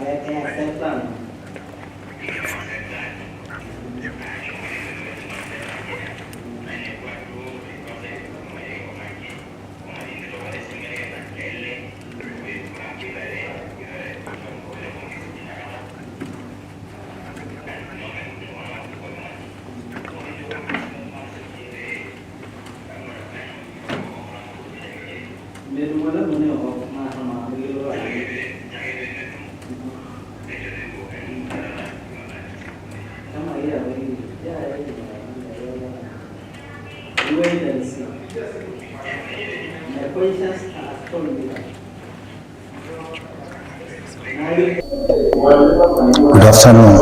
Good afternoon.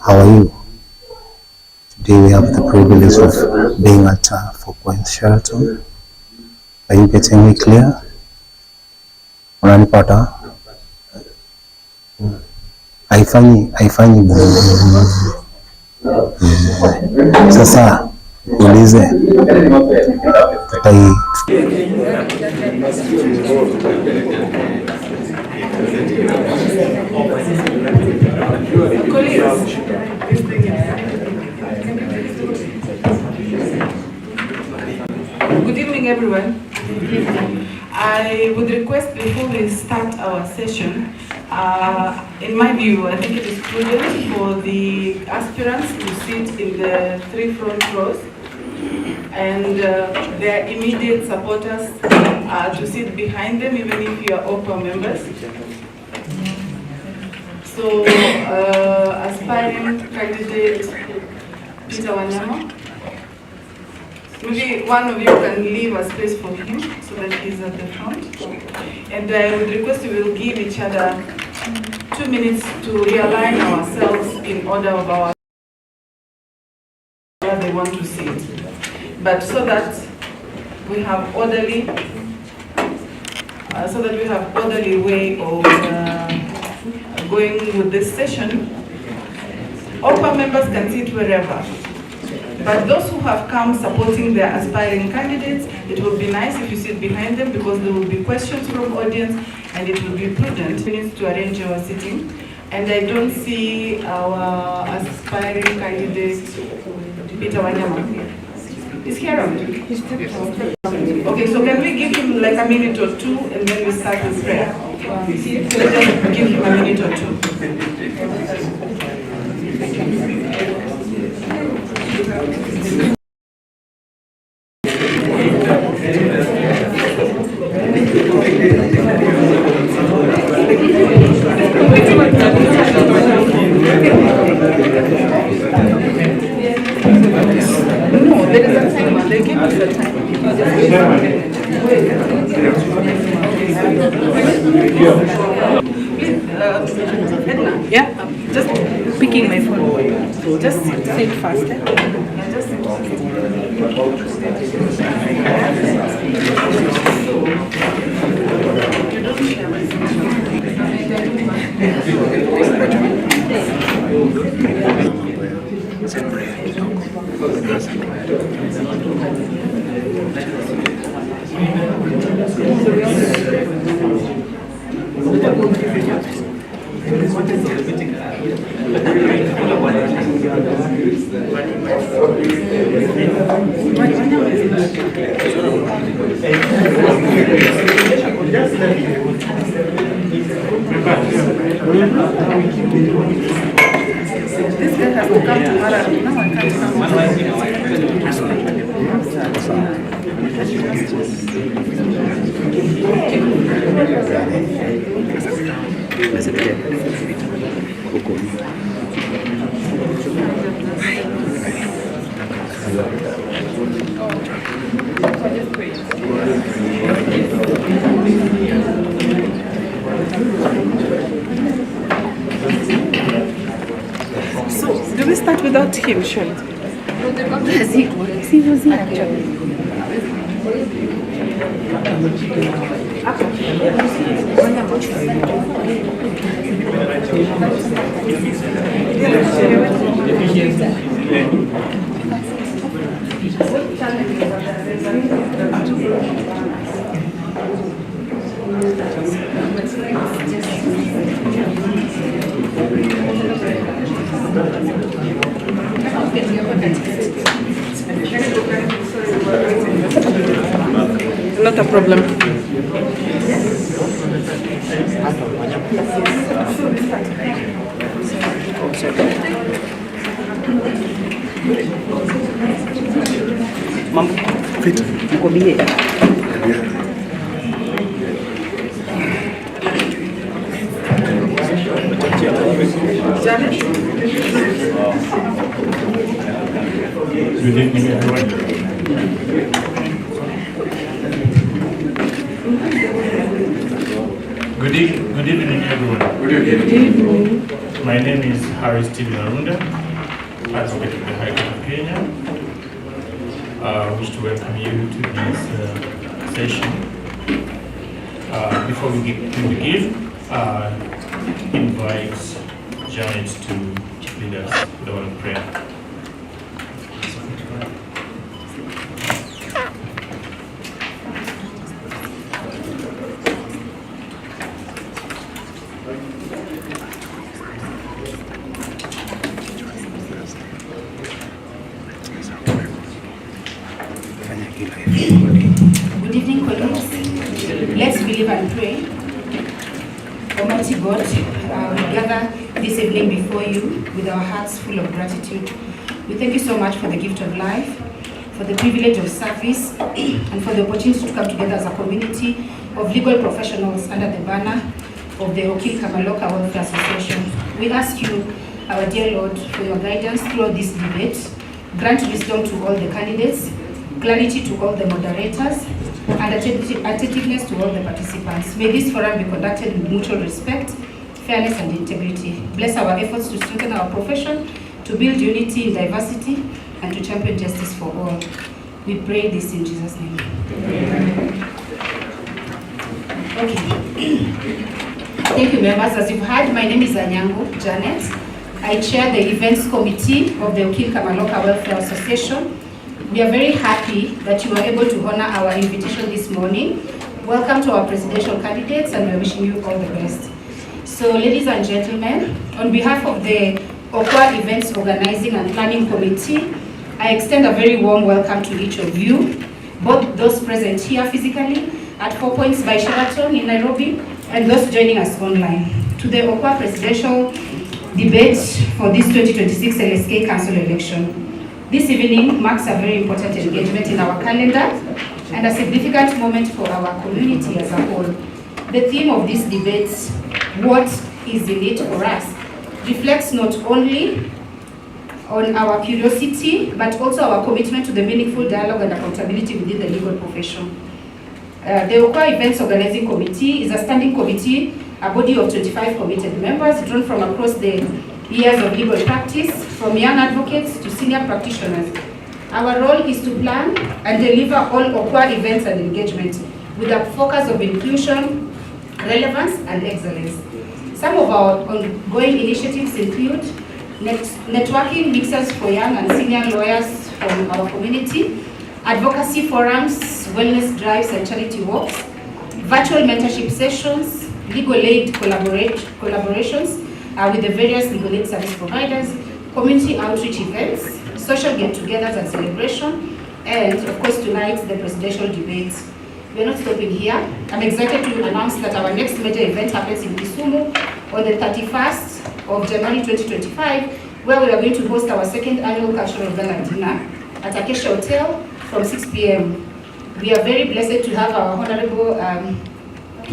How are you? Today we have the privilege of being at 4 Sheraton. Are you getting me clear? Unanipata? Haifanyi sasa ulize Good evening, everyone. I would request before we start our session, in my view, I think it is prudent for the aspirants to sit in the 3 front rows and their immediate supporters to sit behind them, even if you are Okwa members. So, aspiring candidate Peter Wanyama, maybe one of you can leave a space for him so that he's at the front. And I would request we will give each other 2 minutes to realign ourselves in order of our where they want to sit. But so that we have orderly way of going with this session. Okwa members can sit wherever. But those who have come supporting their aspiring candidates, it would be nice if you sit behind them because there will be questions from audience and it will be prudent. We need to arrange our sitting. And I don't see our aspiring candidate, Peter Wanyama. Is he around? Okay, so can we give him like a minute or two and then we start with prayer? Let's just give him a minute or two. No, there is a timer. They give us a timer. Edna, yeah, just picking my phone. So just sit fast. Yeah, just sit fast. You don't share my This guy has to come to Mara. No, I can't So, do we start without him, Sean? He was here actually. Not a problem. Mambo fit. Uko bie. Good evening, everyone. Good evening, everyone. Good evening. My name is Harris Stephen Arunda, Advocate of the High Court of Kenya. I wish to welcome you to this session. Before we begin, invite Janet to lead us with a word of prayer. Good evening, colleagues. Let's believe and pray. Almighty God, we gather this evening before you with our hearts full of gratitude. We thank you so much for the gift of life, for the privilege of service, and for the opportunity to come together as a community of legal professionals under the banner of the Okil Kamaloka Welfare Association. We ask you, our dear Lord, for your guidance throughout this debate. Grant wisdom to all the candidates, clarity to all the moderators, and attentiveness to all the participants. May this forum be conducted with mutual respect, fairness, and integrity. Bless our efforts to strengthen our profession, to build unity in diversity, and to champion justice for all. We pray this in Jesus' name. Okay. Thank you, members. As you've heard, my name is Anyango Janet. I chair the events committee of the Okil Kamaloka Welfare Association. We are very happy that you are able to honor our invitation this morning. Welcome to our presidential candidates, and we are wishing you all the best. So, ladies and gentlemen, on behalf of the Okwa Events Organizing and Planning Committee, I extend a very warm welcome to each of you, both those present here physically at 4 Points by Sheraton in Nairobi, and those joining us online, to the Okwa presidential debate for this 2026 LSK Council election. This evening marks a very important engagement in our calendar and a significant moment for our community as a whole. The theme of this debate, what is in it for us, reflects not only on our curiosity, but also our commitment to the meaningful dialogue and accountability within the legal profession. The Okwa Events Organizing Committee is a standing committee, a body of 25 committed members drawn from across the years of legal practice, from young advocates to senior practitioners. Our role is to plan and deliver all Okwa events and engagement with a focus of inclusion, relevance, and excellence. Some of our ongoing initiatives include networking mixers for young and senior lawyers from our community, advocacy forums, wellness drives, and charity walks, virtual mentorship sessions, legal aid collaborations with the various legal aid service providers, community outreach events, social get-togethers and celebration, and of course tonight, the presidential debates. We're not stopping here. I'm excited to announce that our next major event happens in Kisumu on the 31st of January 2025, where we are going to host our second annual cultural gala dinner at Acacia Hotel from 6 p.m. We are very blessed to have our Honorable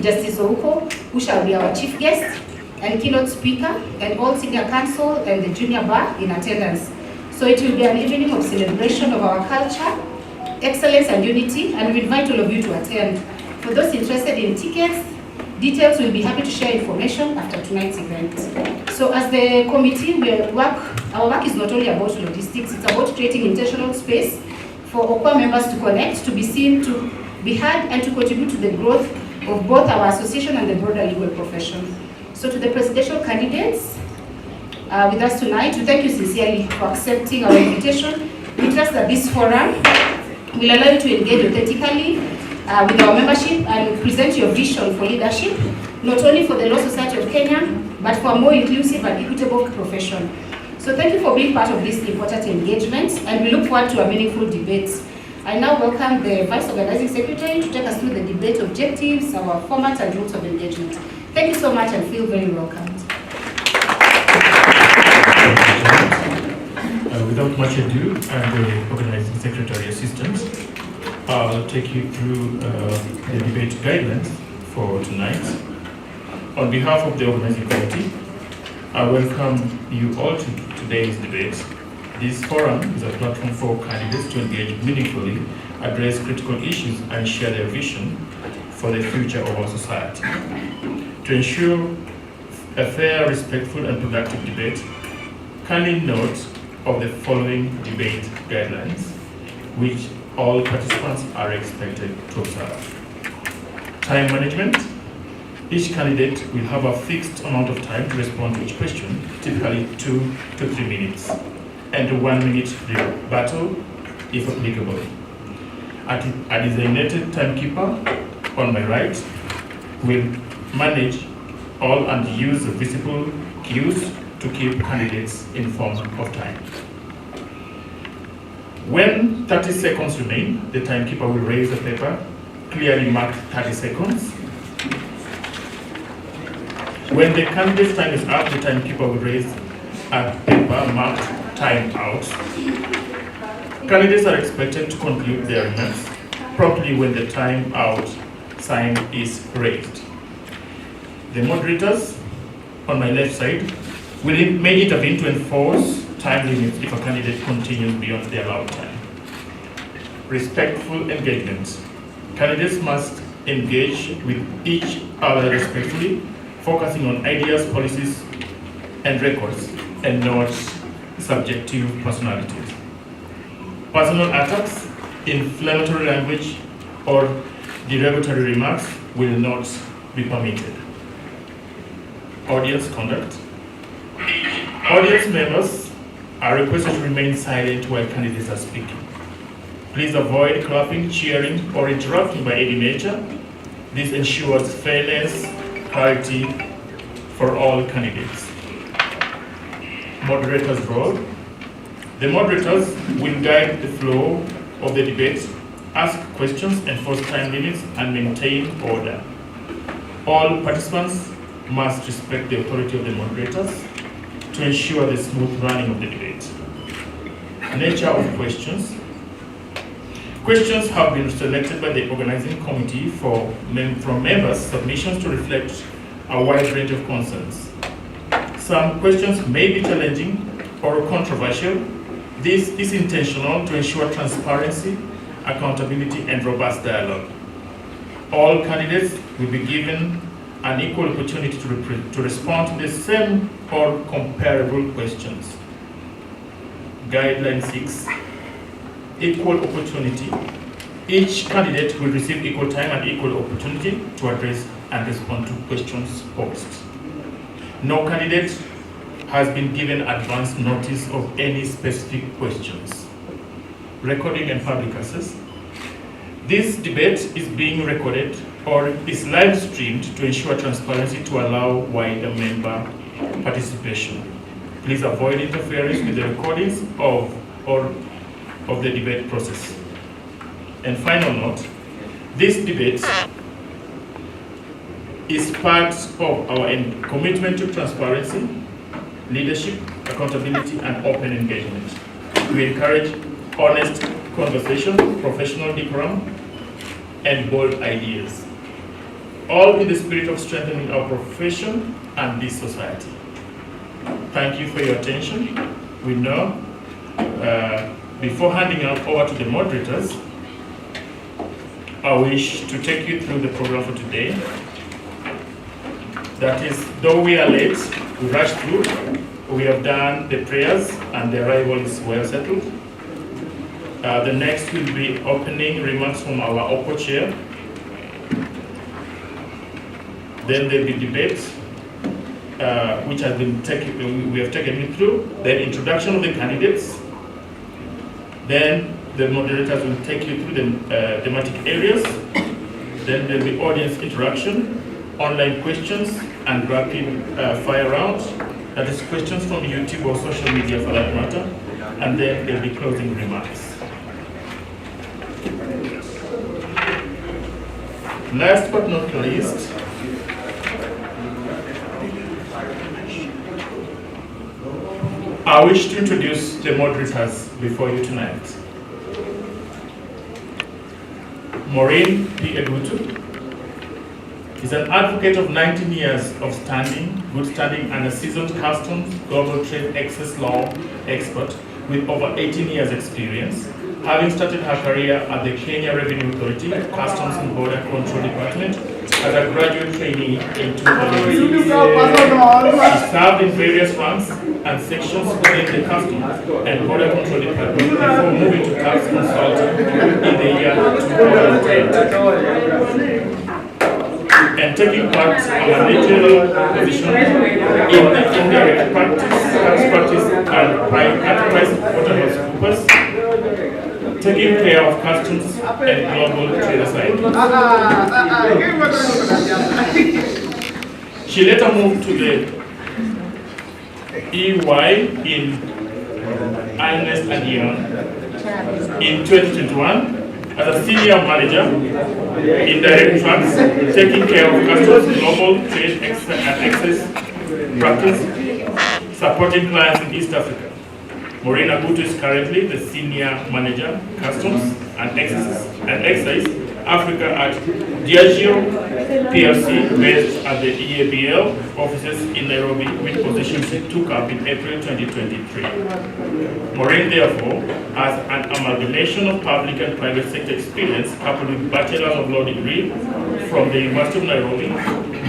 Justice Okwa, who shall be our chief guest and keynote speaker, and all senior counsel and the junior bar in attendance. So it will be an evening of celebration of our culture, excellence and unity, and we invite all of you to attend. For those interested in tickets, details will be happy to share information after tonight's event. So as the committee, our work is not only about logistics, it's about creating intentional space for Okwa members to connect, to be seen, to be heard, and to contribute to the growth of both our association and the broader legal profession. So to the presidential candidates with us tonight, we thank you sincerely for accepting our invitation. We trust that this forum will allow you to engage authentically with our membership and present your vision for leadership, not only for the Law Society of Kenya, but for a more inclusive and equitable profession. So thank you for being part of this important engagement, and we look forward to a meaningful debate. I now welcome the Vice Organizing Secretary to take us through the debate objectives, our format and rules of engagement. Thank you so much and feel very welcomed. Without much ado, I'm the Organizing Secretary Assistant. I'll take you through the debate guidelines for tonight. On behalf of the Organizing Committee, I welcome you all to today's debate. This forum is a platform for candidates to engage meaningfully, address critical issues, and share their vision for the future of our society. To ensure a fair, respectful, and productive debate, kindly note of the following debate guidelines, which all participants are expected to observe. Time management. Each candidate will have a fixed amount of time to respond to each question, typically 2 to 3 minutes, and 1 minute rebuttal if applicable. A designated timekeeper on my right will manage all and use visible cues to keep candidates informed of time. When 30 seconds remain, the timekeeper will raise the paper, clearly marked 30 seconds. When the candidate's time is up, the timekeeper will raise a paper marked time out. Candidates are expected to conclude their remarks promptly when the time out sign is raised. The moderators on my left side may intervene to enforce time limits if a candidate continues beyond the allowed time. Respectful engagement. Candidates must engage with each other respectfully, focusing on ideas, policies, and records, and not subjective personalities. Personal attacks, inflammatory language, or derogatory remarks will not be permitted. Audience conduct. Audience members are requested to remain silent while candidates are speaking. Please avoid clapping, cheering, or interrupting by any nature. This ensures fairness, clarity for all candidates. Moderator's role. The moderators will guide the flow of the debate, ask questions, enforce time limits, and maintain order. All participants must respect the authority of the moderators to ensure the smooth running of the debate. Nature of questions. Questions have been selected by the organizing committee from members' submissions to reflect a wide range of concerns. Some questions may be challenging or controversial. This is intentional to ensure transparency, accountability, and robust dialogue. All candidates will be given an equal opportunity to respond to the same or comparable questions. Guideline 6, equal opportunity. Each candidate will receive equal time and equal opportunity to address and respond to questions posed. No candidate has been given advance notice of any specific questions. Recording and public access. This debate is being recorded or is live streamed to ensure transparency to allow wider member participation. Please avoid interference with the recordings of the debate process. And final note, this debate is part of our commitment to transparency, leadership, accountability, and open engagement. We encourage honest conversation, professional decorum, and bold ideas, all in the spirit of strengthening our profession and this society. Thank you for your attention. We know, before handing over to the moderators, I wish to take you through the program for today. That is, though we are late, we rushed through, we have done the prayers and the arrival is well settled. The next will be opening remarks from our Okwa chair. Then there will be debate, which has been we have taken you through. Then introduction of the candidates. Then the moderators will take you through the thematic areas. Then there will be audience interaction, online questions, and rapid fire round. That is questions from YouTube or social media for that matter. And then there will be closing remarks. Last but not least, I wish to introduce the moderators before you tonight. Maureen P. Egutu is an advocate of 19 years of good standing, and a seasoned customs, global trade excess law expert with over 18 years experience, having started her career at the Kenya Revenue Authority, Customs and Border Control Department as a graduate trainee in 2006. She served in various ranks and sections within the Customs and Border Control Department before moving to tax consulting in the year 2010. And taking part in a managerial position in the indirect practice, tax practice, and PricewaterhouseCoopers, taking care of customs and global trade assignments. She later moved to the EY in Ernst & Young in 2021 as a senior manager in direct tracks, taking care of customs, global trade and access practice, supporting clients in East Africa. Maureen Egutu is currently the senior manager, customs and excise Africa at Diageo PLC, based at the EABL offices in Nairobi, with positions she took up in April 2023. Maureen, therefore, has an amalgamation of public and private sector experience, coupled with Bachelor of Law degree from the University of Nairobi,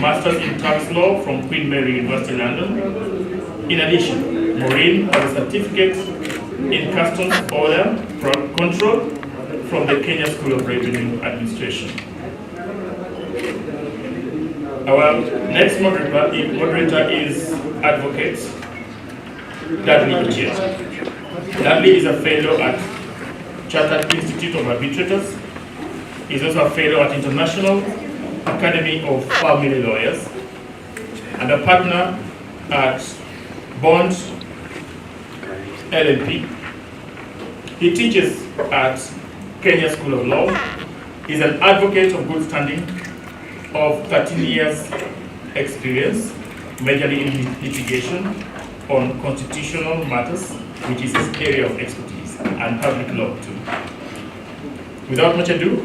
Masters in Tax Law from Queen Mary University, London. In addition, Maureen has a certificate in Customs Order Control from the Kenya School of Revenue Administration. Our next moderator is Advocate Dudley Okil. Dudley is a fellow at Chartered Institute of Arbitrators. He is also a fellow at International Academy of Family Lawyers and a partner at Bond LLP. He teaches at Kenya School of Law. He's an advocate of good standing of 13 years experience, majorly in litigation on constitutional matters, which is his area of expertise, and public law too. Without much ado,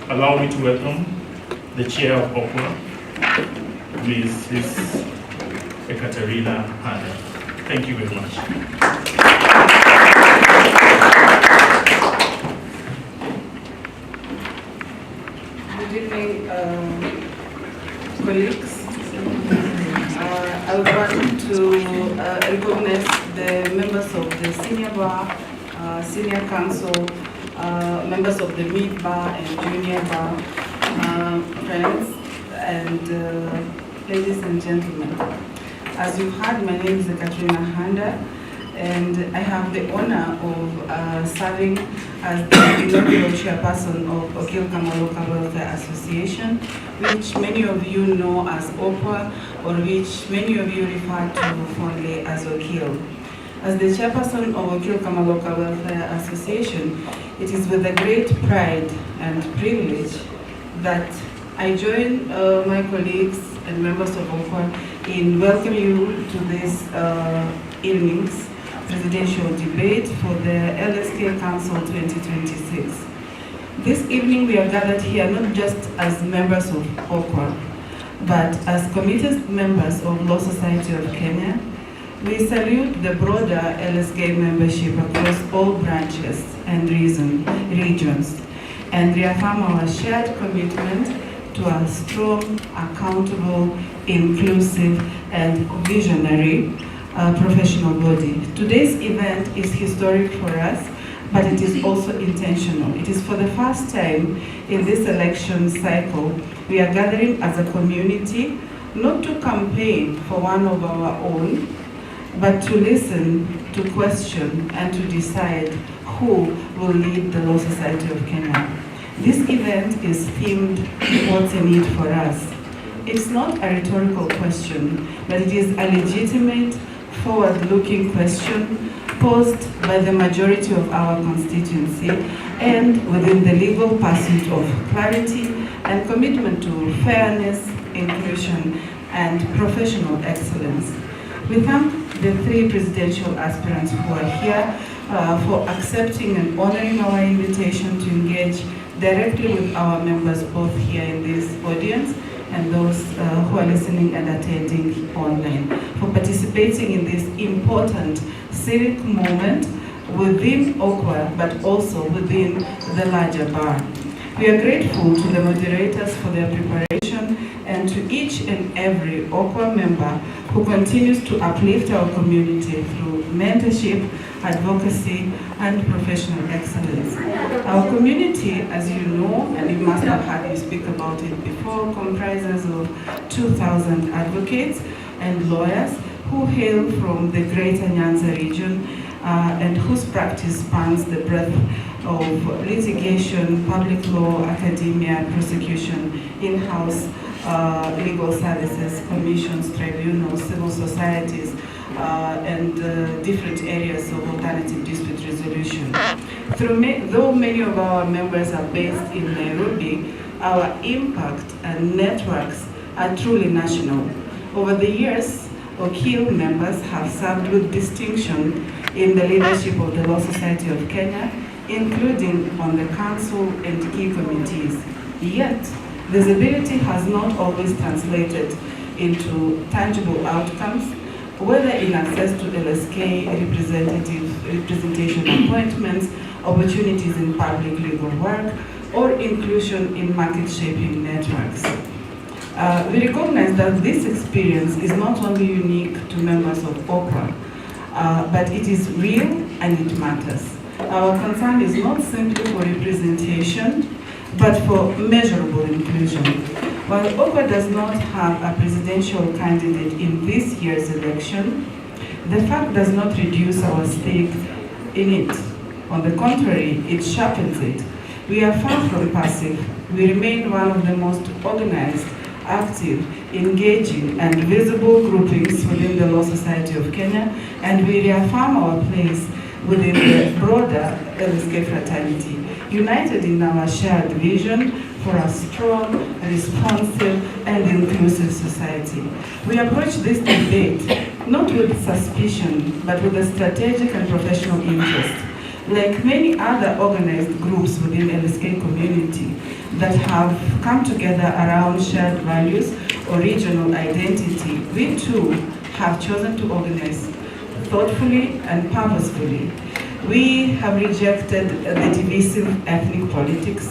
allow me to welcome the chair of Okwa, Ms. Ekaterina Handa. Thank you very much. Good evening, colleagues. I would want to recognize the members of the senior bar, senior council, members of the mid bar and junior bar, friends, and ladies and gentlemen. As you've heard, my name is Katrina Handa, and I have the honor of serving as the inaugural chairperson of Okil Kamaloka Welfare Association, which many of you know as Okwa, or which many of you refer to fondly as Okil. As the chairperson of Okil Kamaloka Welfare Association, it is with a great pride and privilege that I join my colleagues and members of Okwa in welcoming you to this evening's presidential debate for the LSK Council 2026. This evening we are gathered here not just as members of Okwa, but as committed members of Law Society of Kenya. We salute the broader LSK membership across all branches and regions, and reaffirm our shared commitment to a strong, accountable, inclusive, and visionary professional body. Today's event is historic for us, but it is also intentional. It is for the first time in this election cycle, we are gathering as a community, not to campaign for one of our own, but to listen, to question, and to decide who will lead the Law Society of Kenya. This event is themed, what's in it for us? It's not a rhetorical question, but it is a legitimate, forward-looking question posed by the majority of our constituency and within the legal pursuit of clarity and commitment to fairness, inclusion, and professional excellence. We thank the 3 presidential aspirants who are here for accepting and honoring our invitation to engage directly with our members, both here in this audience and those who are listening and attending online, for participating in this important civic moment within Okwa, but also within the larger bar. We are grateful to the moderators for their preparation and to each and every Okwa member who continues to uplift our community through mentorship, advocacy, and professional excellence. Our community, as you know, and you must have heard me speak about it before, comprises of 2,000 advocates and lawyers who hail from the Greater Nyanza region and whose practice spans the breadth of litigation, public law, academia, prosecution, in-house legal services, commissions, tribunals, civil societies, and different areas of alternative dispute resolution. Though many of our members are based in Nairobi, our impact and networks are truly national. Over the years, Okil members have served with distinction in the leadership of the Law Society of Kenya, including on the council and key committees. Yet, visibility has not always translated into tangible outcomes, whether in access to LSK representation appointments, opportunities in public legal work, or inclusion in market-shaping networks. We recognize that this experience is not only unique to members of Okwa, but it is real and it matters. Our concern is not simply for representation, but for measurable inclusion. While Okwa does not have a presidential candidate in this year's election, the fact does not reduce our stake in it. On the contrary, it sharpens it. We are far from passive. We remain one of the most organized, active, engaging, and visible groupings within the Law Society of Kenya, and we reaffirm our place within the broader LSK fraternity, united in our shared vision for a strong, responsive, and inclusive society. We approach this debate not with suspicion, but with a strategic and professional interest. Like many other organized groups within LSK community that have come together around shared values or regional identity, we too have chosen to organize thoughtfully and purposefully. We have rejected the divisive ethnic politics.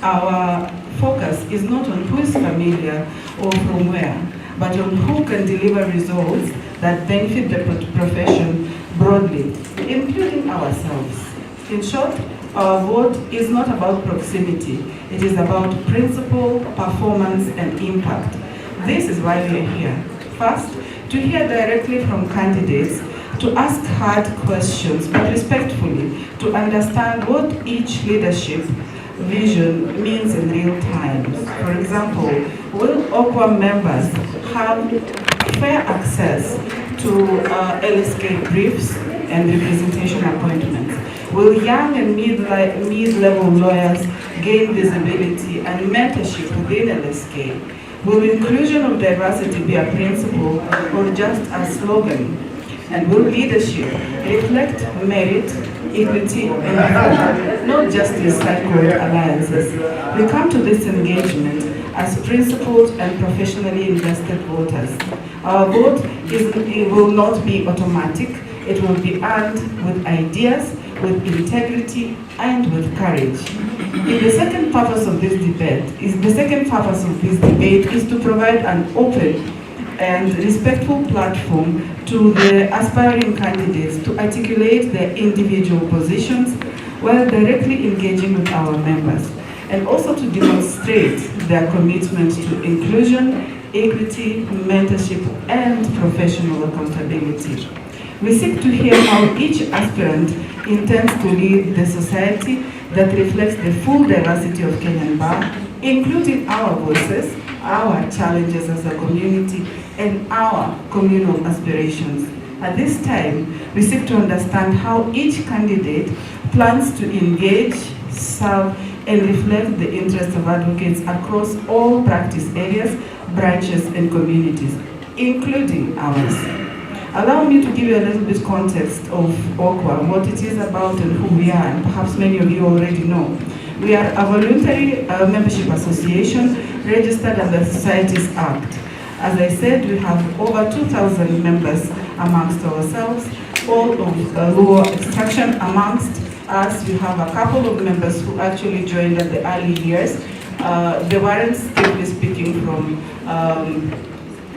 Our focus is not on who is familiar or from where, but on who can deliver results that benefit the profession broadly, including ourselves. In short, our vote is not about proximity. It is about principle, performance, and impact. This is why we are here. First, to hear directly from candidates, to ask hard questions, but respectfully, to understand what each leadership vision means in real time. For example, will Okwa members have fair access to LSK briefs and representation appointments? Will young and mid-level lawyers gain visibility and mentorship within LSK? Will inclusion of diversity be a principle or just a slogan? And will leadership reflect merit, equity, and not just recycled alliances? We come to this engagement as principled and professionally invested voters. Our vote will not be automatic. It will be earned with ideas, with integrity, and with courage. The second purpose of this debate is to provide an open and respectful platform to the aspiring candidates to articulate their individual positions while directly engaging with our members, and also to demonstrate their commitment to inclusion, equity, mentorship, and professional accountability. We seek to hear how each aspirant intends to lead the society that reflects the full diversity of Kenyan Bar, including our voices, our challenges as a community, and our communal aspirations. At this time, we seek to understand how each candidate plans to engage, serve, and reflect the interests of advocates across all practice areas, branches, and communities, including ours. Allow me to give you a little bit context of Okwa, what it is about and who we are, and perhaps many of you already know. We are a voluntary membership association registered under the Societies Act. As I said, we have over 2,000 members amongst ourselves, all of Luo extraction. Amongst us, we have a couple of members who actually joined at the early years. They weren't strictly speaking from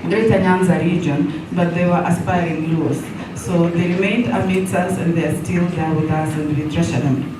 Greater Nyanza region, but they were aspiring Luos. So they remained amidst us and they're still there with us and we treasure them.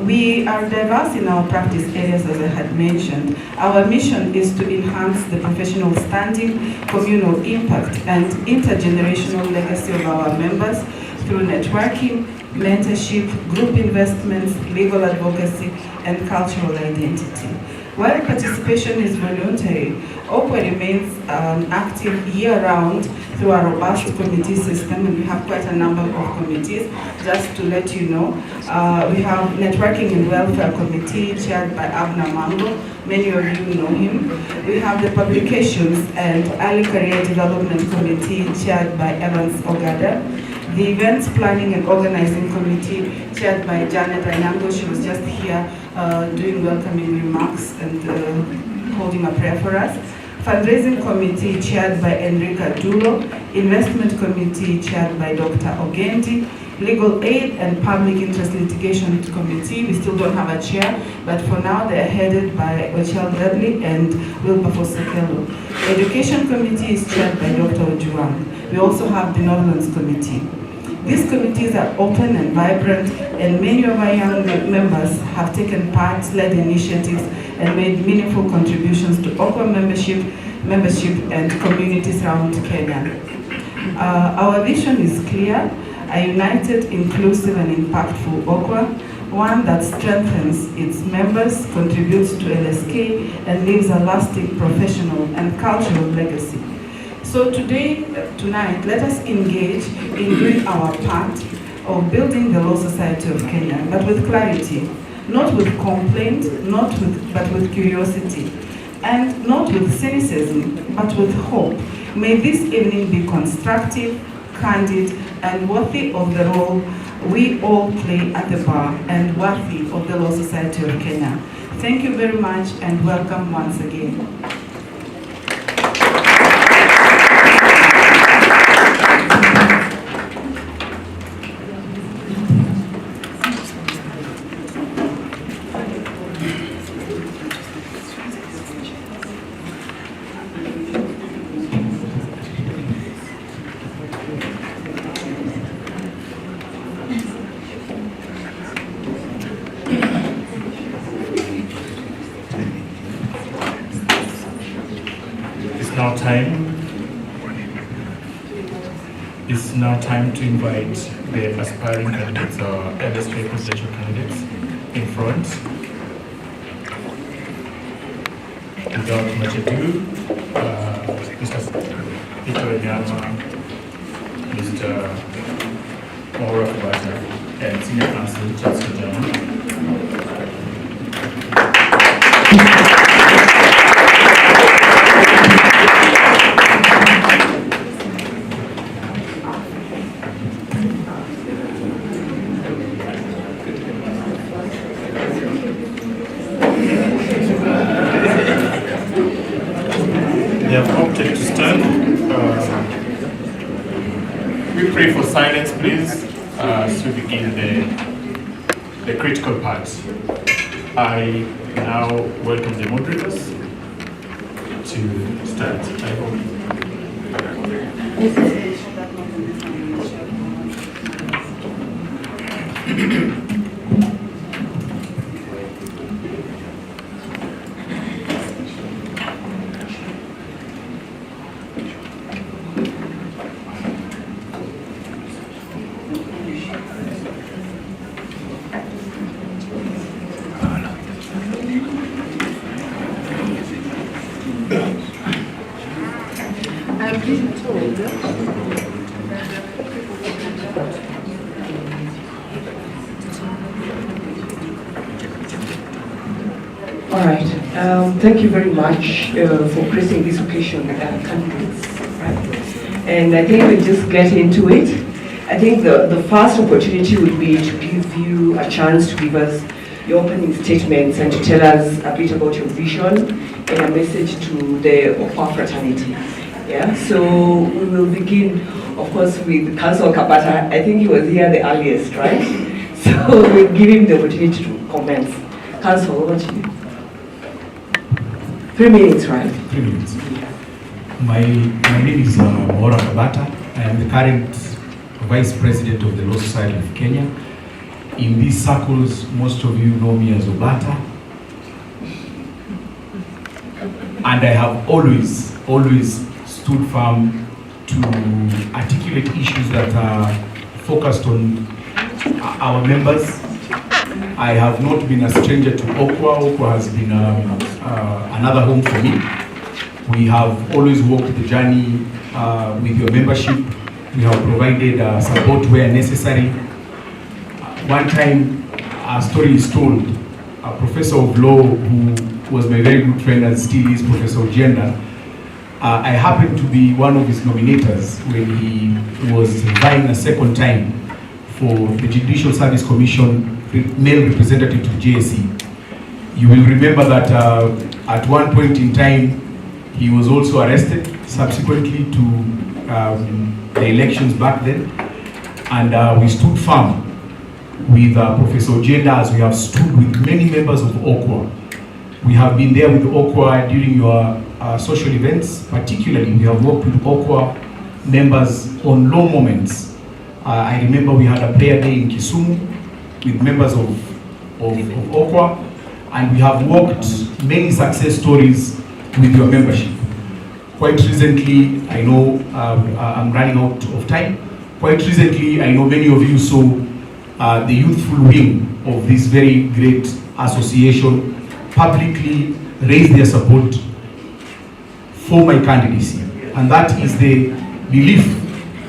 We are diverse in our practice areas, as I had mentioned. Our mission is to enhance the professional standing, communal impact, and intergenerational legacy of our members through networking, mentorship, group investments, legal advocacy, and cultural identity. While participation is voluntary, Okwa remains active year-round through a robust committee system, and we have quite a number of committees. Just to let you know, we have Networking and Welfare Committee chaired by Abner Mango. Many of you know him. We have the Publications and Early Career Development Committee chaired by Evans Ogada. The Events Planning and Organizing Committee chaired by Janet Anyango. She was just here doing welcoming remarks and holding a prayer for us. Fundraising Committee chaired by Enrica Dulo. Investment Committee chaired by Dr. Ogendi. Legal Aid and Public Interest Litigation Committee, we still don't have a chair, but for now they're headed by Okil Dudley and Wilberforce Okelo. Education Committee is chaired by Dr. Ojuang. We also have Benevolence Committee. These committees are open and vibrant, and many of our young members have taken part, led initiatives, and made meaningful contributions to Okwa membership and communities around Kenya. Our vision is clear: a united, inclusive, and impactful Okwa, one that strengthens its members, contributes to LSK, and leaves a lasting professional and cultural legacy. So tonight, let us engage in doing our part of building the Law Society of Kenya, but with clarity, not with complaint, but with curiosity, and not with cynicism, but with hope. May this evening be constructive, candid, and worthy of the role we all play at the bar, and worthy of the Law Society of Kenya. Thank you very much, and welcome once again. It's now time to invite the aspiring candidates or LSK presidential candidates in front. Without much ado, Mr. Peter Enyama, Mr. Kamaloka, and Senior Counsel Charles John. They have opted to stand. We pray for silence, please, as we begin the critical part. I now welcome the moderators to start. I hope. I've been told All right. Thank you very much for gracing this occasion with our candidates. Right? And I think we'll just get into it. I think the first opportunity would be to give you a chance to give us your opening statements and to tell us a bit about your vision and a message to the Okwa fraternity. Yeah. So we will begin, of course, with Councillor Kabata. I think he was here the earliest, right? So we'll give him the opportunity to commence. Councillor, over to you. 3 minutes, right? 3 minutes. My name is Maura Kabata. I am the current Vice President of the Law Society of Kenya. In these circles, most of you know me as Obata. And I have always stood firm to articulate issues that are focused on our members. I have not been a stranger to Okwa. Okwa has been another home for me. We have always walked the journey with your membership. We have provided support where necessary. One time, a story is told, a professor of law who was my very good friend and still is, Professor Ojenda, I happened to be one of his nominators when he was vying a second time for the Judicial Service Commission male representative to JSC. You will remember that at one point in time, he was also arrested subsequently to the elections back then. And we stood firm with Professor Ojenda, as we have stood with many members of Okwa. We have been there with Okwa during your social events. Particularly, we have worked with Okwa members on low moments. I remember we had a prayer day in Kisumu with members of Okwa, and we have worked many success stories with your membership. Quite recently, I know I'm running out of time. Quite recently, I know many of you saw the youthful wing of this very great association publicly raise their support for my candidacy. And that is the belief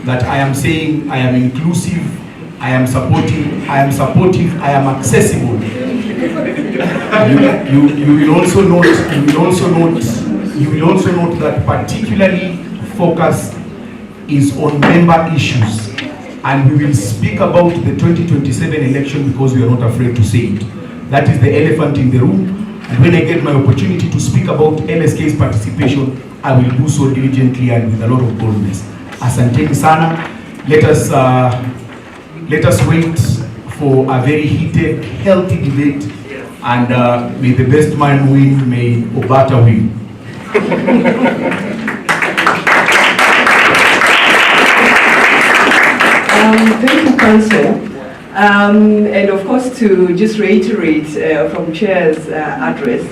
that I am saying I am inclusive, I am supportive, I am accessible. You will also note that particularly focus is on member issues, and we will speak about the 2027 election because we are not afraid to say it. That is the elephant in the room, and when I get my opportunity to speak about LSK's participation, I will do so diligently and with a lot of boldness. Asanteni sana. Let us wait for a very heated, healthy debate, and may the best man win, may Obata win. Thank you, Council. And of course, to just reiterate from Chair's address,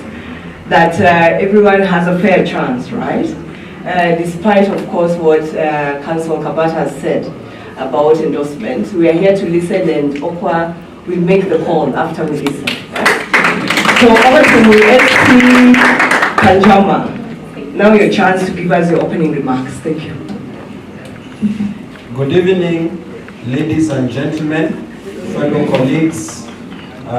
that everyone has a fair chance, right? Despite, of course, what Councillor Kabata has said about endorsement, we are here to listen, and Okwa will make the call after we listen. Right? So over to ST Kanjama. Now your chance to give us your opening remarks. Thank you. Good evening, ladies and gentlemen, fellow colleagues,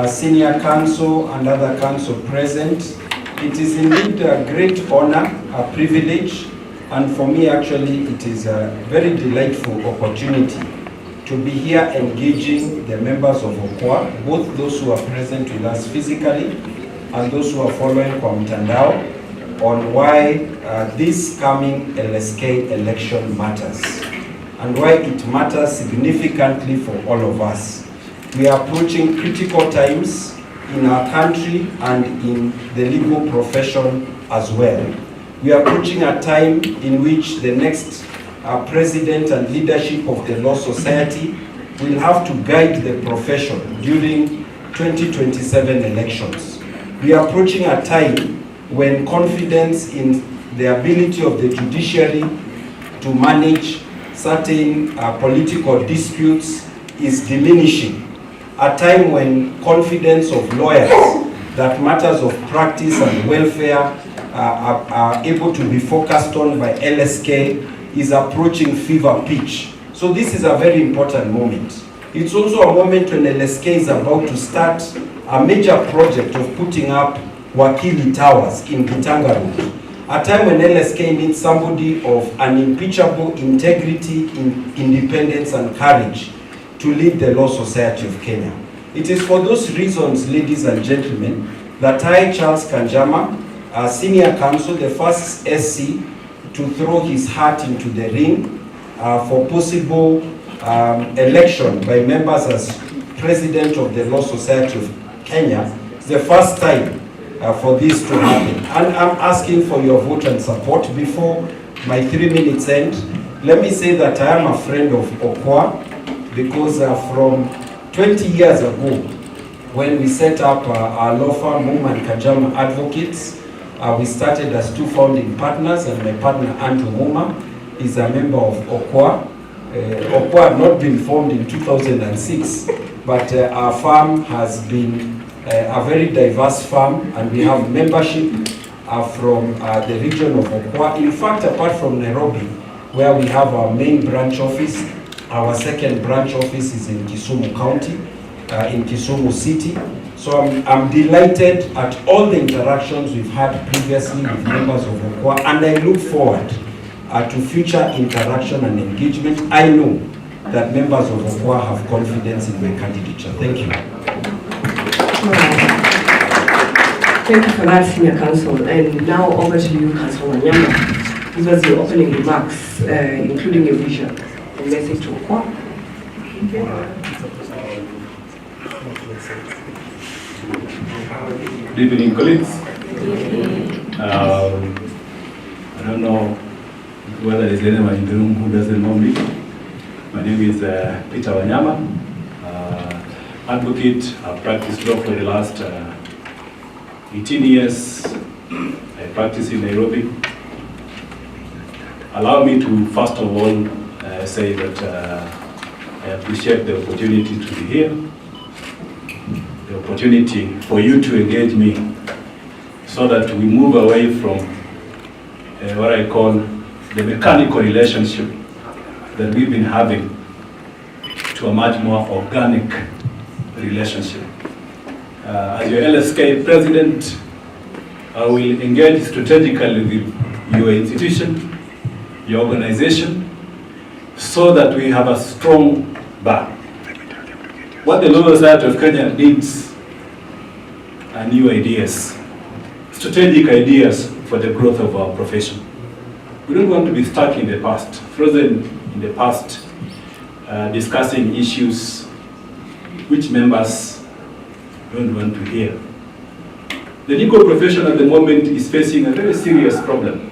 senior council and other council present. It is indeed a great honor, a privilege, and for me actually it is a very delightful opportunity to be here engaging the members of Okwa, both those who are present with us physically and those who are following kwa mtandao, on why this coming LSK election matters and why it matters significantly for all of us. We are approaching critical times in our country and in the legal profession as well. We are approaching a time in which the next president and leadership of the Law Society will have to guide the profession during 2027 elections. We are approaching a time when confidence in the ability of the judiciary to manage certain political disputes is diminishing. A time when confidence of lawyers that matters of practice and welfare are able to be focused on by LSK is approaching fever pitch. So this is a very important moment. It's also a moment when LSK is about to start a major project of putting up Wakili Towers in Kitanga Road. A time when LSK needs somebody of unimpeachable integrity, independence and courage to lead the Law Society of Kenya. It is for those reasons, ladies and gentlemen, that I, Charles Kanjama, Senior Counsel, the first SC, to throw his hat into the ring for possible election by members as President of the Law Society of Kenya. It's the first time for this to happen. And I'm asking for your vote and support. Before my 3 minutes end, let me say that I am a friend of Okwa, because from 20 years ago, when we set up our law firm, Muma and Kajama Advocates, we started as 2 founding partners, and my partner Andrew Muma is a member of Okwa. Okwa had not been formed in 2006, but our firm has been a very diverse firm, and we have membership from the region of Okwa. In fact, apart from Nairobi, where we have our main branch office, our second branch office is in Kisumu County, in Kisumu City. So I'm delighted at all the interactions we've had previously with members of Okwa, and I look forward to future interaction and engagement. I know that members of Okwa have confidence in my candidature. Thank you. Thank you for that, Senior Counsel. And now over to you, Councillor Wanyama. These was your opening remarks, including your vision and message to Okwa. Good evening, colleagues. I don't know whether there's anyone in the room who doesn't know me. My name is Peter Wanyama, advocate. I've practiced law for the last 18 years. I practice in Nairobi. Allow me to first of all say that I appreciate the opportunity to be here, the opportunity for you to engage me so that we move away from what I call the mechanical relationship that we've been having to a much more organic relationship. As your LSK president, I will engage strategically with your institution, your organization, so that we have a strong back. What the Law Society of Kenya needs are new ideas, strategic ideas for the growth of our profession. We don't want to be stuck in the past, frozen in the past, discussing issues which members don't want to hear. The legal profession at the moment is facing a very serious problem.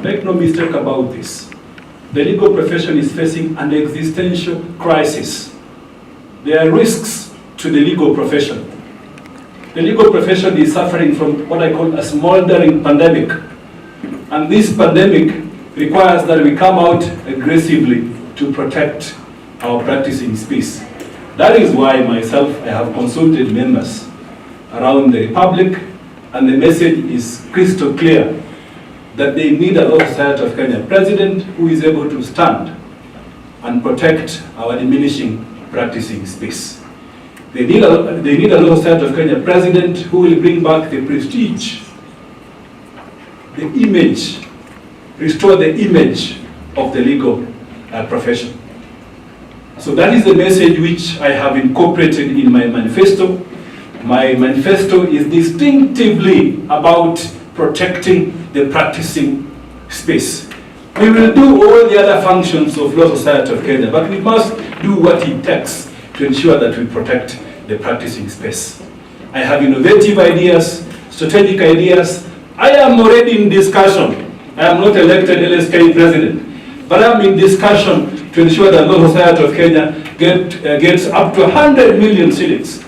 Make no mistake about this. The legal profession is facing an existential crisis. There are risks to the legal profession. The legal profession is suffering from what I call a smoldering pandemic. And this pandemic requires that we come out aggressively to protect our practicing space. That is why myself, I have consulted members around the Republic, and the message is crystal clear that they need a Law Society of Kenya president who is able to stand and protect our diminishing practicing space. They need a Law Society of Kenya president who will bring back the prestige, the image, restore the image of the legal profession. So that is the message which I have incorporated in my manifesto. My manifesto is distinctively about protecting the practicing space. We will do all the other functions of Law Society of Kenya, but we must do what it takes to ensure that we protect the practicing space. I have innovative ideas, strategic ideas. I am already in discussion. I am not elected LSK president, but I am in discussion to ensure that Law Society of Kenya gets up to 100 million shillings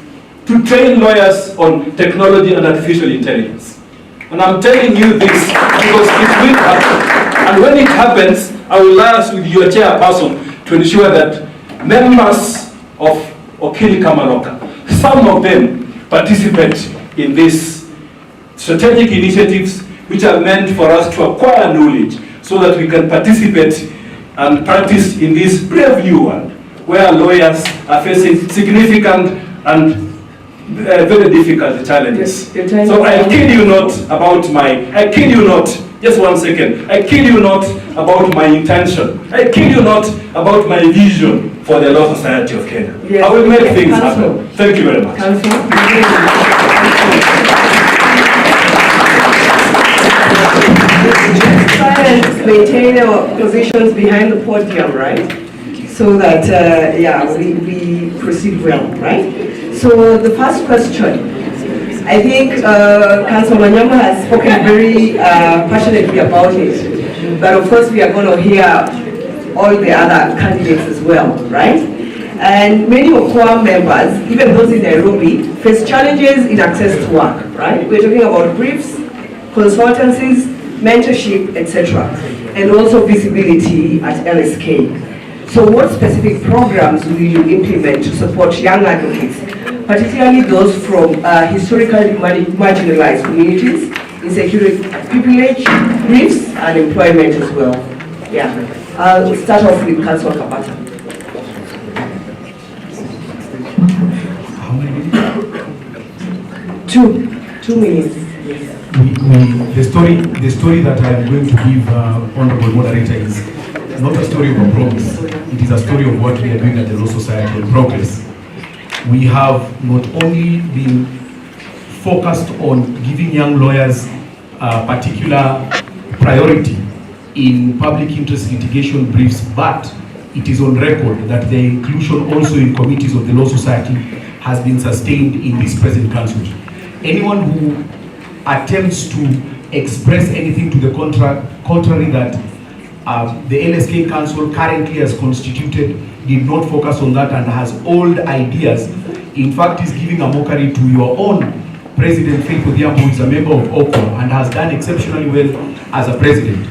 to train lawyers on technology and artificial intelligence. And I'm telling you this because it will happen. And when it happens, I will liaise with your chairperson to ensure that members of Okil Kamaloka, some of them participate in these strategic initiatives which are meant for us to acquire knowledge so that we can participate and practice in this brave new world where lawyers are facing significant and very difficult challenges. Yes, your time So is I up. kid you not about I kid you not, just 1 second, I kid you not about my intention. I kid you not about my vision for the Law Society of Kenya. Yes, I will make yes, things Council. happen. Thank you very much. Council? Try and maintain our positions behind the podium, right? So that, we proceed well, right? So the first question, I think Councilor Wanyama has spoken very passionately about it, but of course we are going to hear all the other candidates as well, right? And many Okwa members, even those in Nairobi, face challenges in access to work, right? We're talking about briefs, consultancies, mentorship, etc. And also visibility at LSK. So what specific programs will you implement to support young advocates, particularly those from historically marginalized communities, insecurity, pupillage, briefs, and employment as well? Yeah. I'll start off with Councilor Kabata. How many minutes? 2 minutes. The story that I am going to give, Honorable Moderator, is not a story of a promise. It is a story of what we are doing at the Law Society of Progress. We have not only been focused on giving young lawyers a particular priority in public interest litigation briefs, but it is on record that their inclusion also in committees of the Law Society has been sustained in this present council. Anyone who attempts to express anything to the contrary that the LSK Council currently has constituted did not focus on that and has old ideas, in fact is giving a mockery to your own President Faith Odhiambo, who is a member of Okwa and has done exceptionally well as a president.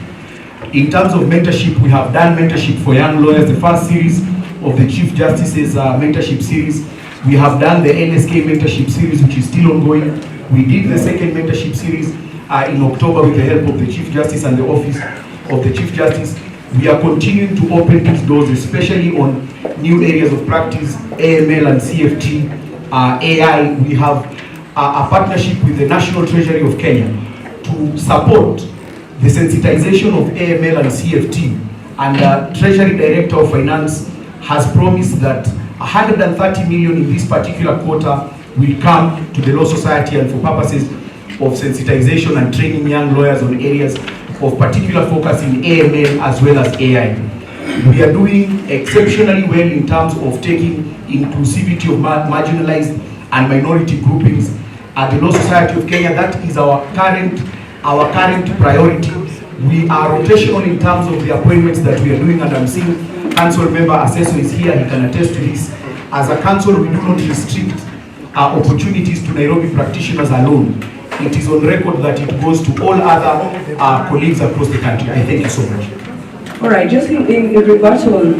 In terms of mentorship, we have done mentorship for young lawyers, the first series of the Chief Justice's mentorship series. We have done the LSK mentorship series, which is still ongoing. We did the second mentorship series in October with the help of the Chief Justice and the Office of the Chief Justice. We are continuing to open these doors, especially on new areas of practice, AML and CFT, AI. We have a partnership with the National Treasury of Kenya to support the sensitization of AML and CFT. And the Treasury Director of Finance has promised that 130 million in this particular quarter will come to the Law Society and for purposes of sensitization and training young lawyers on areas of particular focus in AML as well as AI. We are doing exceptionally well in terms of taking inclusivity of marginalized and minority groupings at the Law Society of Kenya. That is our current priority. We are rotational in terms of the appointments that we are doing, and I'm seeing Council Member Assessor is here, he can attest to this. As a council, we do not restrict our opportunities to Nairobi practitioners alone. It is on record that it goes to all other colleagues across the country. I thank you so much. All right, just in rebuttal,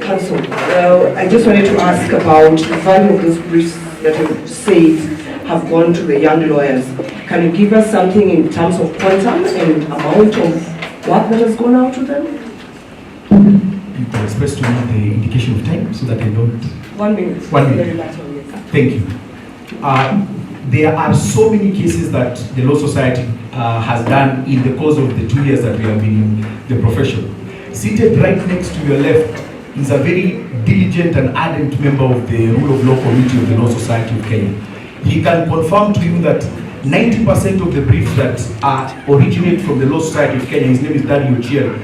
Council, I just wanted to ask about the value of those briefs that you said have gone to the young lawyers. Can you give us something in terms of quantum and amount of work that has gone out to them? You can express to me the indication of time so that I don't... 1 minute. 1 minute. Thank you. There are so many cases that the Law Society has done in the course of the 2 years that we have been in the profession. Seated right next to your left is a very diligent and ardent member of the Rule of Law Committee of the Law Society of Kenya. He can confirm to you that 90% of the briefs that originate from the Law Society of Kenya, his name is Daddy Ochiel,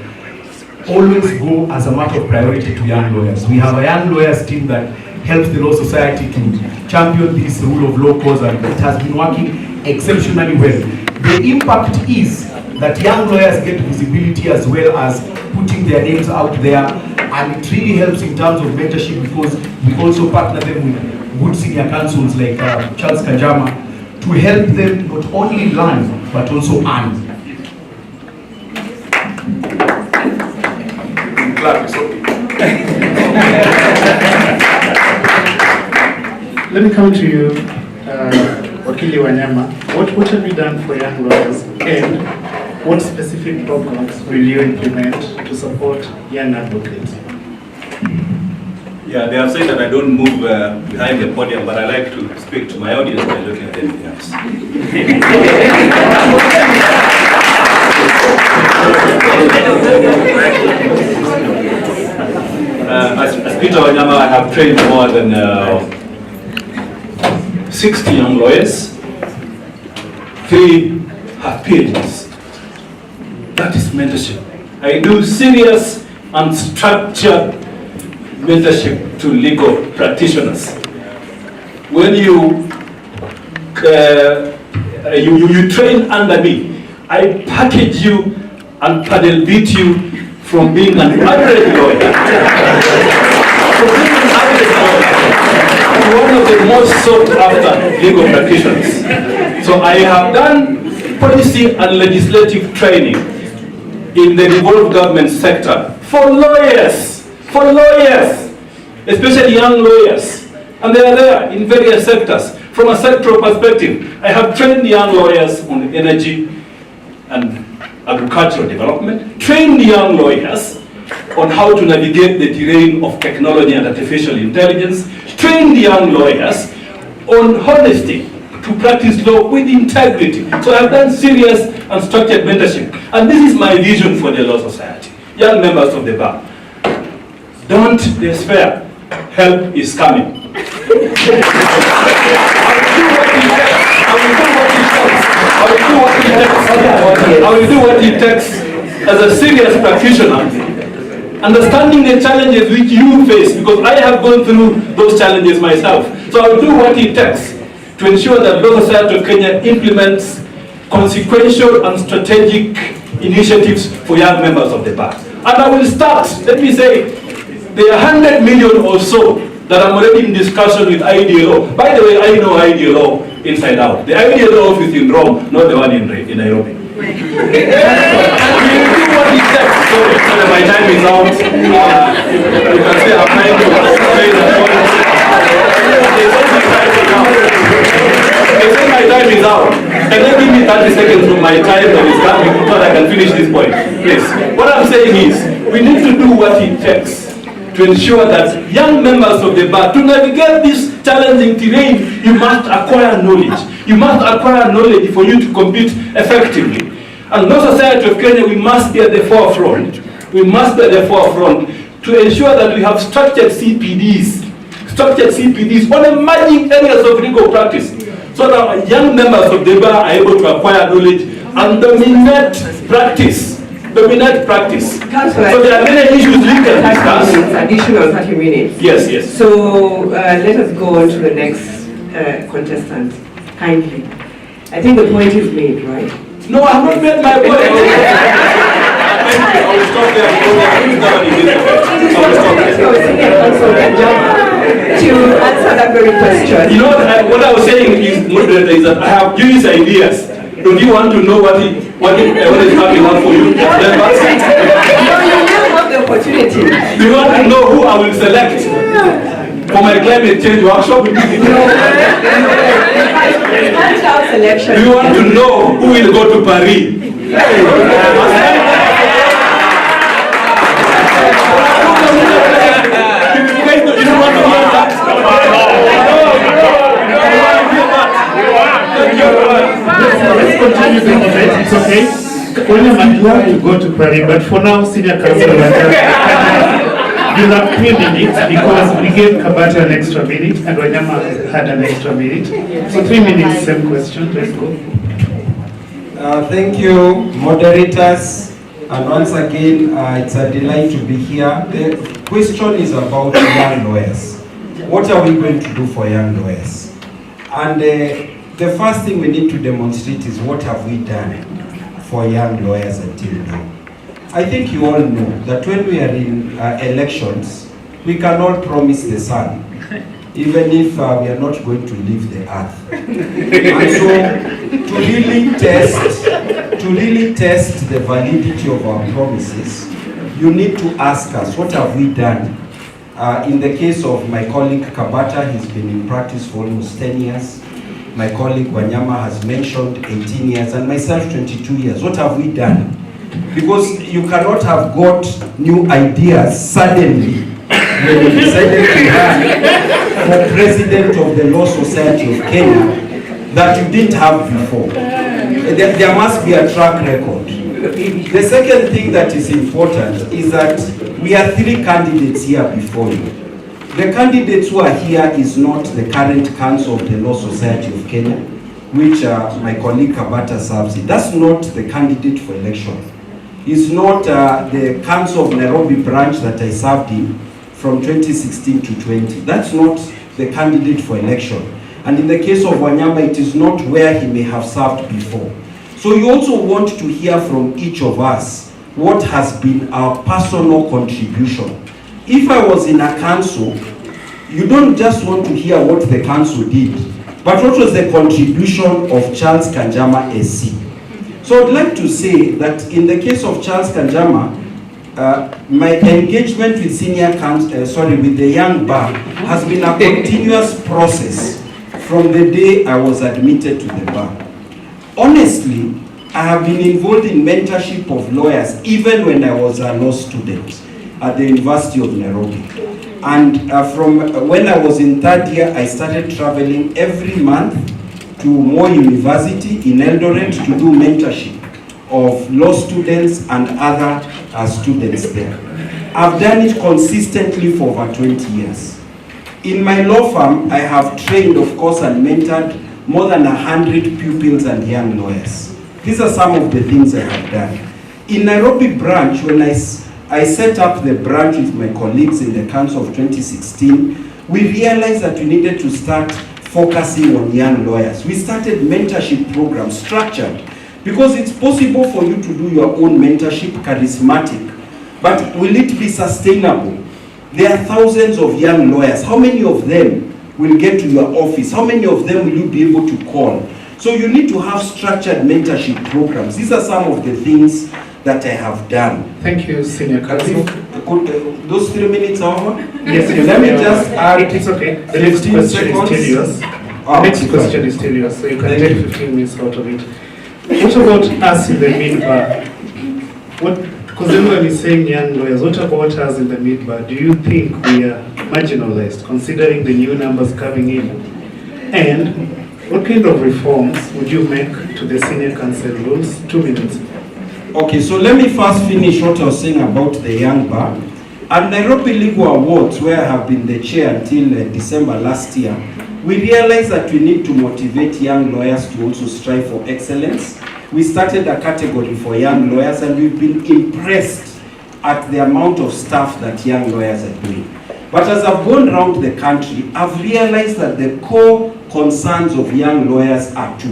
always go as a matter of priority to young lawyers. We have a young lawyers team that helps the Law Society to champion this rule of law cause, and it has been working exceptionally well. The impact is that young lawyers get visibility as well as putting their names out there, and it really helps in terms of mentorship because we also partner them with good senior counsels like Charles Kanjama to help them not only learn but also earn. Let me come to you, Okil Wanyama. What have you done for young lawyers, and what specific programs will you implement to support young advocates? Yeah, they have said that I don't move behind the podium, but I like to speak to my audience by looking at anything else. As Peter Wanyama, I have trained more than 60 young lawyers. 3 have PhDs. That is mentorship. I do serious and structured mentorship to legal practitioners. When you train under me, I package you and paddle beat you from being an average lawyer to one of the most sought after legal practitioners. So I have done policy and legislative training in the devolved government sector for lawyers, especially young lawyers. And they are there in various sectors. From a sectoral perspective, I have trained young lawyers on energy and agricultural development, trained young lawyers on how to navigate the terrain of technology and artificial intelligence, trained young lawyers on honesty to practice law with integrity. So I have done serious and structured mentorship. And this is my vision for the Law Society. Young members of the bar, don't despair. Help is coming. I will do what it takes as a serious practitioner, understanding the challenges which you face, because I have gone through those challenges myself. So I will do what it takes to ensure that Law Society of Kenya implements consequential and strategic initiatives for young members of the bar. And I will start, let me say, there are 100 million or so that I'm already in discussion with IDLO. By the way, I know IDLO inside out. The IDLO office in Rome, not the one in Nairobi. We will do what it takes. So my time is out. You can say I'm trying to explain that. They say my time is out. Can they give me 30 seconds from my time that is coming so that I can finish this point? Please. What I'm saying is, we need to do what it takes to ensure that young members of the bar, to navigate this challenging terrain, you must acquire knowledge. You must acquire knowledge for you to compete effectively. And Law Society of Kenya, we must be at the forefront. We must be at the forefront to ensure that we have structured CPDs on emerging areas of legal practice, so that young members of the bar are able to acquire knowledge and dominate practice. So there are many issues linked to discuss. Additional 30 minutes. Yes, yes. So let us go on to the next contestant, kindly. I think the point is made, right? No, I have not made my point. I will stop there to answer that very question. You know what I was saying is, moderator, is that I have used ideas. Don't you want to know what is happening out for you? No, you will have the opportunity. Do you want to know who I will select for my climate change workshop? No. Selection. Do you want to know who will go to Paris? Let's continue the debate. It's okay. William, I'd love to go to Paris, but for now, Senior Counsel, you have 3 minutes because we gave Kabata an extra minute and Wanyama had an extra minute. So 3 minutes, same question. Let's go. Thank you, moderators. And once again, it's a delight to be here. The question is about young lawyers. What are we going to do for young lawyers? And the first thing we need to demonstrate is what have we done for young lawyers until now. I think you all know that when we are in elections, we can all promise the sun, even if we are not going to leave the earth. And so to really test the validity of our promises, you need to ask us, what have we done? In the case of my colleague Kabata, he's been in practice for almost 10 years. My colleague Wanyama has mentioned 18 years, and myself 22 years. What have we done? Because you cannot have got new ideas suddenly when we decided to run for President of the Law Society of Kenya that you didn't have before. There must be a track record. The second thing that is important is that we are 3 candidates here before you. The candidates who are here is not the current council of the Law Society of Kenya, which my colleague Kabata serves in. That's not the candidate for election. It's not the council of Nairobi branch that I served in from 2016 to 20. That's not the candidate for election. And in the case of Wanyama, it is not where he may have served before. So you also want to hear from each of us what has been our personal contribution. If I was in a council, you don't just want to hear what the council did, but what was the contribution of Charles Kanjama SC. So I'd like to say that in the case of Charles Kanjama, my engagement with with the young bar has been a continuous process from the day I was admitted to the bar. Honestly, I have been involved in mentorship of lawyers even when I was a law student at the University of Nairobi. And from when I was in 3rd year, I started traveling every month to Moi University in Eldoret to do mentorship of law students and other students there. I've done it consistently for over 20 years. In my law firm, I have trained, of course, and mentored more than 100 pupils and young lawyers. These are some of the things I have done. In Nairobi branch, when I set up the branch with my colleagues in the council of 2016, we realized that we needed to start focusing on young lawyers. We started mentorship programs, structured, because it's possible for you to do your own mentorship, charismatic, but will it be sustainable? There are thousands of young lawyers. How many of them will get to your office? How many of them will you be able to call? So you need to have structured mentorship programs. These are some of the things that I have done. Thank you, Senior Counsel. Those 3 minutes are over? Yes, let me just add. It's okay. The next question is still yours. The next question is still yours, so you can take 15 minutes out of it. What about us in the mid-bar? Because everyone is saying young lawyers, what about us in the mid-bar? Do you think we are marginalized, considering the new numbers coming in? And what kind of reforms would you make to the senior counsel rules? 2 minutes. Okay, so let me first finish what I was saying about the young bar. At Nairobi Legal Awards, where I have been the chair until December last year, we realized that we need to motivate young lawyers to also strive for excellence. We started a category for young lawyers, and we've been impressed at the amount of stuff that young lawyers are doing. But as I've gone around the country, I've realized that the core concerns of young lawyers are 2.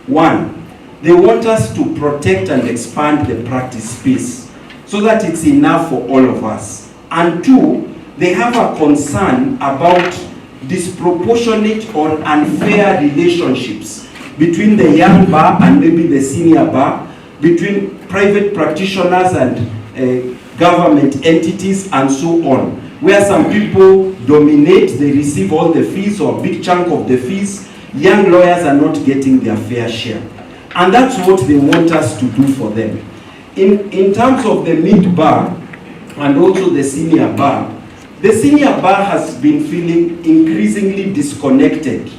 1, they want us to protect and expand the practice space so that it's enough for all of us. And 2, they have a concern about disproportionate or unfair relationships between the young bar and maybe the senior bar, between private practitioners and government entities and so on, where some people dominate, they receive all the fees or a big chunk of the fees. Young lawyers are not getting their fair share. And that's what they want us to do for them. In terms of the mid-bar and also the senior bar has been feeling increasingly disconnected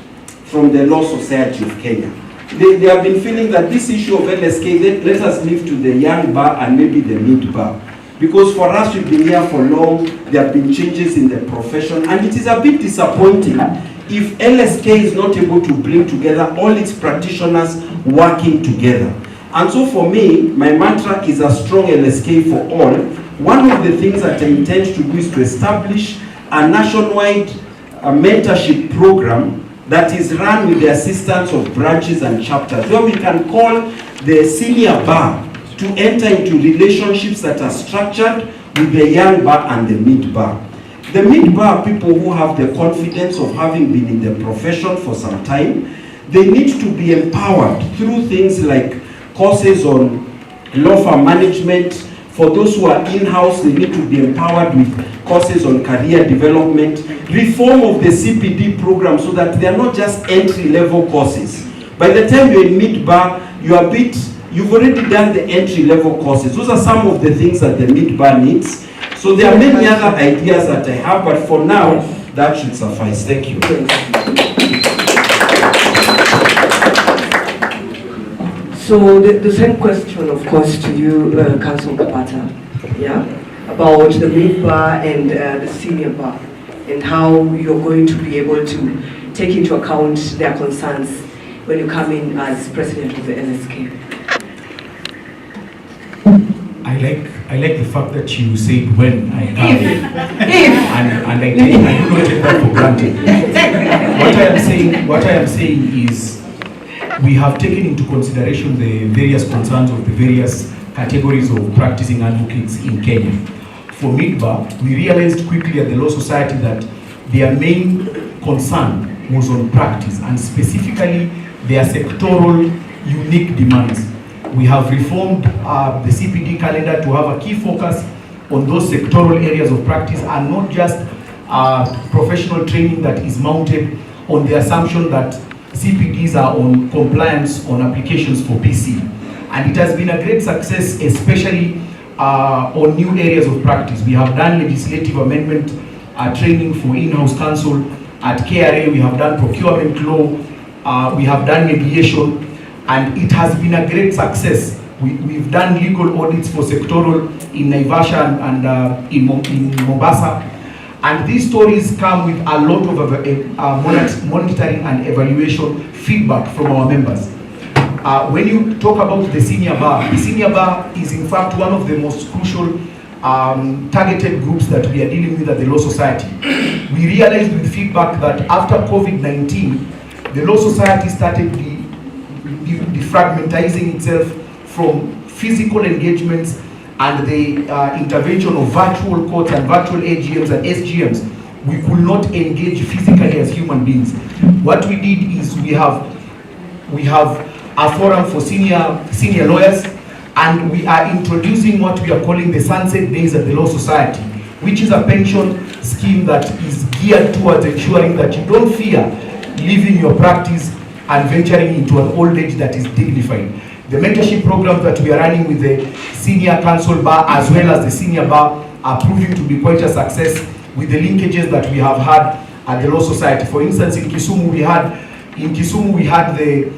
from the Law Society of Kenya. They have been feeling that this issue of LSK, let us leave to the young bar and maybe the mid-bar. Because for us, we've been here for long, there have been changes in the profession, and it is a bit disappointing if LSK is not able to bring together all its practitioners working together. And so for me, my mantra is a strong LSK for all. One of the things that I intend to do is to establish a nationwide mentorship program that is run with the assistance of branches and chapters, where we can call the senior bar to enter into relationships that are structured with the young bar and the mid bar. The mid bar are people who have the confidence of having been in the profession for some time. They need to be empowered through things like courses on law firm management. For those who are in-house, they need to be empowered with courses on career development, reform of the CPD program so that they are not just entry-level courses. By the time you're in mid-bar, you've already done the entry-level courses. Those are some of the things that the mid-bar needs. So there are many other ideas that I have, but for now, that should suffice. Thank you. So the same question, of course, to you, Council Kapata, yeah, about the mid-bar and the senior bar, and how you're going to be able to take into account their concerns when you come in as president of the NSK. I like the fact that you said when I come, and I do not take that for granted. What I am saying is, we have taken into consideration the various concerns of the various categories of practicing advocates in Kenya. For Midbar, we realized quickly at the Law Society that their main concern was on practice, and specifically their sectoral unique demands. We have reformed the CPD calendar to have a key focus on those sectoral areas of practice, and not just professional training that is mounted on the assumption that CPDs are on compliance on applications for PC. And it has been a great success, especially on new areas of practice. We have done legislative amendment training for in-house counsel. At KRA, we have done procurement law, we have done mediation, and it has been a great success. We've done legal audits for sectoral in Naivasha and in Mombasa. And these stories come with a lot of monitoring and evaluation feedback from our members. When you talk about the senior bar is in fact one of the most crucial targeted groups that we are dealing with at the Law Society. We realized with feedback that after COVID-19, the Law Society started defragmentizing itself from physical engagements and the intervention of virtual courts and virtual AGMs and SGMs. We could not engage physically as human beings. What we did is we have a forum for senior lawyers, and we are introducing what we are calling the Sunset Days at the Law Society, which is a pension scheme that is geared towards ensuring that you don't fear leaving your practice and venturing into an old age that is dignified. The mentorship programs that we are running with the senior counsel bar as well as the senior bar are proving to be quite a success with the linkages that we have had at the Law Society. For instance, in Kisumu we had the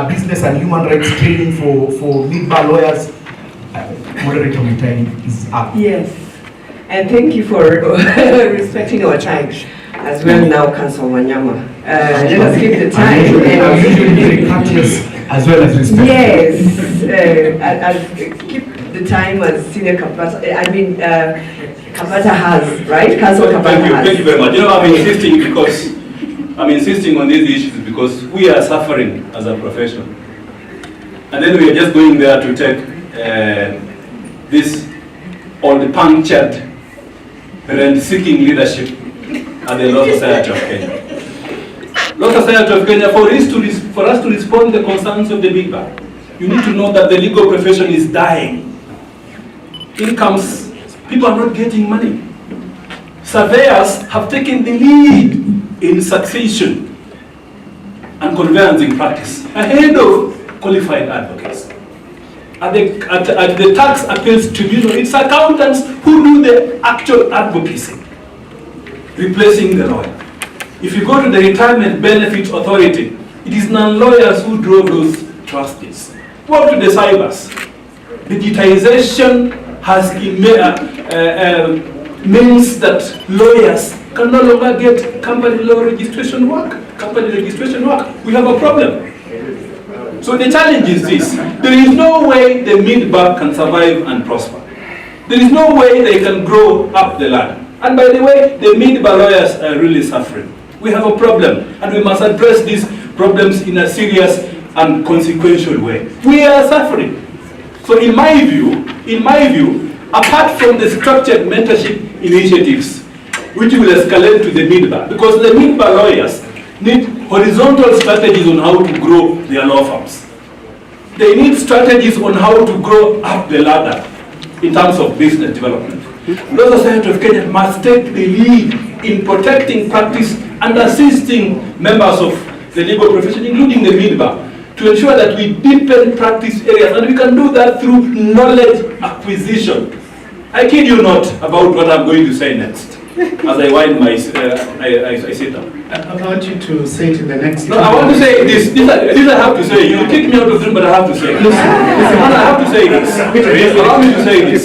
business and human rights training for mid-bar lawyers. Moderator, my time is up. Yes, and thank you for respecting our time as well now, Council Wanyama. Let us keep the time. I'm usually very courteous as well as respectful. Yes, I'll keep the time as Senior Kapata, Kapata has, right? Council Kapata has. Thank you very much. You know, I'm insisting on these issues because we are suffering as a profession. And then we are just going there to take this old punctured rent-seeking leadership at the Law Society of Kenya. Law Society of Kenya, for us to respond to the concerns of the big bar, you need to know that the legal profession is dying. Incomes, people are not getting money. Surveyors have taken the lead in succession and conveyancing practice ahead of qualified advocates. At the tax appeals tribunal, it's accountants who do the actual advocacy, replacing the lawyer. If you go to the Retirement Benefit Authority, it is non-lawyers who drove those trustees. Go to the cybers. Digitization has means that lawyers can no longer get company registration work. We have a problem. So the challenge is this. There is no way the mid-bar can survive and prosper. There is no way they can grow up the ladder. And by the way, the mid-bar lawyers are really suffering. We have a problem, and we must address these problems in a serious and consequential way. We are suffering. So in my view, apart from the structured mentorship initiatives, which will escalate to the mid-bar, because the mid-bar lawyers need horizontal strategies on how to grow their law firms. They need strategies on how to grow up the ladder in terms of business development. The Law Society of Kenya must take the lead in protecting practice and assisting members of the legal profession, including the mid-bar, to ensure that we deepen practice areas, and we can do that through knowledge acquisition I kid you not about what I'm going to say next. As I wind my, I sit down. I want you to say it in the next. No, I want to say this. This I have to say. You kick me out of the room, but I have to say. Listen, I have to say this. Allow me to say this.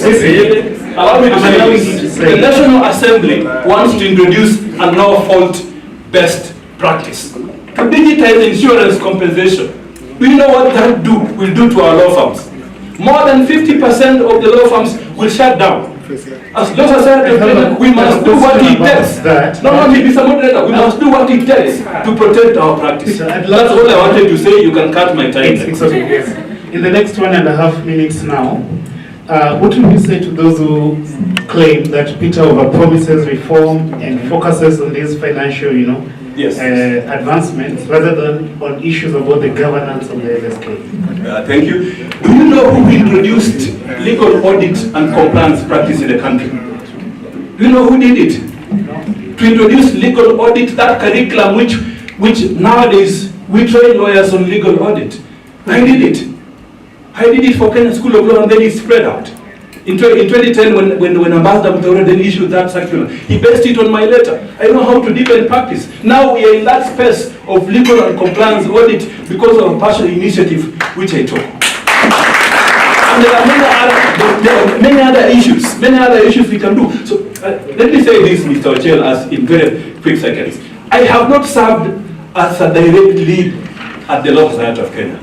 Allow me to say this. The National Assembly wants to introduce a no-fault-based practice to digitize insurance compensation. Do you know what that will do to our law firms? More than 50% of the law firms will shut down. As law society, we must do what it takes. Mr. Moderator, we must do what it takes to protect our practice. That's all I wanted to say. You can cut my time. It's okay, yes. In the next 1.5 minutes now, what will you say to those who claim that Peter overpromises reform and focuses on these financial, advancements rather than on issues about the governance of the LSK? Thank you. Do you know who introduced legal audit and compliance practice in the country? Do you know who did it? To introduce legal audit, that curriculum which nowadays we train lawyers on legal audit. I did it. I did it for Kenya School of Law, and then it spread out. In 2010, when Ambassador Mutaura then issued that circular, he based it on my letter. I know how to deepen practice. Now we are in that space of legal and compliance audit because of a partial initiative which I took. And there are many other issues we can do. So let me say this, Mr. Okil, as in very quick seconds. I have not served as a direct lead at the Law Society of Kenya.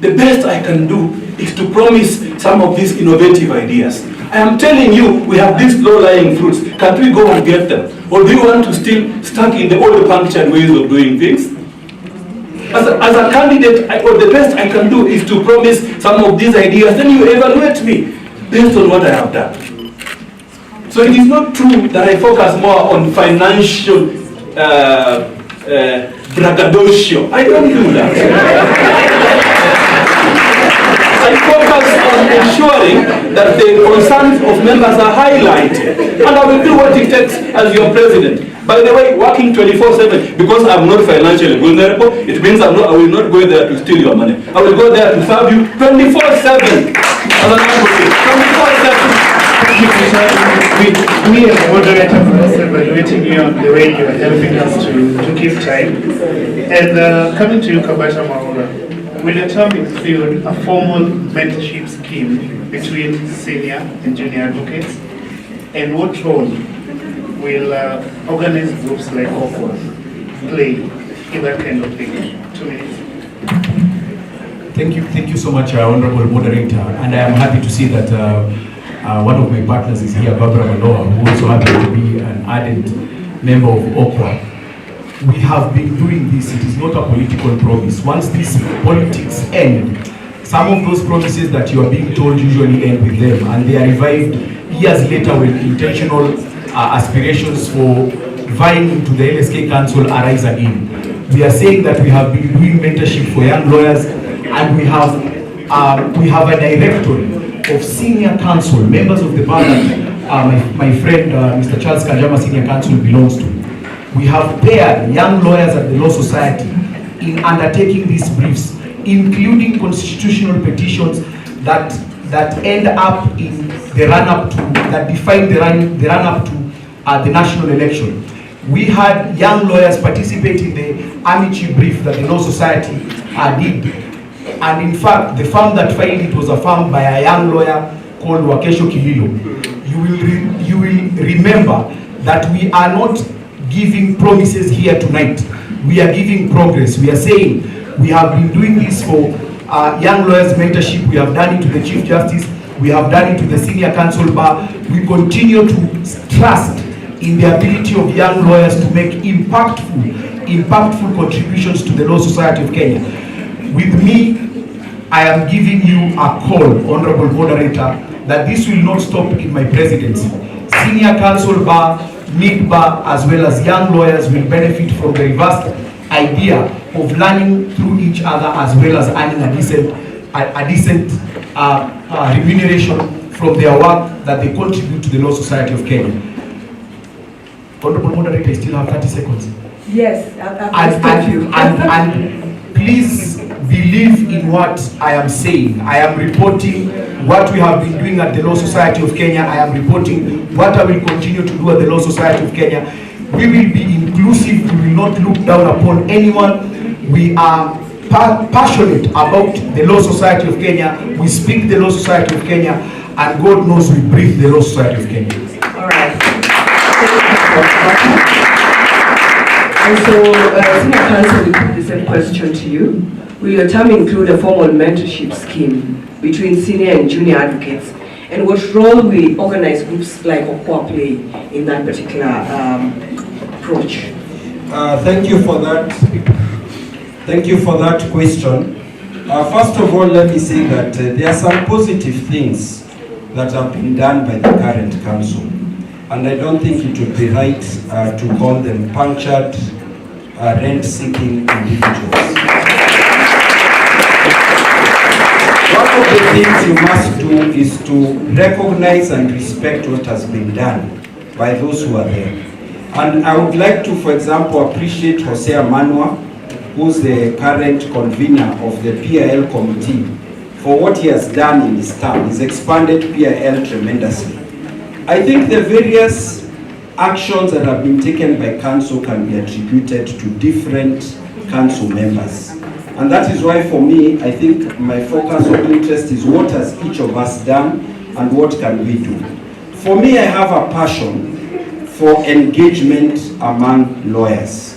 The best I can do is to promise some of these innovative ideas. I am telling you, we have these low-lying fruits. Can't we go and get them? Or do you want to still stuck in the old punctured ways of doing things? As a candidate, or the best I can do is to promise some of these ideas, then you evaluate me based on what I have done. So it is not true that I focus more on financial braggadocio. I don't do that. I focus on ensuring that the concerns of members are highlighted, and I will do what it takes as your president. By the way, working 24/7, because I'm not financially vulnerable, it means I will not go there to steal your money. I will go there to serve you 24/7 as an advocate. 24/7. We as moderators are also evaluating you on the way you are helping us to keep time. And coming to you, Kabata Maura, will your term include a formal mentorship scheme between senior and junior advocates? And what role will organized groups like Okwa play in that kind of thing? 2 minutes. Thank you so much, Honorable Moderator, and I am happy to see that one of my partners is here, Barbara Maloa, who also happens to be an ardent member of Okwa. We have been doing this. It is not a political promise. Once these politics end, some of those promises that you are being told usually end with them, and they are revived years later when intentional aspirations for vying into the LSK Council arise again. We are saying that we have been doing mentorship for young lawyers, and we have a directory of senior counsel, members of the bar that my friend Mr. Charles Kajama Senior Counsel belongs to. We have paired young lawyers at the Law Society in undertaking these briefs, including constitutional petitions that end up in the run-up to, that define the run-up to the national election. We had young lawyers participate in the Amici brief that the Law Society did. And in fact, the firm that filed it was a firm by a young lawyer called Wakesho Kililo. You will remember that we are not giving promises here tonight. We are giving progress. We are saying we have been doing this for young lawyers mentorship. We have done it to the Chief Justice. We have done it to the Senior Counsel Bar. We continue to trust in the ability of young lawyers to make impactful contributions to the Law Society of Kenya. With me, I am giving you a call, Honorable Moderator, that this will not stop in my presidency. Senior Counsel Bar, Mid Bar, as well as young lawyers will benefit from the reversed idea of learning through each other, as well as earning a decent remuneration from their work that they contribute to the Law Society of Kenya. Honorable Moderator, I still have 30 seconds. Yes, I'll stop you. And please believe in what I am saying. I am reporting what we have been doing at the Law Society of Kenya. I am reporting what I will continue to do at the Law Society of Kenya. We will be inclusive. We will not look down upon anyone. We are passionate about the Law Society of Kenya. We speak the Law Society of Kenya, and God knows we breathe the Law Society of Kenya. All right. And so, Senior Counsel, we put the same question to you. Will your term include a formal mentorship scheme between senior and junior advocates? And what role will organized groups like Okwa play in that particular approach? Thank you for that. Thank you for that question. First of all, let me say that there are some positive things that have been done by the current council. And I don't think it would be right to call them punctured, rent-seeking individuals. One of the things you must do is to recognize and respect what has been done by those who are there. And I would like to, for example, appreciate Jose Amanwa, who's the current convener of the PIL committee, for what he has done in his term. He's expanded PIL tremendously. I think the various actions that have been taken by council can be attributed to different council members. And that is why for me, I think my focus of interest is what has each of us done and what can we do. For me, I have a passion for engagement among lawyers.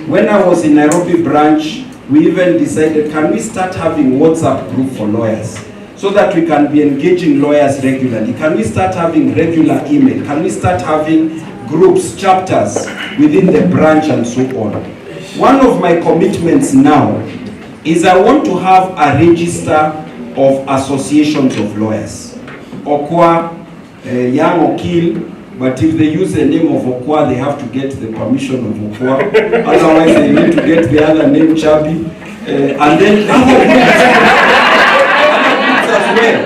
When I was in Nairobi branch, we even decided, can we start having WhatsApp group for lawyers so that we can be engaging lawyers regularly? Can we start having regular email? Can we start having groups, chapters within the branch and so on? One of my commitments now is I want to have a register of associations of lawyers. Okwa, Young Okil, but if they use the name of Okwa, they have to get the permission of Okwa. Otherwise, they need to get the other name, Chabi. And then other groups as well.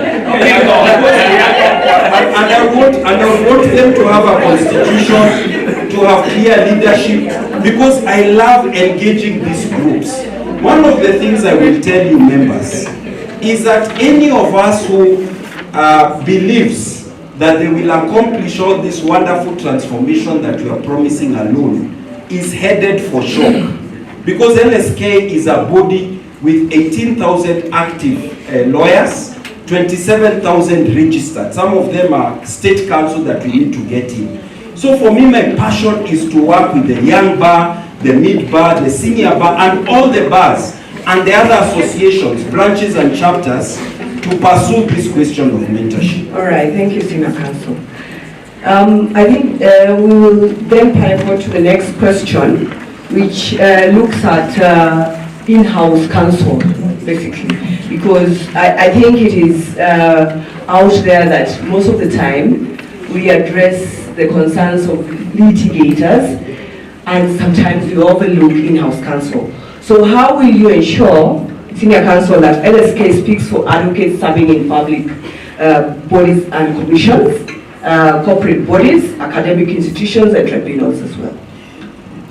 And I want them to have a constitution, to have clear leadership, because I love engaging these groups. One of the things I will tell you, members, is that any of us who believes that they will accomplish all this wonderful transformation that we are promising alone is headed for shock. Because LSK is a body with 18,000 active lawyers, 27,000 registered. Some of them are state council that we need to get in. So for me, my passion is to work with the young bar, the mid bar, the senior bar, and all the bars, and the other associations, branches and chapters, to pursue this question of mentorship. All right, thank you, Senior Counsel. I think we will then pivot to the next question, which looks at in-house counsel, basically, because I think it is out there that most of the time we address the concerns of litigators, and sometimes we overlook in-house counsel. So how will you ensure, Senior Counsel, that LSK speaks for advocates serving in public bodies and commissions, corporate bodies, academic institutions, and tribunals as well?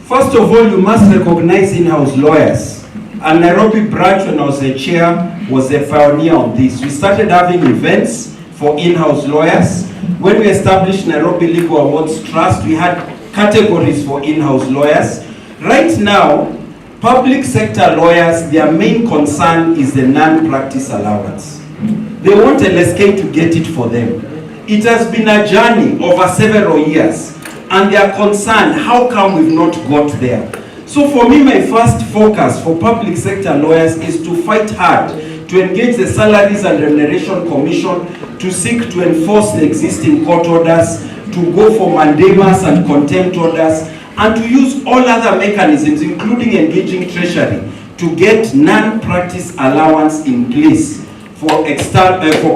First of all, you must recognize in-house lawyers. And Nairobi branch, when I was the chair, was a pioneer on this. We started having events for in-house lawyers. When we established Nairobi Legal Awards Trust, we had categories for in-house lawyers. Right now, public sector lawyers, their main concern is the non-practice allowance. They want LSK to get it for them. It has been a journey over several years, and they are concerned, how come we've not got there? So for me, my first focus for public sector lawyers is to fight hard to engage the Salaries and Remuneration Commission to seek to enforce the existing court orders, to go for mandamus and contempt orders, and to use all other mechanisms, including engaging Treasury, to get non-practice allowance in place for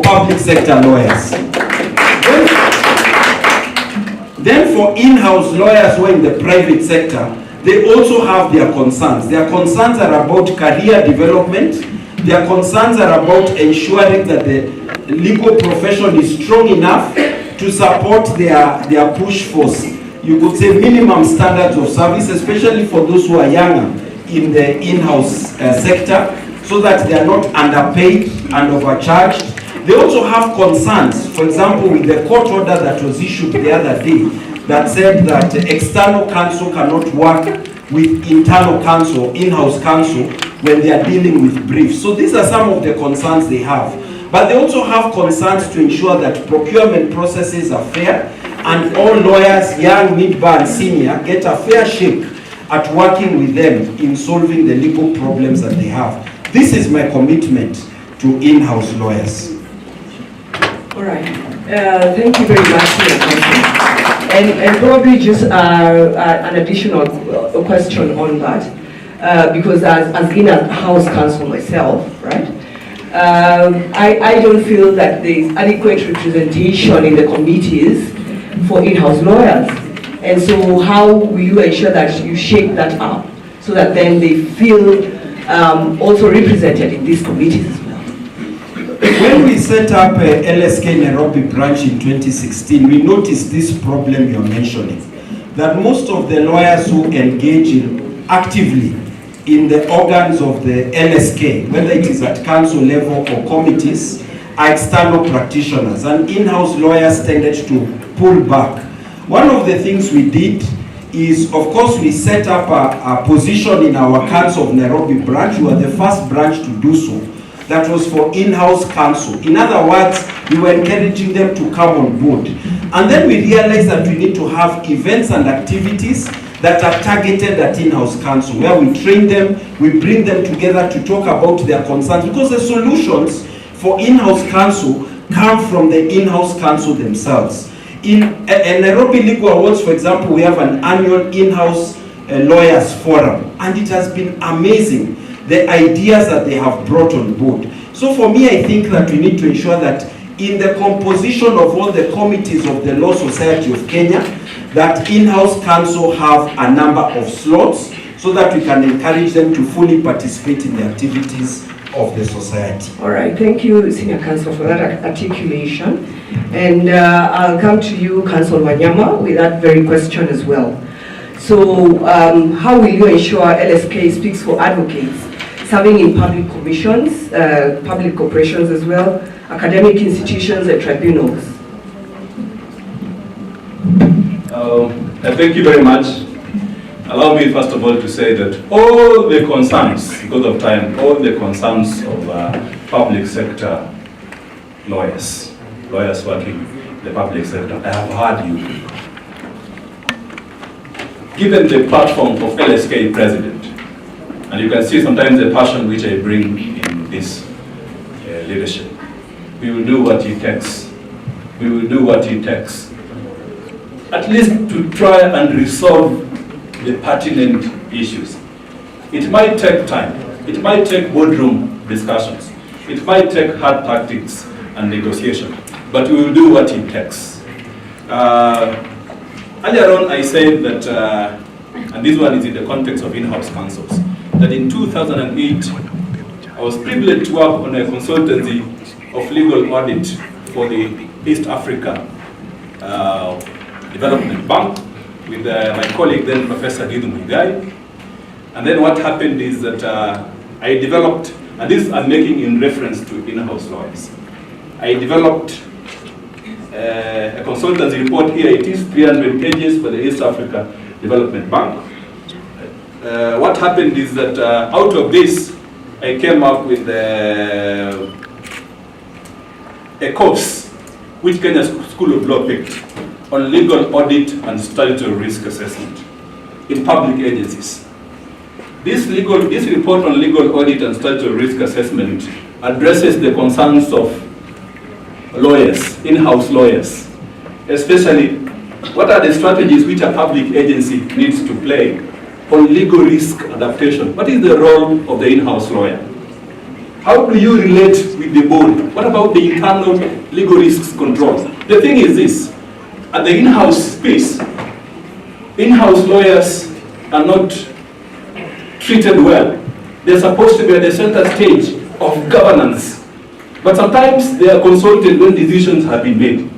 public sector lawyers. Then for in-house lawyers who are in the private sector, they also have their concerns. Their concerns are about career development. Their concerns are about ensuring that the legal profession is strong enough to support their push for, you could say, minimum standards of service, especially for those who are younger in the in-house sector. so that they are not underpaid and overcharged. They also have concerns, for example, with the court order that was issued the other day that said that external counsel cannot work with internal counsel, in-house counsel, when they are dealing with briefs. So these are some of the concerns they have. But they also have concerns to ensure that procurement processes are fair and all lawyers, young, mid-bar and senior, get a fair shake at working with them in solving the legal problems that they have. This is my commitment to in-house lawyers. All right. Thank you very much, Senior Counsel. And probably just an additional question on that, because as in-house counsel myself, right, I don't feel that there is adequate representation in the committees for in-house lawyers. And so how will you ensure that you shake that up so that then they feel also represented in these committees as well? When we set up LSK Nairobi branch in 2016, we noticed this problem you're mentioning, that most of the lawyers who engage actively in the organs of the LSK, whether it is at council level or committees, are external practitioners, and in-house lawyers tended to pull back. One of the things we did is, of course, we set up a position in our Council of Nairobi branch. We were the first branch to do so. That was for in-house counsel. In other words, we were encouraging them to come on board. And then we realized that we need to have events and activities that are targeted at in-house counsel, where we train them, we bring them together to talk about their concerns, because the solutions for in-house counsel come from the in-house counsel themselves. In Nairobi Legal Awards, for example, we have an annual in-house lawyers forum, and it has been amazing, the ideas that they have brought on board. So for me, I think that we need to ensure that in the composition of all the committees of the Law Society of Kenya, that in-house counsel have a number of slots so that we can encourage them to fully participate in the activities of the society. All right, thank you, Senior Counsel, for that articulation. And I'll come to you, Counsel Wanyama, with that very question as well. So how will you ensure LSK speaks for advocates serving in public commissions, public corporations as well, academic institutions and tribunals? Thank you very much. Allow me first of all to say that all the concerns, because of time, all the concerns of public sector lawyers working in the public sector, I have heard you. Given the platform of LSK President, and you can see sometimes the passion which I bring in this leadership, we will do what it takes. We will do what it takes, at least to try and resolve the pertinent issues. It might take time. It might take boardroom discussions. It might take hard tactics and negotiation, but we will do what it takes. Earlier on, I said that, and this one is in the context of in-house counsels, that in 2008, I was privileged to work on a consultancy of legal audit for the East Africa Development Bank with my colleague then, Professor Gidu Muigai. And then what happened is that I developed, and this I'm making in reference to in-house lawyers, I developed a consultancy report. Here it is, 300 pages for the East Africa Development Bank. What happened is that out of this, I came up with a course which Kenya School of Law picked on legal audit and statutory risk assessment in public agencies. This report on legal audit and statutory risk assessment addresses the concerns of lawyers, in-house lawyers, especially what are the strategies which a public agency needs to play on legal risk adaptation. What is the role of the in-house lawyer? How do you relate with the board? What about the internal legal risks control? The thing is this, at the in-house space, in-house lawyers are not treated well. They're supposed to be at the center stage of governance, but sometimes they are consulted when decisions have been made.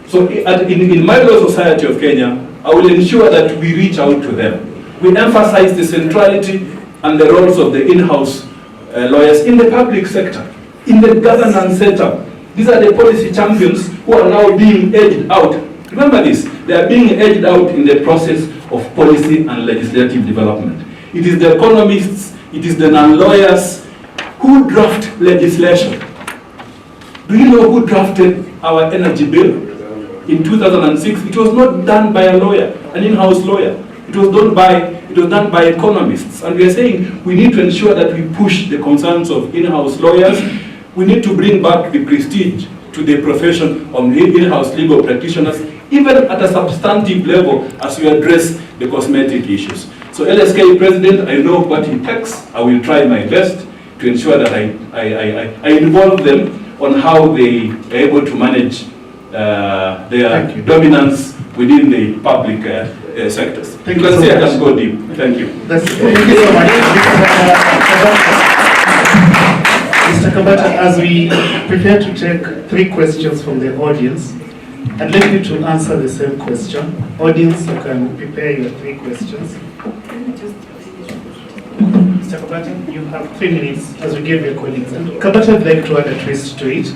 So in my Law Society of Kenya, I will ensure that we reach out to them. We emphasize the centrality and the roles of the in-house lawyers in the public sector, in the governance setup. These are the policy champions who are now being edged out. Remember this, they are being edged out in the process of policy and legislative development. It is the economists, it is the non-lawyers who draft legislation. Do you know who drafted our energy bill? In 2006, it was not done by a lawyer, an in-house lawyer. It was done by economists. And we are saying we need to ensure that we push the concerns of in-house lawyers. We need to bring back the prestige to the profession of in-house legal practitioners, even at a substantive level as we address the cosmetic issues. So LSK President, I know what it takes. I will try my best to ensure that I involve them on how they are able to manage their dominance within the public sectors. Thank you you can so see much. I can go deep. Thank you. Thank you so much. Mr. Kabata, as we prepare to take 3 questions from the audience, I'd like you to answer the same question. Audience, you can prepare your 3 questions. Mr. Kabata, you have 3 minutes as we gave your colleagues. And Kabata, I'd like to add a twist to it.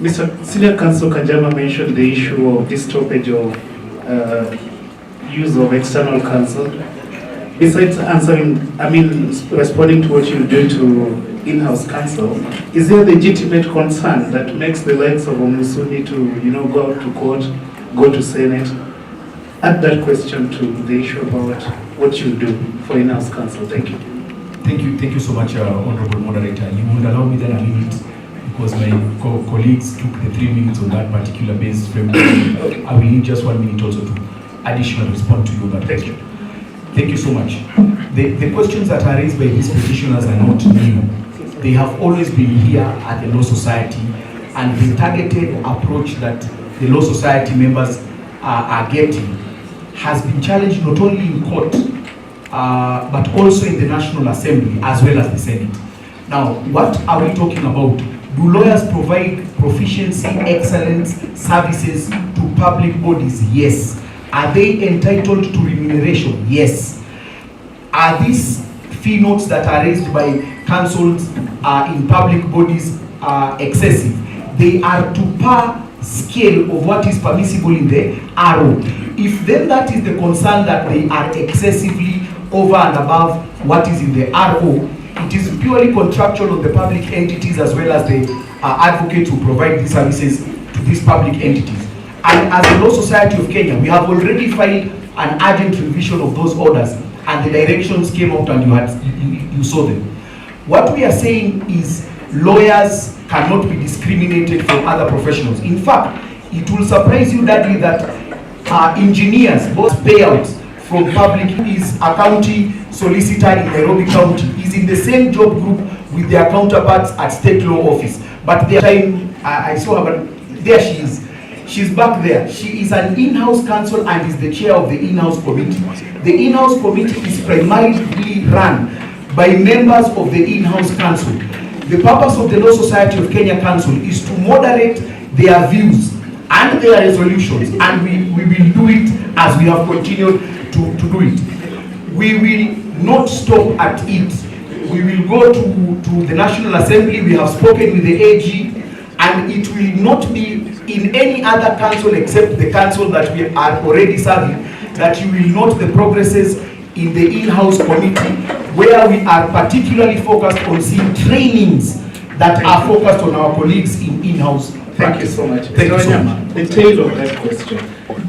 Mr. Senior Counsel Kanjama mentioned the issue of this stoppage of use of external counsel. Besides responding to what you do to in-house counsel, is there a legitimate concern that makes the likes of Omusuni to, go out to court, go to Senate? Add that question to the issue about what you do for in-house counsel. Thank you. Thank you so much, Honorable Moderator. You would allow me then a minute because my colleagues took the 3 minutes on that particular base framework. Okay. I will need just 1 minute also to additionally respond to you on that question. Thank you so much. The questions that are raised by these petitioners are not new. They have always been here at the Law Society, and the targeted approach that the Law Society members are getting has been challenged not only in court, but also in the National Assembly as well as the Senate. Now, what are we talking about? Do lawyers provide proficiency, excellence, services to public bodies? Yes. Are they entitled to remuneration? Yes. Are these fee notes that are raised by councils in public bodies excessive? They are to par scale of what is permissible in the RO. If then that is the concern that they are excessively over and above what is in the RO, it is purely contractual on the public entities as well as the advocates who provide these services to these public entities. And as the Law Society of Kenya, we have already filed an urgent revision of those orders, and the directions came out and you saw them. What we are saying is lawyers cannot be discriminated from other professionals. In fact, it will surprise you that engineers, both payouts from public, is a county solicitor in Nairobi County, is in the same job group with their counterparts at state law office. But their time, I saw her, but there she is. She's back there. She is an in-house counsel and is the chair of the in-house committee. The in-house committee is primarily run by members of the in-house counsel. The purpose of the Law Society of Kenya Council is to moderate their views and their resolutions, and we will do it as we have continued to do it. We will not stop at it. We will go to the National Assembly. We have spoken with the AG, and it will not be in any other council except the council that we are already serving, that you will note the progresses in the in-house committee, where we are particularly focused on seeing trainings that are focused on our colleagues in in-house. Thank you so much. Thank you so much. The tail of that question,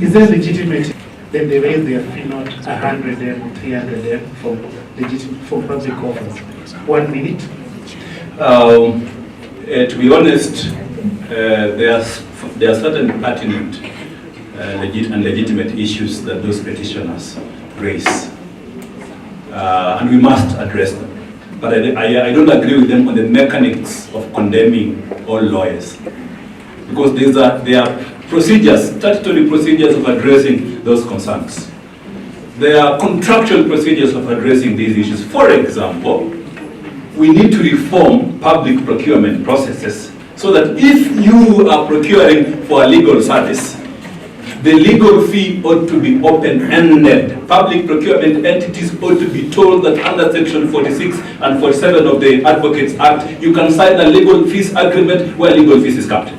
is there legitimate then they raise their fee not 100 and 300 and from public offers? 1 minute. To be honest, there are certain pertinent and legitimate issues that those petitioners raise, and we must address them. But I don't agree with them on the mechanics of condemning all lawyers, because there are procedures, statutory procedures of addressing those concerns. There are contractual procedures of addressing these issues. For example, we need to reform public procurement processes so that if you are procuring for a legal service, the legal fee ought to be open-ended. Public procurement entities ought to be told that under Section 46 and 47 of the Advocates Act, you can sign a legal fees agreement where legal fees is capped.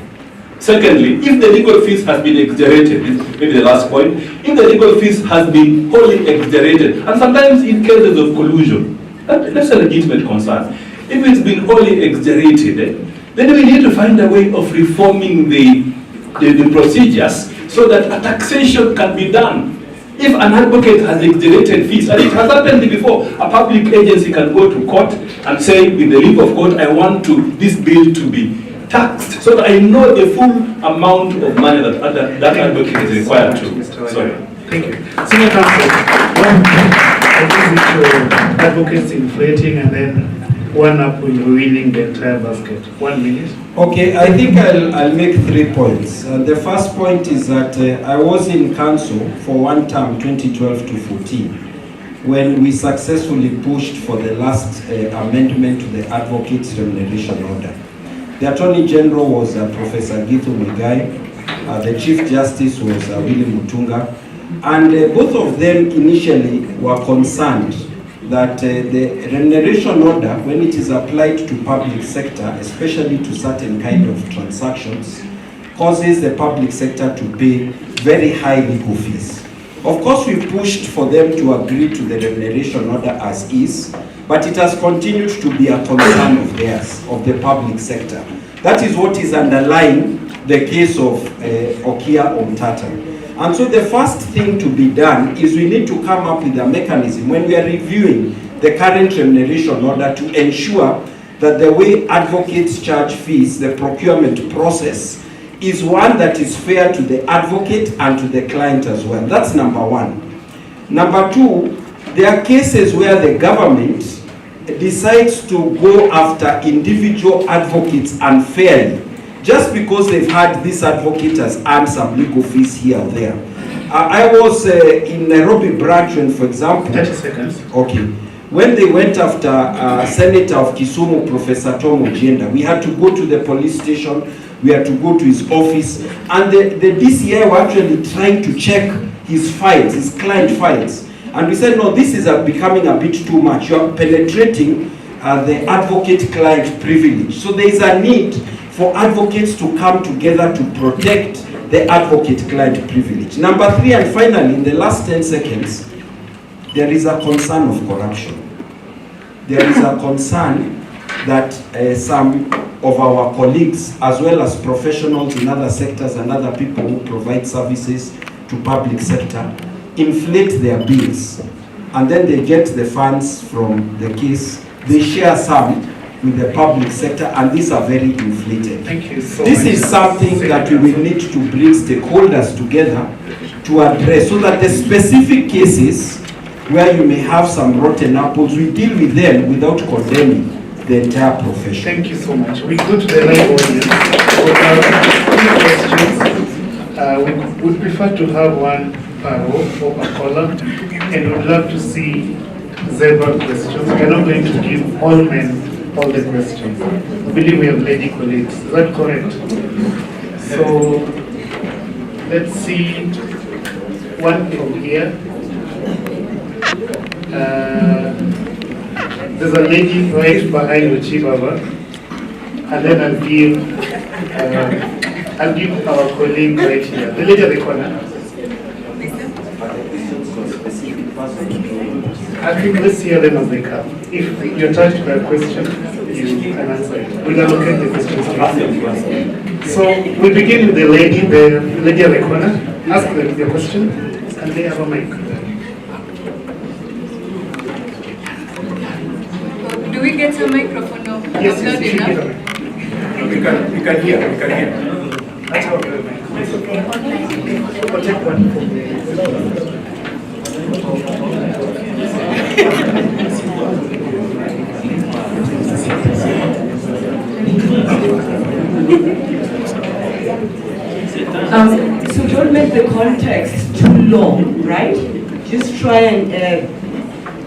Secondly, if the legal fees has been exaggerated, maybe the last point, if the legal fees has been wholly exaggerated, and sometimes in cases of collusion, that's a legitimate concern. If it's been wholly exaggerated, then we need to find a way of reforming the procedures so that a taxation can be done. If an advocate has exaggerated fees, and it has happened before, a public agency can go to court and say, with the leave of court, I want this bill to be taxed, so that I know the full amount of money that advocate is required to. Sorry. Thank you. Senior Counsel, advocates inflating and then one up will ruining the entire basket. 1 minute. Okay, I think I'll make 3 points. The first point is that I was in council for one term, 2012 to 14, when we successfully pushed for the last amendment to the Advocates Remuneration Order. The Attorney General was Professor Githu Muigai, the Chief Justice was Willy Mutunga, and both of them initially were concerned that the remuneration order, when it is applied to public sector, especially to certain kind of transactions, causes the public sector to pay very high legal fees. Of course, we pushed for them to agree to the remuneration order as is, but it has continued to be a concern of theirs, of the public sector. That is what is underlying the case of Okwa Omtata. And so the first thing to be done is we need to come up with a mechanism when we are reviewing the current remuneration order to ensure that the way advocates charge fees, the procurement process, is one that is fair to the advocate and to the client as well. That's number one. Number two, there are cases where the government decides to go after individual advocates unfairly, just because they've had this advocate has earned some legal fees here or there. I was in Nairobi branch when, for example... 30 seconds. Okay. When they went after Senator of Kisumu, Professor Tom Ojienda, we had to go to the police station, we had to go to his office, and the DCI were actually trying to check his files, his client files. And we said, no, this is becoming a bit too much. You are penetrating the advocate-client privilege. So there is a need for advocates to come together to protect the advocate-client privilege. Number three, and finally, in the last 10 seconds, there is a concern of corruption. There is a concern that some of our colleagues, as well as professionals in other sectors and other people who provide services to public sector, inflate their bills, and then they get the funds from the case. They share some with the public sector, and these are very inflated. Thank you so This much. is something that we will need to bring stakeholders together to address, so that the specific cases where you may have some rotten apples, we deal with them without condemning the entire profession. Thank you so much. We go to the live audience. We have 3 questions. We would prefer to have one row or a column, and we'd love to see zebra questions. We are not going to give all men all the questions. I believe we have lady colleagues. Is that correct? So let's see one from here. There's a lady right behind Uchibaba, and then I'll give our colleague right here. The lady at the corner. I think let's hear them as they come. If you're touched by a question, you can answer it. We'll allocate the questions to you. So we begin with the lady at the corner. Ask them your question, and they have a mic. Do we get a microphone now? Yes, Not yes, enough? we can hear. That's how we're going. We'll take one from the... So don't make the context too long, right? Just try and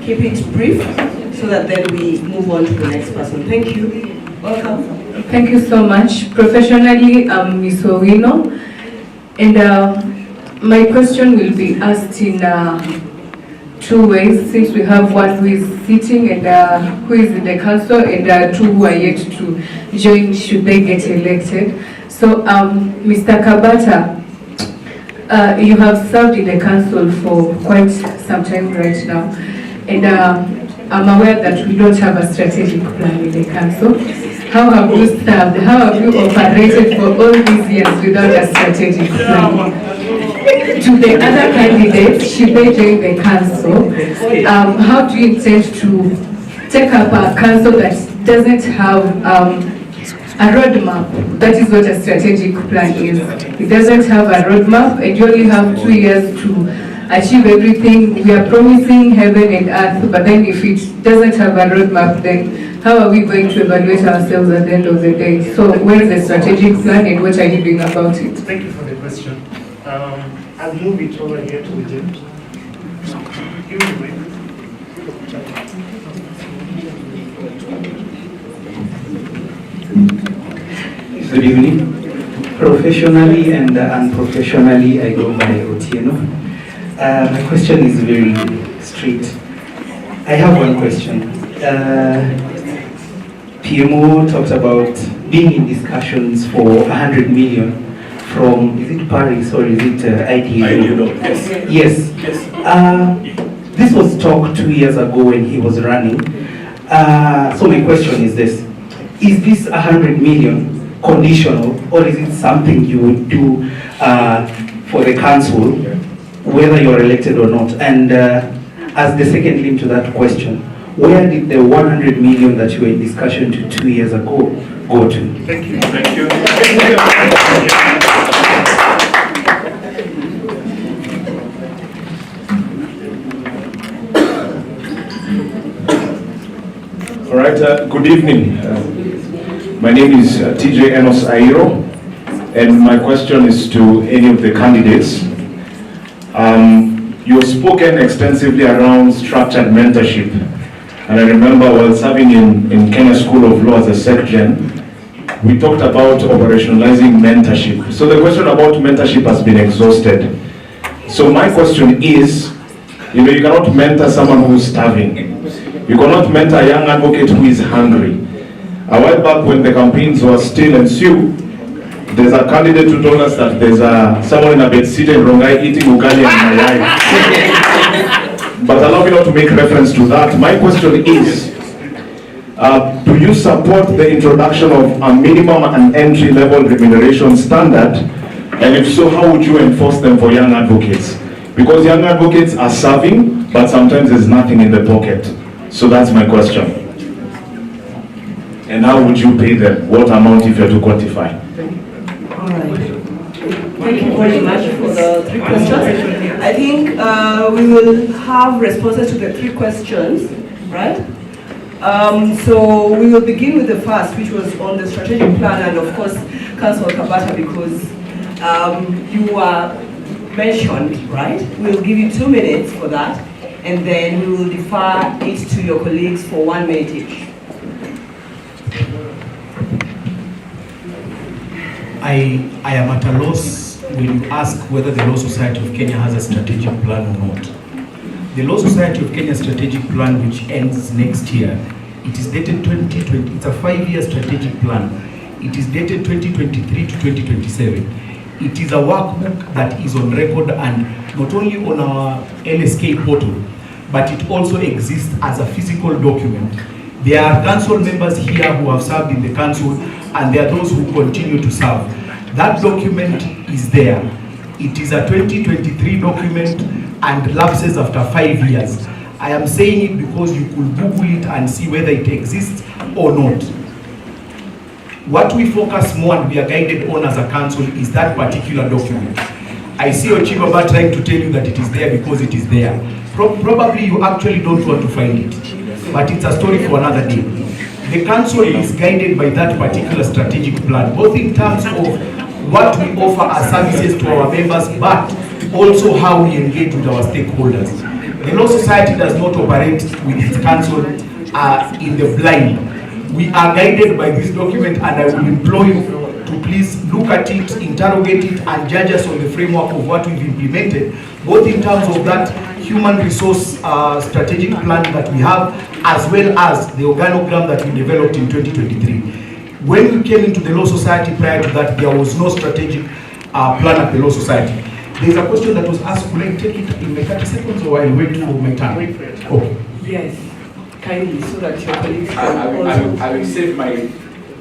keep it brief so that then we move on to the next person. Thank you. Welcome. Thank you so much. Professionally, I'm Miss Owino, and My question will be asked in two ways, since we have one who is sitting and who is in the council, and two who are yet to join should they get elected. So, Mr. Kabata, you have served in the council for quite some time right now, and I'm aware that we don't have a strategic plan in the council. How have you served? How have you operated for all these years without a strategic plan? To the other candidates, should they join the council, how do you intend to take up a council that doesn't have a roadmap? That is what a strategic plan is. It doesn't have a roadmap, and you only have 2 years to achieve everything. We are promising heaven and earth, but then if it doesn't have a roadmap, then how are we going to evaluate ourselves at the end of the day? So where is the strategic plan and what are you doing about it? Thank you for the question. I'll move it over here to James. Give me the mic. Good evening. Professionally and unprofessionally, I go by Otieno. My question is very straight. I have one question. PMO talked about being in discussions for 100 million from, is it Paris or is it IDO? Yes. Yes. This was talked 2 years ago when he was running. So my question is this. Is this 100 million conditional, or is it something you would do for the council, whether you're elected or not? And as the second link to that question, where did the 100 million that you were in discussion to 2 years ago go to? Thank you. Thank you. All right, good evening. My name is TJ Enos Airo, and my question is to any of the candidates. You have spoken extensively around structured mentorship, and I remember while serving in Kenya School of Law as a SecGen, we talked about operationalizing mentorship. So the question about mentorship has been exhausted. So my question is, you cannot mentor someone who is starving. You cannot mentor a young advocate who is hungry. A while back when the campaigns were still ensued, there's a candidate who told us that there's someone in a bed sitting in Rongai eating ugali and mayai. But allow me not to make reference to that. My question is, do you support the introduction of a minimum and entry-level remuneration standard? And if so, how would you enforce them for young advocates? Because young advocates are serving, but sometimes there's nothing in the pocket. So that's my question. And how would you pay them? What amount if you're to quantify? All right. Thank you very much for the 3 questions. I think we will have responses to the 3 questions, right? So we will begin with the first, which was on the strategic plan, and of course, Councillor Kabata, because you are mentioned, right? We'll give you 2 minutes for that, and then we will defer it to your colleagues for 1 minute each. I am at a loss when you ask whether the Law Society of Kenya has a strategic plan or not. The Law Society of Kenya strategic plan, which ends next year, it is dated 2020. It's a 5-year strategic plan. It is dated 2023 to 2027. It is a workbook that is on record and not only on our LSK portal, but it also exists as a physical document. There are council members here who have served in the council, and there are those who continue to serve. That document is there. It is a 2023 document and lapses after 5 years. I am saying it because you could Google it and see whether it exists or not. What we focus more and we are guided on as a council is that particular document. I see Ochibaba trying to tell you that it is there because it is there. Probably you actually don't want to find it, but it's a story for another day. The council is guided by that particular strategic plan, both in terms of what we offer as services to our members, but also how we engage with our stakeholders. The Law Society does not operate with its council in the blind. We are guided by this document, and I will implore you to please least look at it, interrogate it, and judge us on the framework of what we've implemented, both in terms of that human resource strategic plan that we have, as well as the organogram that we developed in 2023. When we came into the Law Society prior to that, there was no strategic plan at the Law Society. There's a question that was asked, will I take it in my 30 seconds or I'll wait for my turn? Okay. Yes, kindly, so that your colleagues can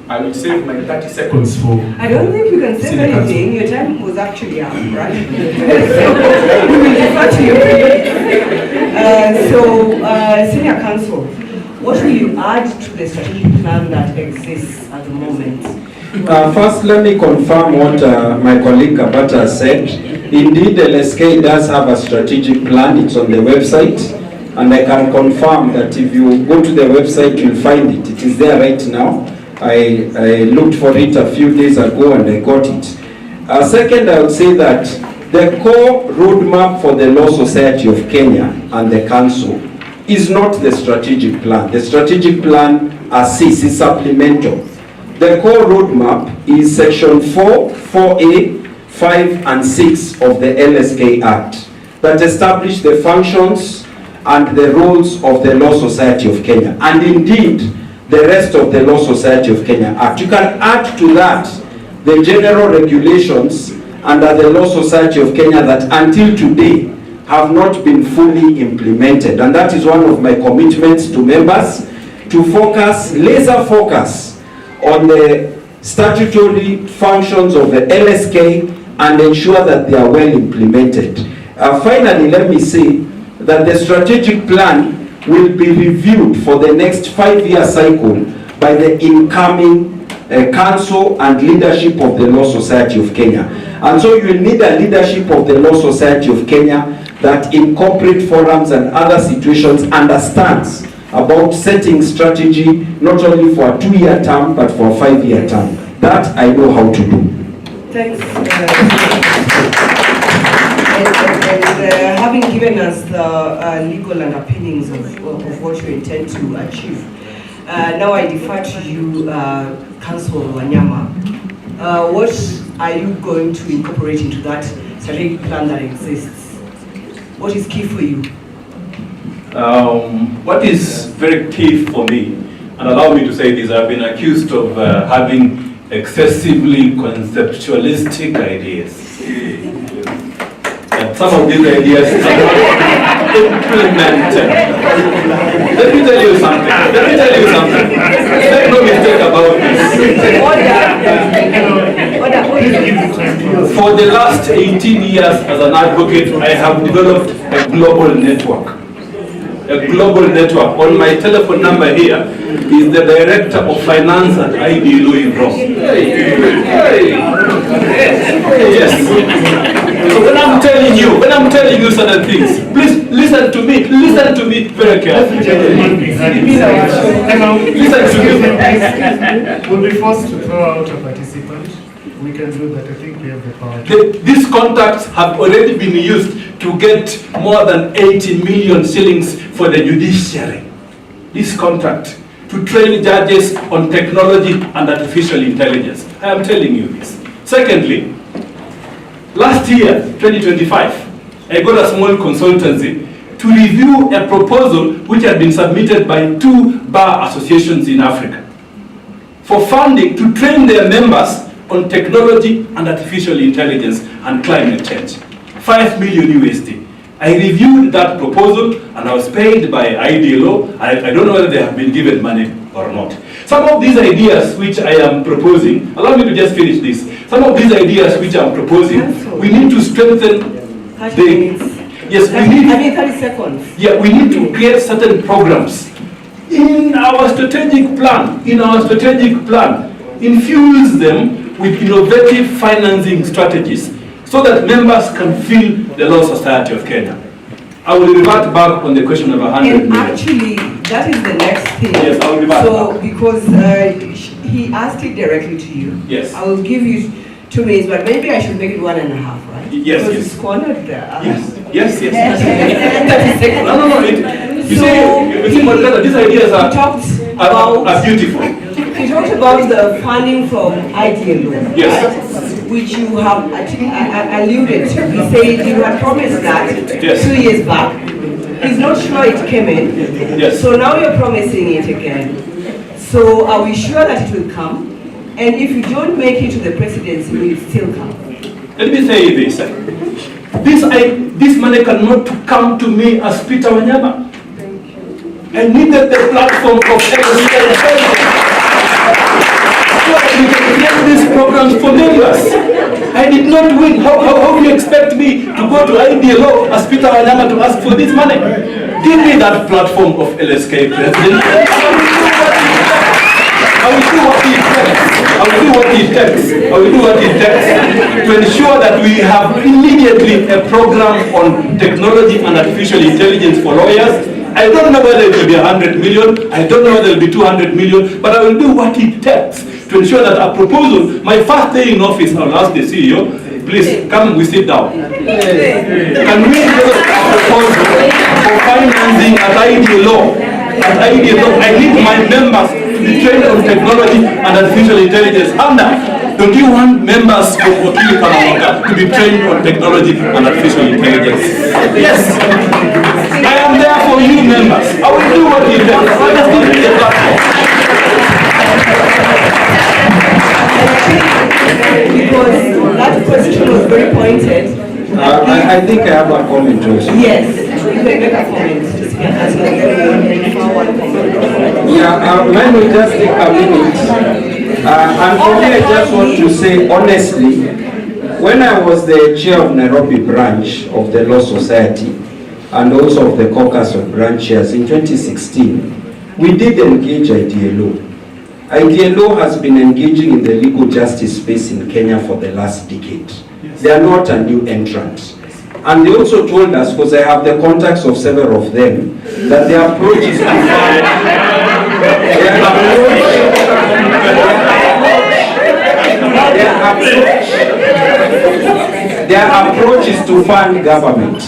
I will save my 30 seconds for... I don't think you can say anything. Your time was actually up, right? So, we will defer to your colleagues. Senior Counsel, what will you add to the strategic plan that exists at the moment? First, let me confirm what my colleague Kabata said. Indeed, LSK does have a strategic plan. It's on the website. And I can confirm that if you go to the website, you'll find it. It is there right now. I looked for it a few days ago and I got it. Second, I would say that the core roadmap for the Law Society of Kenya and the Council is not the strategic plan. The strategic plan assists, is supplemental. The core roadmap is section 4, 4A, 5 and 6 of the LSK Act that establish the functions and the roles of the Law Society of Kenya, and indeed the rest of the Law Society of Kenya Act. You can add to that the general regulations under the Law Society of Kenya that until today have not been fully implemented, and that is one of my commitments to members, to focus, laser focus on the statutory functions of the LSK and ensure that they are well implemented. Finally, let me say that the strategic plan will be reviewed for the next 5-year cycle by the incoming council and leadership of the Law Society of Kenya. And so you will need a leadership of the Law Society of Kenya that in corporate forums and other situations understands about setting strategy not only for a 2-year term but for a 5-year term. That I know how to do. Thanks. Having given us the legal underpinnings of what you intend to achieve, now I defer to you, Council Wanyama. What are you going to incorporate into that strategic plan that exists? What is key for you? What is very key for me, and allow me to say this, I've been accused of having excessively conceptualistic ideas. And some of these ideas are not implemented. Let me tell you something. Make no mistake about this. For the last 18 years as an advocate, I have developed a global network. On my telephone number here is the Director of Finance at IDLO in Rome. Yes. So when I'm telling you certain things, please listen to me very carefully. Listen to me. We'll be forced to throw out a participant. We can do that. I think we have the power. These contacts have already been used to get more than 80 million shillings for the judiciary. This contract to train judges on technology and artificial intelligence. I am telling you this. Secondly, last year, 2025, I got a small consultancy to review a proposal which had been submitted by 2 bar associations in Africa for funding to train their members on technology and artificial intelligence and climate change. 5 million USD. I reviewed that proposal and I was paid by IDLO. I don't know whether they have been given money or not. Some of these ideas which I am proposing, allow me to just finish this. Some of these ideas which I am proposing, we need to strengthen 30 seconds. Yeah, we need to create certain programs in our strategic plan. Infuse them with innovative financing strategies so that members can feel the Law Society of Kenya. I will revert back on the question of 100 million. And actually, that is the next thing. Yes, I will revert back. Because he asked it directly to you. Yes. I will give you 2 minutes, but maybe I should make it 1.5, right? Yes, because yes. you squandered there. Yes. 30 seconds. No. You see, Monica, these ideas are beautiful. You talked about the funding from IDLO, Yes. right? Which you have actually alluded to. You said you had promised that 2 years back. He's not sure it came in. Yes. So now you're promising it again. So are we sure that it will come? And if you don't make it to the presidency, will it still come? Let me say this. This money cannot come to me as Peter Wanyama. I needed the platform of LSK so that we can create these programs for members. I did not win. How do you expect me to go to IDLO as Peter Wanyama to ask for this money? Give me that platform of LSK, President. I will do what it takes. I will do what it takes. I will do what it takes to ensure that we have immediately a program on technology and artificial intelligence for lawyers. I don't know whether it will be 100 million, I don't know whether it will be 200 million, but I will do what it takes to ensure that our proposal, my first day in office, I'll ask the CEO, please come, we sit down. Can we give us a proposal for financing at IDLO? At IDLO, I need my members to be trained on technology and artificial intelligence. Don't you want members of Okil Kamaloka to be trained on technology and artificial intelligence? Yes. I am there for you members. I will do what you do. I just need to get back. Because that question was very pointed. I think I have a comment also. Yes, you can make a comment. Let me just take a minute. And for me, I just want to say honestly, when I was the chair of Nairobi branch of the Law Society and also of the caucus of branch chairs in 2016, we did engage IDLO. IDLO has been engaging in the legal justice space in Kenya for the last decade. They are not a new entrant. And they also told us, because I have the contacts of several of them, that their approach is to their approach is to fund government.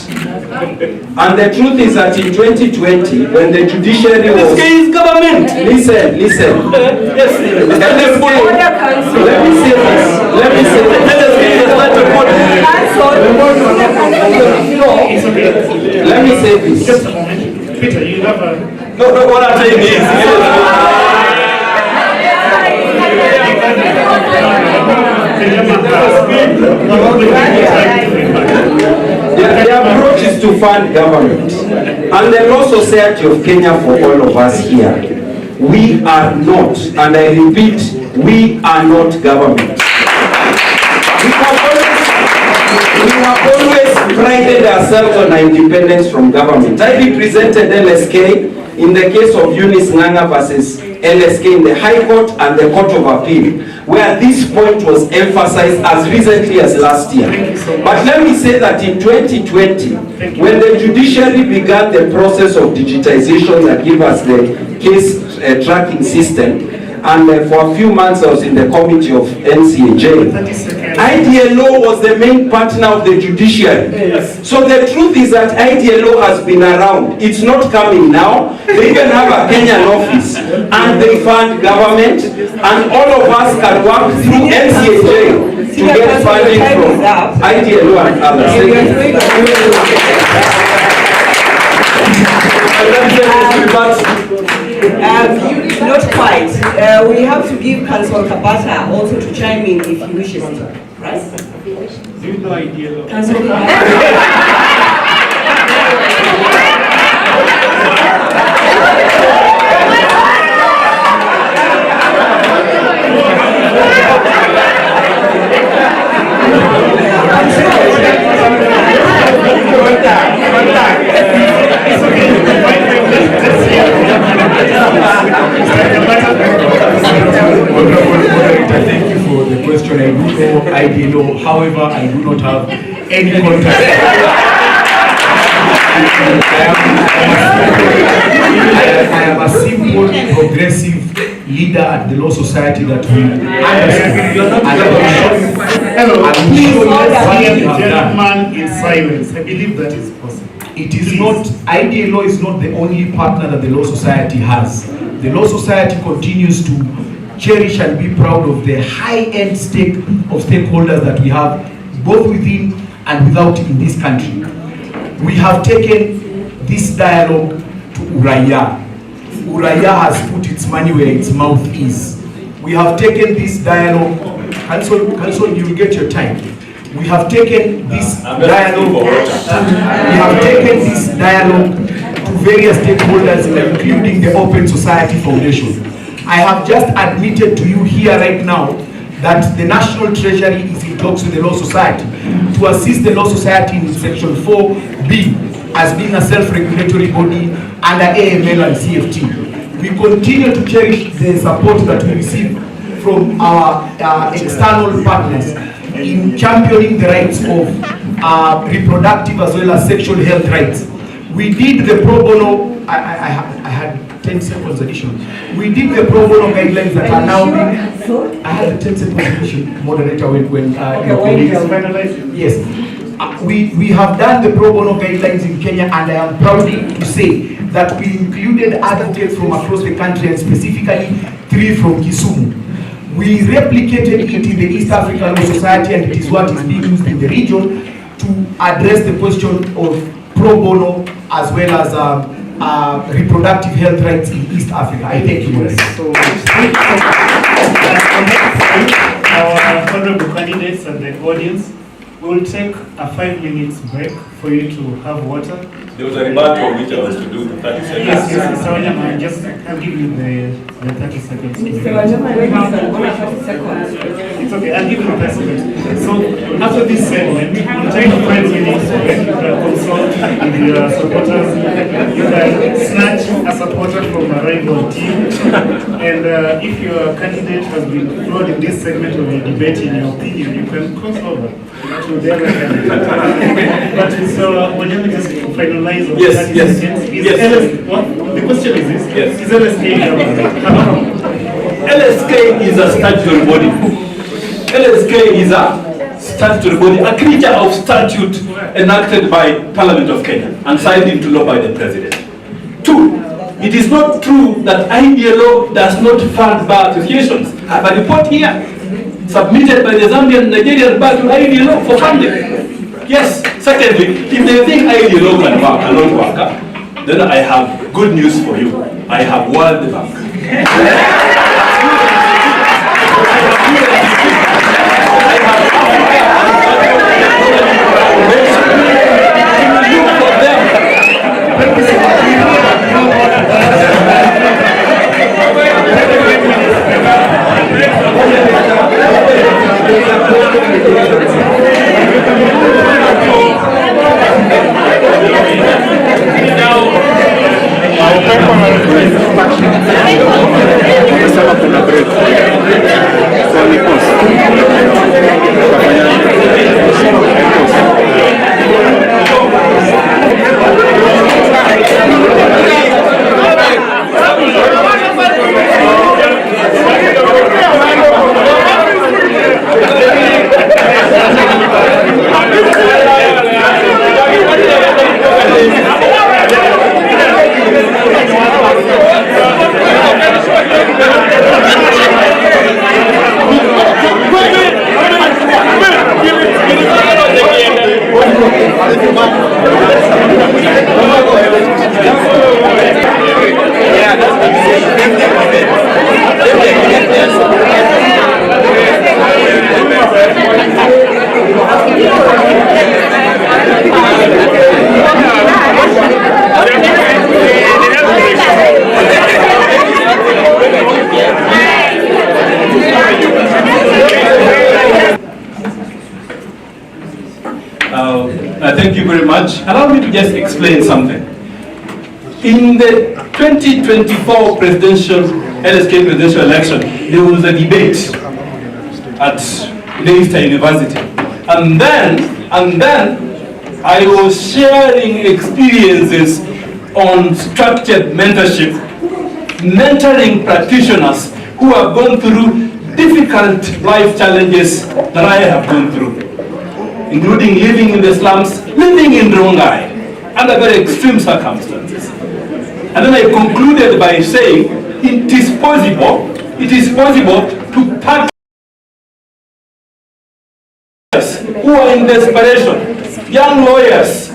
And the truth is that in 2020, when the judiciary was... This is government! Listen. Yes. Let me say this. Let me say this. Just a moment. Peter, you have a... No, what I'm saying is... The approach is to fund government. And the Law Society of Kenya, for all of us here, we are not, and I repeat, we are not government. We have always prided ourselves on our independence from government. I represented LSK in the case of Eunice Nganga versus LSK in the High Court and the Court of Appeal, where this point was emphasized as recently as last year. But let me say that in 2020, when the judiciary began the process of digitization that gave us the case tracking system, and for a few months I was in the committee of NCAJ. IDLO was the main partner of the judiciary. Yes. So the truth is that IDLO has been around. It's not coming now. They even have a Kenyan office and they fund government, and all of us can work through NCAJ to get funding from IDLO and others. Not quite. We have to give Councillor Kabata also to chime in if he wishes to, right? Do you know IDLO? Councillor Kabata. Thank you for the question. I do know IDLO, however, I do not have any contact. I am a simple, progressive leader at the Law Society that will understand. Gentleman in silence. I believe that is possible. It is not, IDLO is not the only partner that the Law Society has. The Law Society continues to cherish and be proud of the high-end stakeholders that we have, both within and without in this country. We have taken this dialogue to Uraya. Uraya has put its money where its mouth is. We have taken this dialogue, Council, you will get your time. We have taken this dialogue. To various stakeholders, including the Open Society Foundation. I have just admitted to you here right now that the National Treasury is in talks with the Law Society to assist the Law Society in Section 4B as being a self-regulatory body under AML and CFT. We continue to cherish the support that we receive from our external partners in championing the rights of reproductive as well as sexual health rights. We did the pro bono, I had 10 seconds addition. We did the pro bono guidelines that are now being, I had a 10 seconds addition, moderator, when your colleagues. Yes. We have done the pro bono guidelines in Kenya, and I am proud to say that we included advocates from across the country, and specifically 3 from Kisumu. We replicated it in the East African Law Society, and it is what is being used in the region to address the question of pro bono as well as reproductive health rights in East Africa. I thank you. So, our honorable candidates and the audience, we will take a 5 minutes break for you to have water. There was a rebuttal which I was to do the 30 seconds. Yes, Mr. Wanyama, I'll give you the 30 seconds. Mr. Wanyama, 30 seconds. It's okay, I'll give you 30 seconds. So, after this segment, we'll take 5 minutes break. You can consult with your supporters. You can snatch a supporter from a rival team. And if your candidate has been flawed in this segment of the debate, in your opinion, you can cross over to the other candidate. But so, Wanyama, just to finalize on yes, 30 yes, seconds, yes. The question is this, yes. Is LSK government? LSK is a statutory body. LSK is a statutory body, a creature of statute enacted by Parliament of Kenya and signed into law by the President. 2, it is not true that IDLO does not fund bar associations. I have a report here submitted by the Zambian Nigerian bar to IDLO for funding. Yes. Secondly, if they think IDLO can work, cannot work, then I have good news for you. I have World Bank. Thank you very much. Allow me to just explain something. In the 2024 LSK presidential election, there was a debate at Leicester University. And then I was sharing experiences on structured mentorship, mentoring practitioners who have gone through difficult life challenges that I have gone through, including living in the slums, living in Rongai, under very extreme circumstances. And then I concluded by saying, it is possible it is possible to pack who are in desperation, young lawyers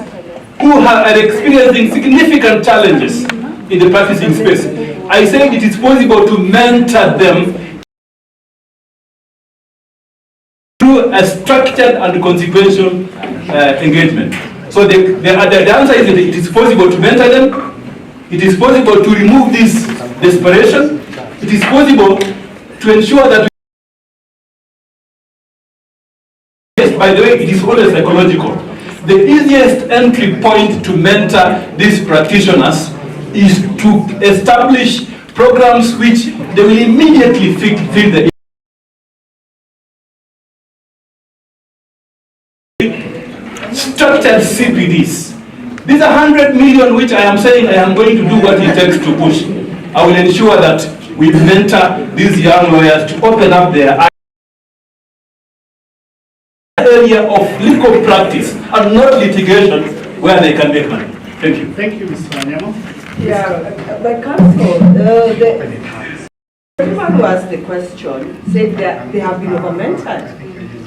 who are experiencing significant challenges in the practicing space. I said it is possible to mentor them through a structured and consequential engagement. So the answer is that it is possible to mentor them, it is possible to remove this desperation, it is possible to ensure that by the way, it is always psychological. The easiest entry point to mentor these practitioners is to establish programs which they will immediately feel the structured CPDs. These are 100 million which I am saying I am going to do what it takes to push. I will ensure that we mentor these young lawyers to open up their eyes area of legal practice and not litigation where they can make money. Thank you. Thank you, Mr. Anyamo. Yeah, but counsel, everyone who asked the question said that they have been over-mentored.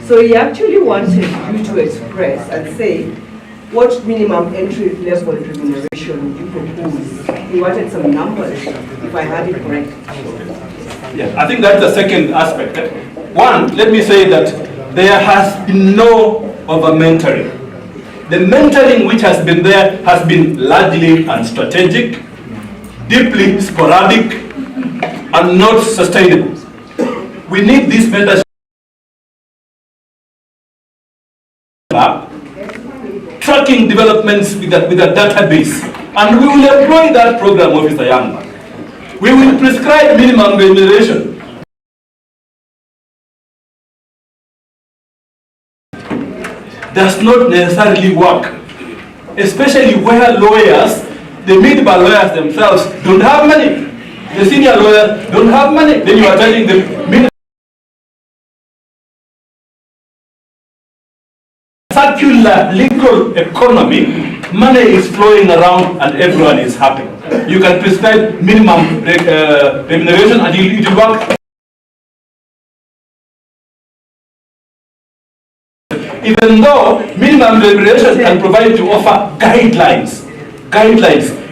So he actually wanted you to express and say what minimum entry level remuneration would you propose? He wanted some numbers, if I had it correct. Yeah, I think that's the second aspect. One, let me say that there has been no over-mentoring. The mentoring which has been there has been largely unstrategic, deeply sporadic, and not sustainable. We need this mentorship tracking developments with a database, and we will employ that program, Officer Young. We will prescribe minimum remuneration. Does not necessarily work, especially where lawyers, the mid-bar lawyers themselves, don't have money. The senior lawyers don't have money. Then you are telling them mid circular legal economy, money is flowing around and everyone is happy. You can prescribe minimum remuneration and it will work. Even though minimum remuneration can provide to offer guidelines.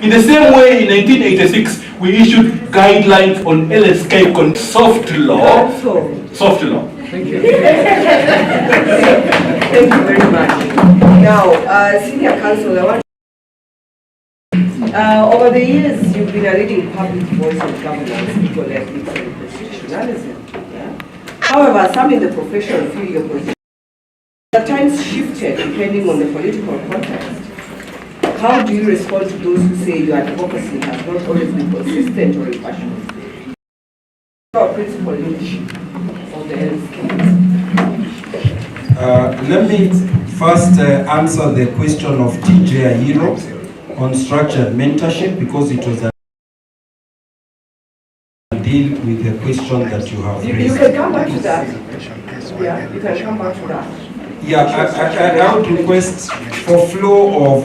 In the same way, in 1986, we issued guidelines on LSK on soft law. Soft law. Thank you. Thank you very much. Now, Senior Counsel, I want over the years, you've been a leading public voice on governance, legal ethics, and constitutionalism. Yeah? However, some in the profession feel your position at times shifted depending on the political context. How do you respond to those who say your advocacy has not always been consistent or impassioned? Our principal leadership of the LSK. Let me first answer the question of TJ Ayiro on structured mentorship, because it was a deal with the question that you have raised. You can come back to that. Yeah, you can come back to that. Yeah, I would request for flow of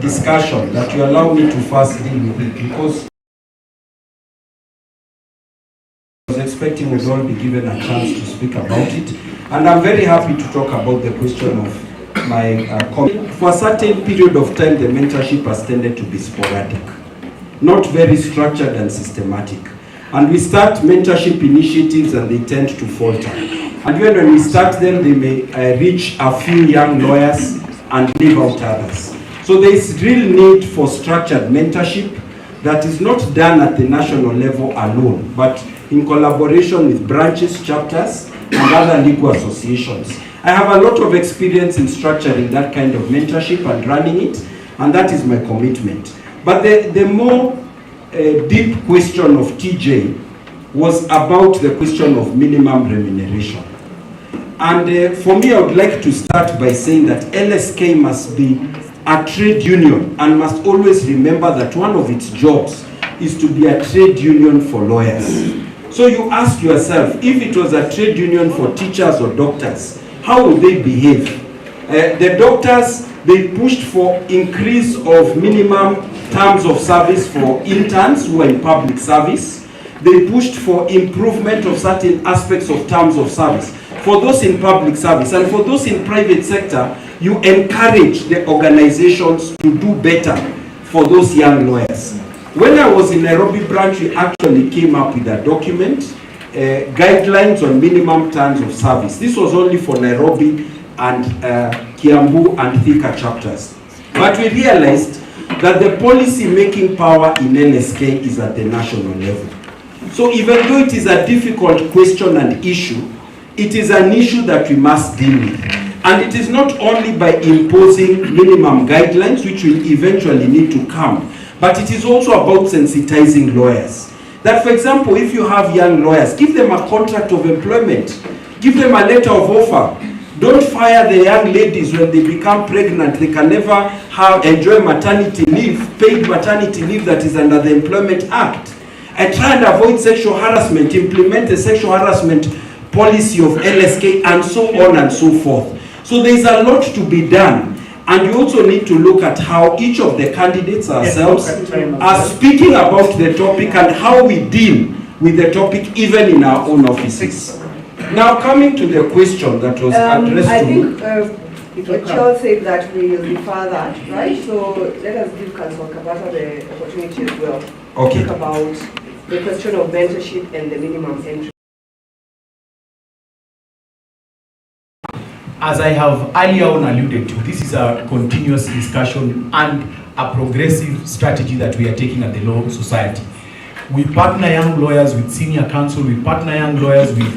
discussion that you allow me to first deal with it, because I was expecting we'd all be given a chance to speak about it. And I'm very happy to talk about the question of my comment. For a certain period of time, the mentorship has tended to be sporadic, not very structured and systematic. And we start mentorship initiatives and they tend to falter. And even when we start them, they may reach a few young lawyers and leave out others. So there is real need for structured mentorship that is not done at the national level alone, but in collaboration with branches, chapters, and other legal associations. I have a lot of experience in structuring that kind of mentorship and running it, and that is my commitment. But the more deep question of TJ was about the question of minimum remuneration. And for me, I would like to start by saying that LSK must be a trade union and must always remember that one of its jobs is to be a trade union for lawyers. So you ask yourself, if it was a trade union for teachers or doctors, how would they behave? The doctors, they pushed for increase of minimum terms of service for interns who are in public service. they pushed for improvement of certain aspects of terms of service. For those in public service and for those in private sector, you encourage the organizations to do better for those young lawyers. When I was in Nairobi branch, we actually came up with a document, guidelines on minimum terms of service. This was only for Nairobi and Kiambu and Thika chapters. But we realized that the policy making power in LSK is at the national level. So even though it is a difficult question and issue, it is an issue that we must deal with. And it is not only by imposing minimum guidelines, which will eventually need to come, but it is also about sensitizing lawyers. That, for example, if you have young lawyers, give them a contract of employment, give them a letter of offer. Don't fire the young ladies when they become pregnant. They can never enjoy maternity leave, paid maternity leave that is under the Employment Act. And try and avoid sexual harassment, implement the sexual harassment policy of LSK, and so on and so forth. So there is a lot to be done. And you also need to look at how each of the candidates ourselves are speaking about the topic and how we deal with the topic even in our own offices. Now coming to the question that was addressed I to me. think Okil said that we will defer that, right? So let us give Councillor Kabata the opportunity as well to talk about the question of mentorship and the minimum entry. As I have earlier on alluded to, this is a continuous discussion and a progressive strategy that we are taking at the Law Society. We partner young lawyers with senior counsel, we partner young lawyers with,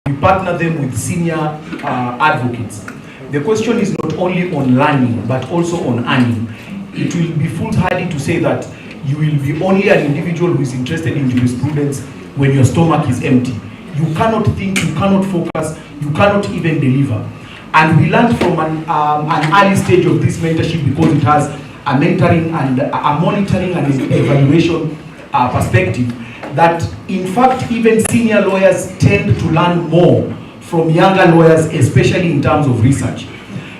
we partner them with senior advocates. The question is not only on learning, but also on earning. It will be foolhardy to say that you will be only an individual who is interested in jurisprudence when your stomach is empty. You cannot think, you cannot focus, you cannot even deliver. And we learned from an early stage of this mentorship, because it has a mentoring and a monitoring and evaluation perspective, that in fact even senior lawyers tend to learn more from younger lawyers, especially in terms of research.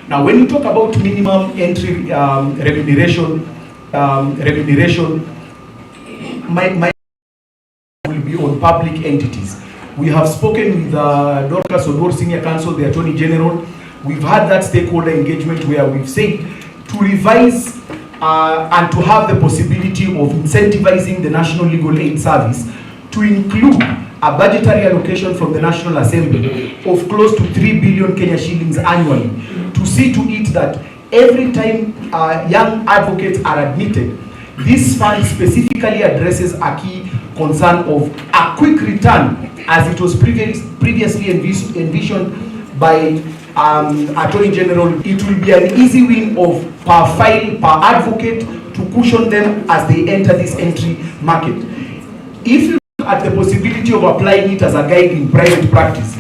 Now when you talk about minimum entry remuneration, my will be on public entities. We have spoken with Dorcas Odor, Senior Counsel, the Attorney General. We've had that stakeholder engagement where we've said to revise and to have the possibility of incentivizing the National Legal Aid Service to include a budgetary allocation from the National Assembly of close to 3 billion Kenya shillings annually, to see to it that every time young advocates are admitted, this fund specifically addresses a key concern of a quick return, as it was previously envisioned by Attorney General. It will be an easy win of per file, per advocate, to cushion them as they enter this entry market. If you look at the possibility of applying it as a guide in private practice,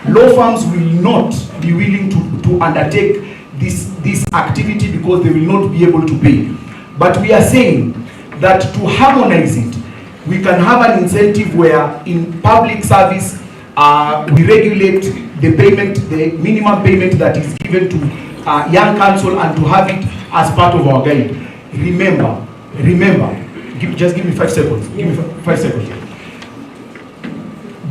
law firms will not be willing to undertake this activity because they will not be able to pay. But we are saying that to harmonize it, we can have an incentive where in public service we regulate the payment, the minimum payment that is given to young counsel, and to have it as part of our guide. Remember, just give me 5 seconds. Give me 5 seconds.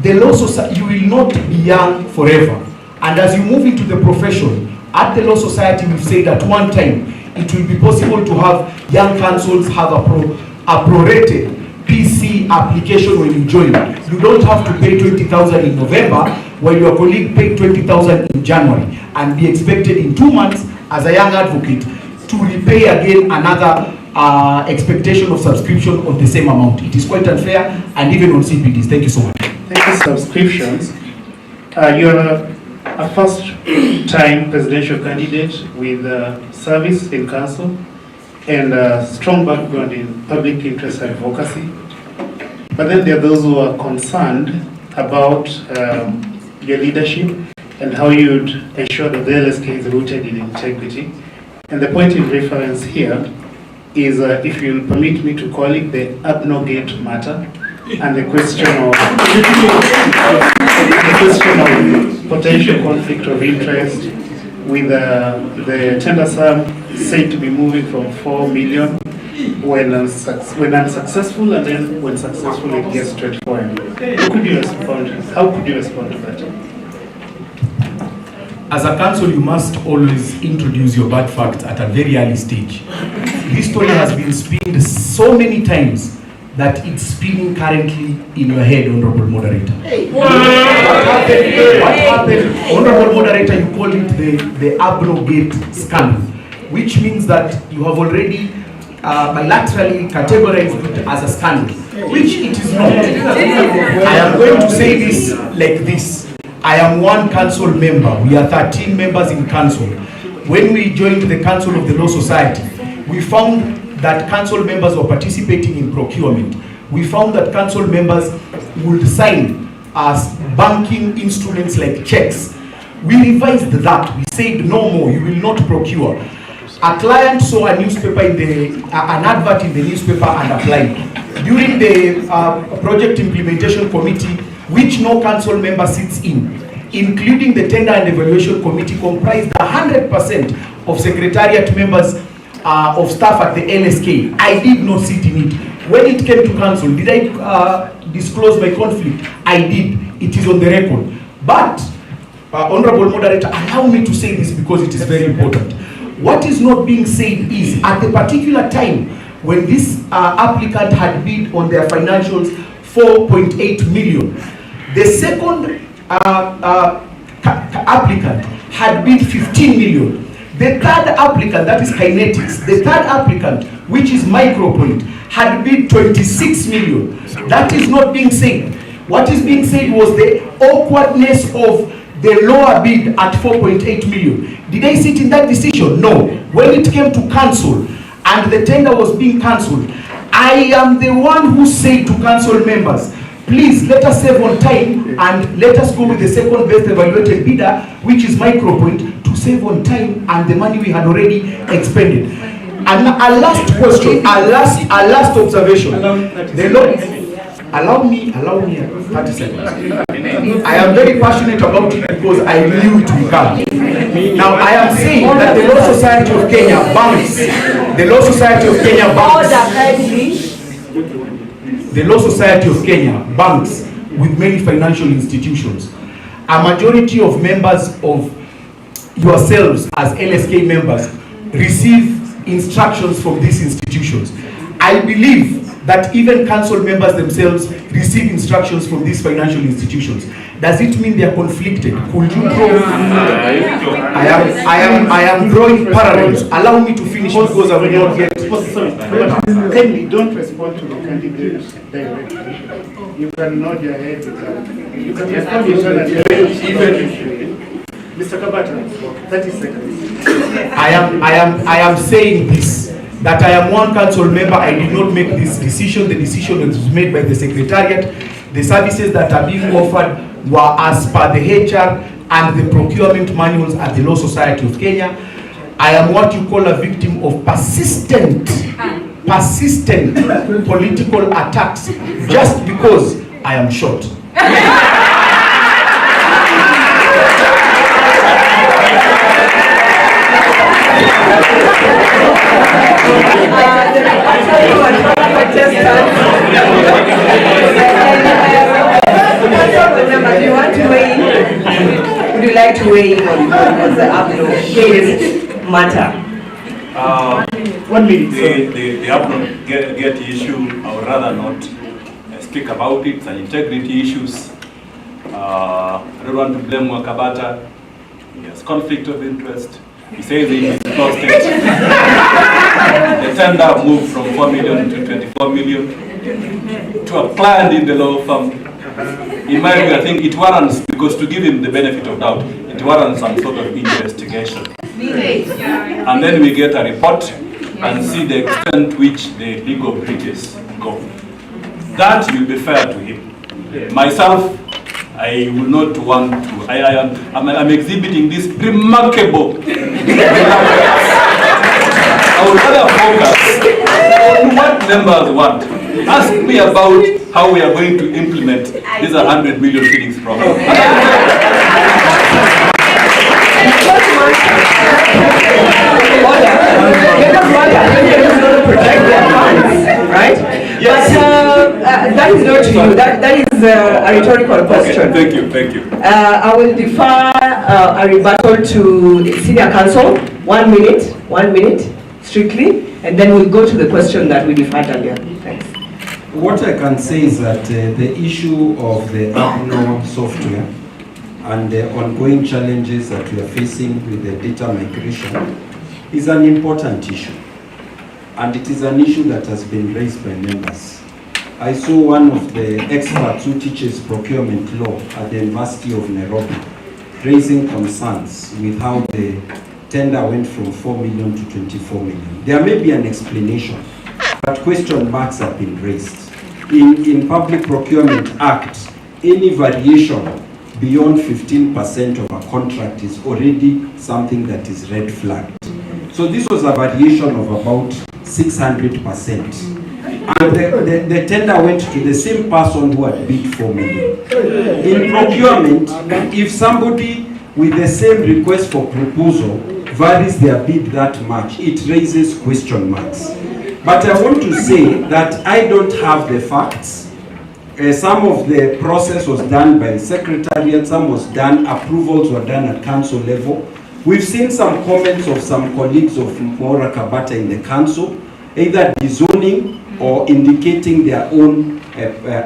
The Law Society, you will not be young forever. And as you move into the profession, at the Law Society, we've said at one time, it will be possible to have young counsels have a prorated PC application when you join. You don't have to pay 20,000 in November while your colleague paid 20,000 in January, and be expected in 2 months as a young advocate to repay again another expectation of subscription of the same amount. It is quite unfair, and even on CPDs. Thank you so much. Thank you. Subscriptions. You're a first-time presidential candidate with service in council and a strong background in public interest advocacy. But then there are those who are concerned about your leadership and how you'd ensure that the LSK is rooted in integrity. And the point of reference here is, if you'll permit me to call it, the abnegate matter, and the question of potential conflict of interest with the tender sum said to be moving from 4 million when unsuccessful, and then when successful it gets 24 MB. How could you respond to that? As a council, you must always introduce your bad facts at a very early stage. This story has been spinned so many times that it's spinning currently in your head, Honorable Moderator. What happened? Honorable Moderator, you call it the abrogate scandal, which means that you have already bilaterally categorized it as a scandal, which it is not. I am going to say this like this. I am one council member. We are 13 members in council. When we joined the Council of the Law Society, we found that council members were participating in procurement. We found that council members would sign as banking instruments like checks. We revised that. We said no more, you will not procure. A client saw a newspaper an advert in the newspaper and applied. During the project implementation committee, which no council member sits in, including the tender and evaluation committee, comprised 100% of secretariat members of staff at the LSK. I did not sit in it. When it came to council, did I disclose my conflict? I did. It is on the record. But, Honorable Moderator, allow me to say this because it is very important. What is not being said is, at the particular time when this applicant had bid on their financials 4.8 million, the second applicant had bid 15 million. The third applicant, that is Kinetics, the third applicant, which is Micropoint, had bid 26 million. That is not being said. What is being said was the awkwardness of the lower bid at 4.8 million. Did I sit in that decision? No. When it came to council and the tender was being cancelled, I am the one who said to council members, please let us save on time and let us go with the second best evaluated bidder, which is Micropoint, to save on time and the money we had already expended. And a last question, a last observation. Allow me 30 seconds. I am very passionate about it because I knew it would come. Now I am saying that the Law Society of Kenya banks, the Law Society of Kenya banks with many financial institutions. A majority of members of yourselves as LSK members receive instructions from these institutions. I believe that even council members themselves receive instructions from these financial institutions. Does it mean they are conflicted? Could you draw? I am drawing parallels. Allow me to finish because I will not get. Kindly don't respond to the candidate directly. You can nod your head. You can respond to Mr. Kabata, 30 seconds. I am saying this, that I am one council member. I did not make this decision. The decision was made by the secretariat. The services that are being offered were as per the HR and the procurement manuals at the Law Society of Kenya. I am what you call a victim of persistent political attacks just because I am short. Do you want to weigh in? Would you like to weigh in on the upload matter? 1 minute. The upload get issue, I would rather not speak about it. It's an integrity issues. I don't want to blame Wakabata. He has conflict of interest. He says he is lost it. The tender moved from 4 million to 24 million to a client in the law firm. In my view, I think it warrants, because to give him the benefit of doubt, it warrants some sort of investigation. And then we get a report and see the extent which the legal breaches go. That will be fair to him. Myself, I will not want to. I'm exhibiting this remarkable. I would rather focus on what members want. Ask me about how we are going to implement this 100 million shillings program. Order. is a rhetorical question. Okay, thank you. I will defer a rebuttal to Senior Counsel. 1 minute, strictly, and then we'll go to the question that we deferred earlier. Thanks. What I can say is that the issue of the APNO software and the ongoing challenges that we are facing with the data migration is an important issue. And it is an issue that has been raised by members. I saw one of the experts who teaches procurement law at the University of Nairobi raising concerns with how the tender went from 4 million to 24 million. There may be an explanation, but question marks have been raised. In Public Procurement Act, any variation beyond 15% of a contract is already something that is red flagged. So this was a variation of about 600%. And the tender went to the same person who had bid 4 million. In procurement, if somebody with the same request for proposal varies their bid that much, it raises question marks. But I want to say that I don't have the facts. Some of the process was done by the secretariat, some was done, approvals were done at council level. We've seen some comments of some colleagues of Mora Kabata in the council, either disowning or indicating their own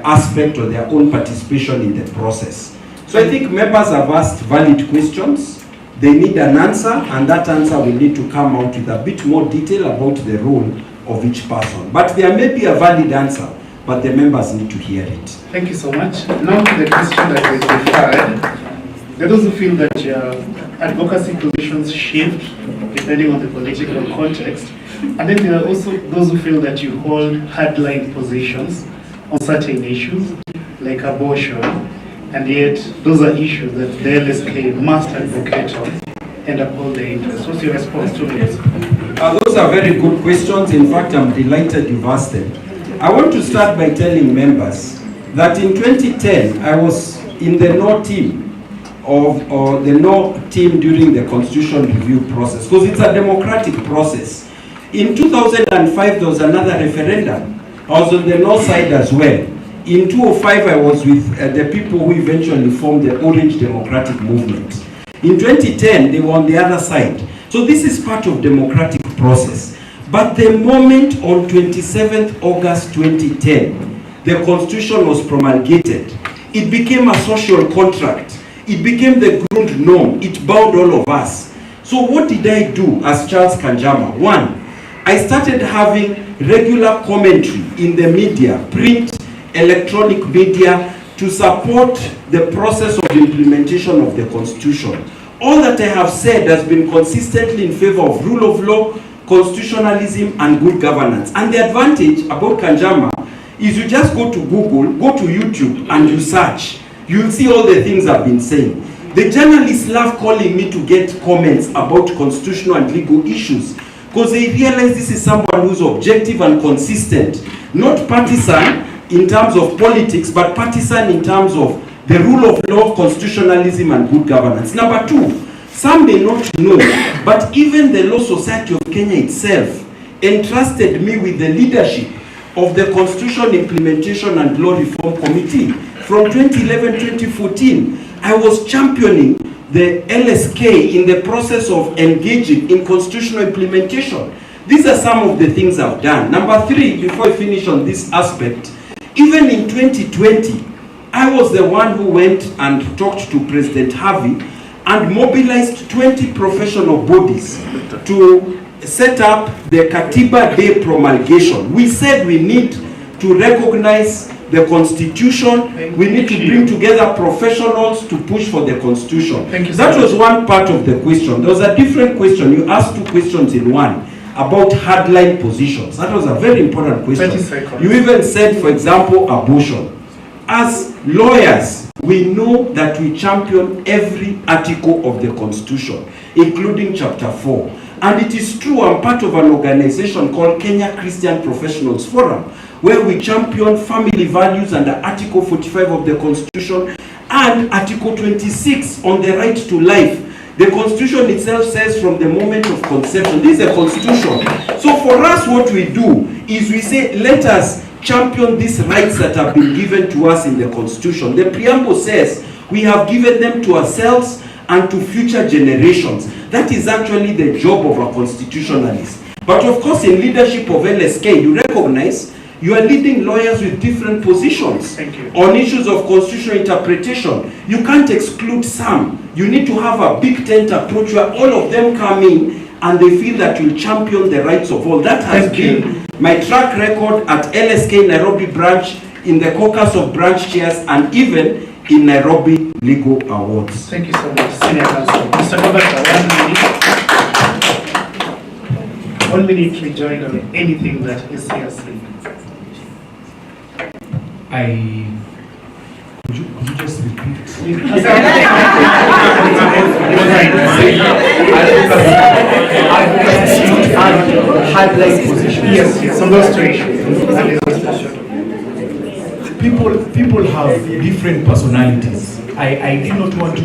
aspect or their own participation in the process. So I think members have asked valid questions. They need an answer, and that answer will need to come out with a bit more detail about the role of each person. But there may be a valid answer, but the members need to hear it. Thank you so much. Now to the question that was referred. There are those who feel that your advocacy positions shift depending on the political context. And then there are also those who feel that you hold hardline positions on certain issues, like abortion, and yet those are issues that the LSK must advocate on and uphold their interests. What's your response to this? Those are very good questions. In fact, I'm delighted you've asked them. I want to start by telling members that in 2010, I was in the no team or the no team during the constitution review process, because it's a democratic process. In 2005, there was another referendum. I was on the north side as well. In 2005, I was with the people who eventually formed the Orange Democratic Movement. In 2010, they were on the other side. So this is part of democratic process. But the moment on 27th August 2010, the constitution was promulgated, it became a social contract. It became the ground norm. It bound all of us. So what did I do as Charles Kanjama? One, I started having regular commentary in the media, print, electronic media, to support the process of implementation of the Constitution. All that I have said has been consistently in favor of rule of law, constitutionalism, and good governance. And the advantage about Kanjama is you just go to Google, go to YouTube, and you search. You'll see all the things I've been saying. The journalists love calling me to get comments about constitutional and legal issues, because they realize this is someone who's objective and consistent, not partisan in terms of politics, but partisan in terms of the rule of law, constitutionalism, and good governance. Number two, some may not know, but even the Law Society of Kenya itself entrusted me with the leadership of the Constitution Implementation and Law Reform Committee. From 2011-2014, I was championing the LSK in the process of engaging in constitutional implementation. These are some of the things I've done. Number three, before I finish on this aspect, even in 2020, I was the one who went and talked to President Harvey and mobilized 20 professional bodies to set up the Katiba Day promulgation. We said we need to recognize the Constitution, we need to bring together professionals to push for the Constitution. That was one part of the question. There was a different question. You asked two questions in one about hardline positions. That was a very important question. 30 seconds. You even said, for example, abortion. As lawyers, we know that we champion every article of the Constitution, including Chapter 4. And it is true, I'm part of an organization called Kenya Christian Professionals Forum, where we champion family values under Article 45 of the Constitution and Article 26 on the right to life. The Constitution itself says from the moment of conception. This is a Constitution. So for us, what we do is we say, let us champion these rights that have been given to us in the Constitution. The preamble says we have given them to ourselves and to future generations. That is actually the job of a constitutionalist. But of course, in leadership of LSK, you recognize you are leading lawyers with different positions on issues of constitutional interpretation. You can't exclude some. You need to have a big tent approach where all of them come in and they feel that you champion the rights of all. That has been my track record at LSK Nairobi branch, in the caucus of branch chairs, and even in Nairobi Legal Awards. Thank you so much, Senior Counsel. Mr. Kamaloka, 1 minute. 1 minute rejoin on anything that is here saying. Could you just repeat? Highlight position. Yes, on those two issues. People have different personalities. I did not want to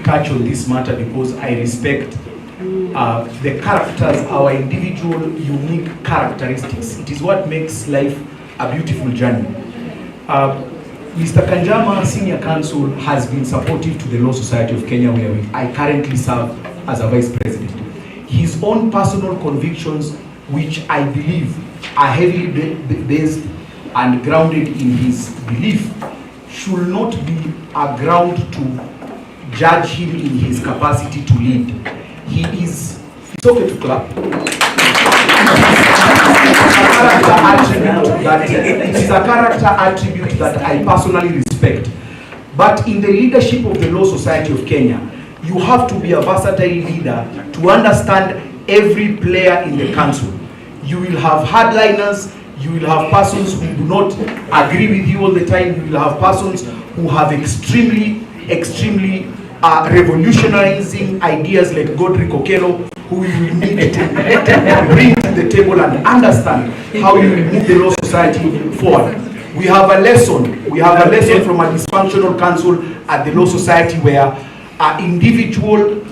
touch on this matter because I respect the characters, our individual unique characteristics. It is what makes life a beautiful journey. Mr. Kanjama, Senior Counsel, has been supportive to the Law Society of Kenya, where I currently serve as a Vice President. His own personal convictions, which I believe are heavily based and grounded in his belief, should not be a ground to judge him in his capacity to lead. It's okay to clap. It is a character attribute that I personally respect. But in the leadership of the Law Society of Kenya, you have to be a versatile leader to understand every player in the council. You will have hardliners, you will have persons who do not agree with you all the time, you will have persons who have extremely revolutionizing ideas like Godric Okil, who you will need to bring to the table and understand how you will move the Law Society forward. We have a lesson from a dysfunctional council at the Law Society where individual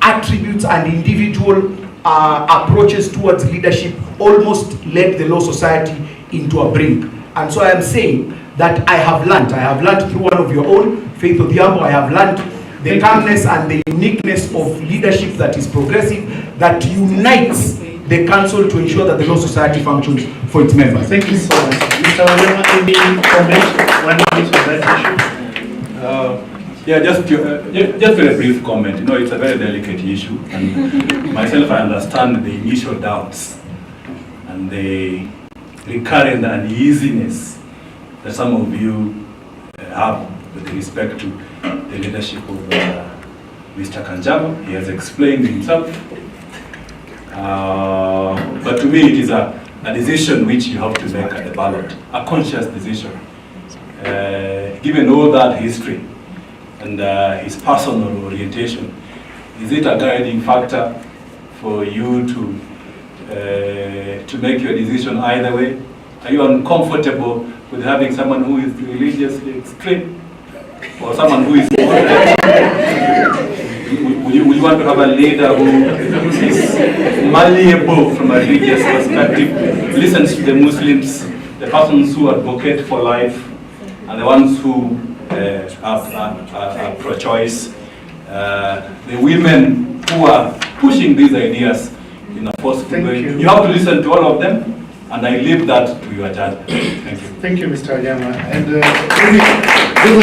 attributes and individual approaches towards leadership almost led the Law Society into a brink. And so I am saying that I have learned through one of your own, Faith Odhiambo, I have learned the calmness and the uniqueness of leadership that is progressive, that unites the council to ensure that the Law Society functions for its members. Thank you so much. Mr. Wanyama, any comment? 1 minute on that issue? Just very brief comment. You know, it's a very delicate issue, and myself, I understand the initial doubts and the recurrent uneasiness that some of you have with respect to the leadership of Mr. Kanjama. He has explained himself. But to me, it is a decision which you have to make at the ballot, a conscious decision. Given all that history and his personal orientation, is it a guiding factor for you to make your decision either way? Are you uncomfortable with having someone who is religiously extreme or someone who is moderate? Would you want to have a leader who is malleable from a religious perspective, listens to the Muslims, the persons who advocate for life, and the ones who are pro-choice, the women who are pushing these ideas in a forceful way? You have to listen to all of them, and I leave that to your judgment. Thank you. Thank you, Mr. Wanyama. And those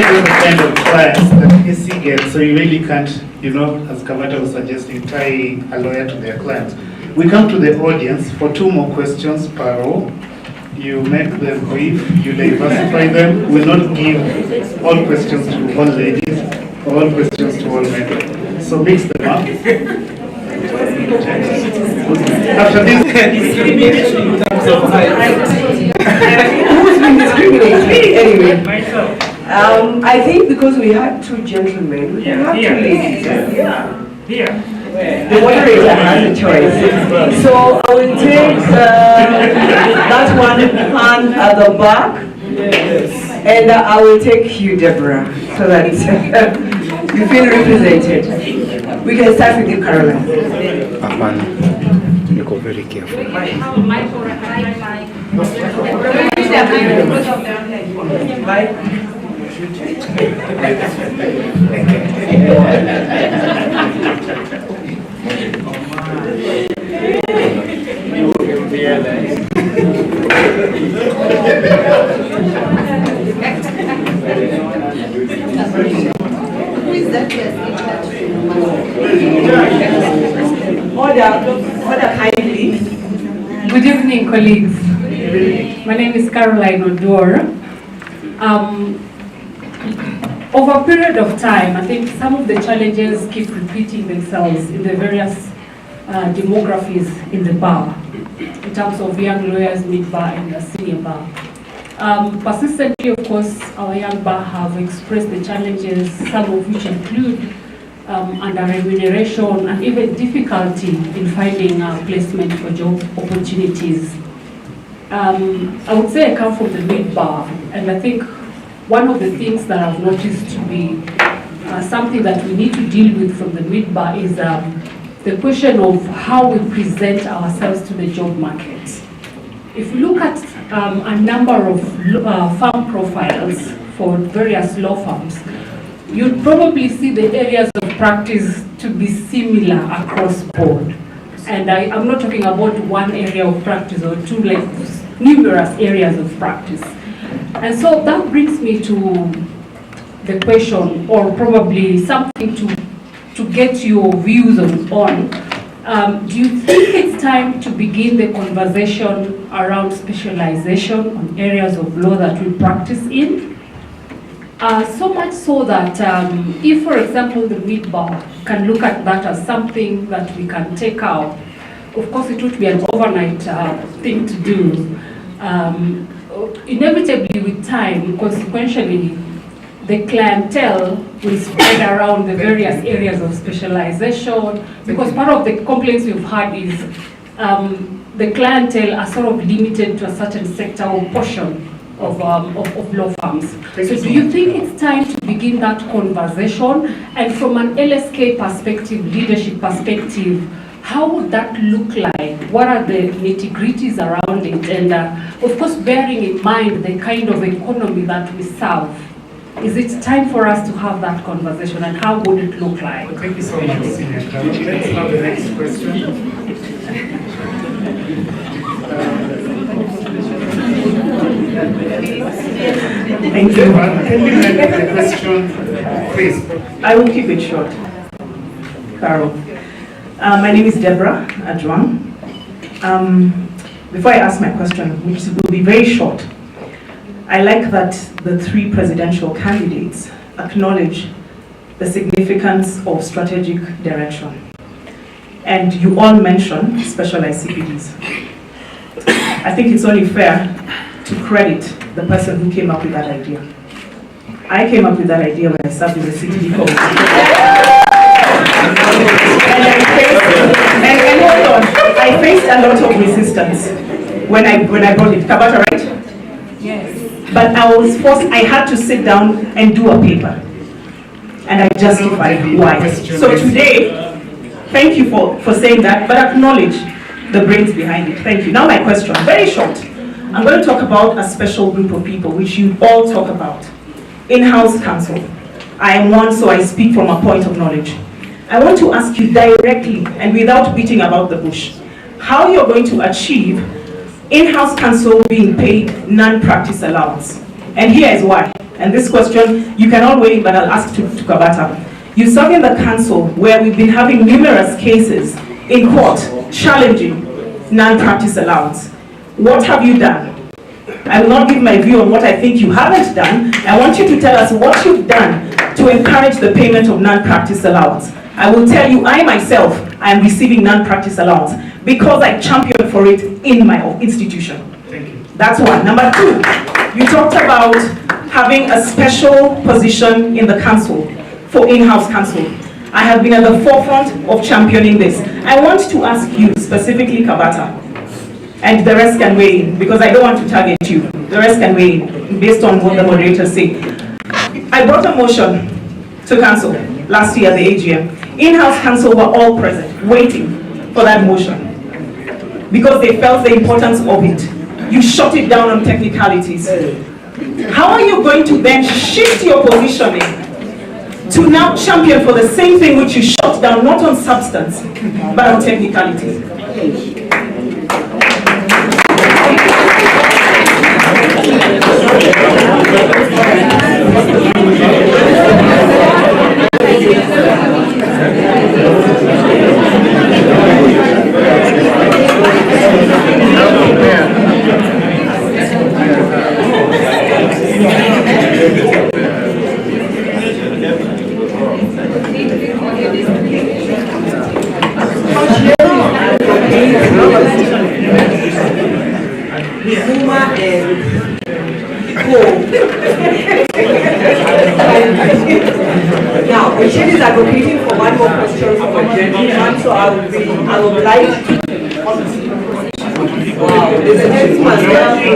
are the kind of clients that AC gets, so you really can't, as Kavata was suggesting, tie a lawyer to their clients. We come to the audience for 2 more questions per row. You make them brief, you diversify them. We will not give all questions to all ladies, or all questions to all men. So mix them up. After this, discrimination in terms of height. Who's been discriminated? Anyway, I think because we had 2 gentlemen, we have 2 ladies. The moderator has a choice. So I will take that one hand at the back, and I will take you, Deborah, so that you feel represented. We can start with you, Caroline. Very careful. Order kindly. Good evening, colleagues. My name is Caroline Odor. Over a period of time, I think some of the challenges keep repeating themselves in the various demographies in the bar, in terms of young lawyers, mid-bar, and the senior bar. Persistently, of course, our young bar have expressed the challenges, some of which include under remuneration and even difficulty in finding placement for job opportunities. I would say I come from the mid-bar, and I think one of the things that I've noticed to be something that we need to deal with from the mid-bar is the question of how we present ourselves to the job market. If we look at a number of firm profiles for various law firms, you'd probably see the areas of practice to be similar across board. And I'm not talking about one area of practice or two, like numerous areas of practice. And so that brings me to the question, or probably something to get your views on. Do you think it's time to begin the conversation around specialization on areas of law that we practice in? So much so that if, for example, the mid-bar can look at that as something that we can take out, of course it would be an overnight thing to do. Inevitably with time, consequentially, the clientele will spread around the various areas of specialization, because part of the complaints we've had is the clientele are sort of limited to a certain sector or portion of law firms. So do you think it's time to begin that conversation? And from an LSK perspective, leadership perspective, how would that look like? What are the nitty-gritties around it? And of course, bearing in mind the kind of economy that we serve, is it time for us to have that conversation, and how would it look like? Thank you so much, Senior Carol. Let's have the next question. Thank you. Can you repeat the question, please? I will keep it short. Carol. My name is Deborah Adjuang. Before I ask my question, which will be very short, I like that the three presidential candidates acknowledge the significance of strategic direction. And you all mention specialized CPDs. I think it's only fair to credit the person who came up with that idea. I came up with that idea when I served in the CPD committee. And hold on, I faced a lot of resistance when I brought it. Kabata, right? Yes. But I was forced, I had to sit down and do a paper. And I justified why. So today, thank you for saying that, but acknowledge the brains behind it. Thank you. Now my question, very short. I'm going to talk about a special group of people, which you all talk about. In-house counsel. I am one, so I speak from a point of knowledge. I want to ask you directly, and without beating about the bush, how you're going to achieve in-house counsel being paid non-practice allowance. And here is why. And this question, you can all weigh in, but I'll ask to Kabata. You serve in the council where we've been having numerous cases in court challenging non-practice allowance. What have you done? I will not give my view on what I think you haven't done. I want you to tell us what you've done to encourage the payment of non-practice allowance. I will tell you, I myself, I am receiving non-practice allowance because I championed for it in my institution. Thank you. That's one. Number two, you talked about having a special position in the council for in-house counsel. I have been at the forefront of championing this. I want to ask you specifically, Kabata, and the rest can weigh in, because I don't want to target you. The rest can weigh in, based on what the moderators say. I brought a motion to council last year at the AGM. In-house counsel were all present, waiting for that motion, because they felt the importance of it. you shut it down on technicalities. How are you going to then shift your positioning to now champion for the same thing which you shut down, not on substance, but on technicalities? Now, Okil is advocating for one more question from a gentleman, so I would like to. Wow, there's a gentleman there.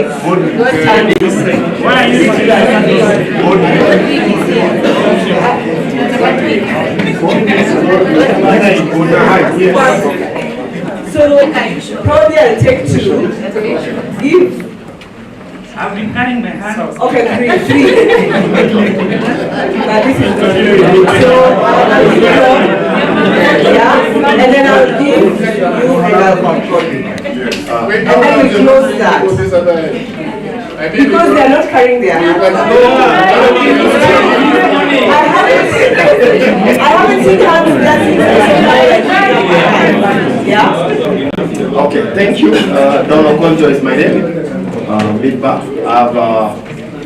So, probably I'll take two. I've been carrying my hand. Okay, three. But this is the so, yeah, and then I'll give you and then we close that. Because they are not carrying their hands. I haven't seen hands that yeah? Okay, thank you. Don Okonjo is my name. Midba. I have a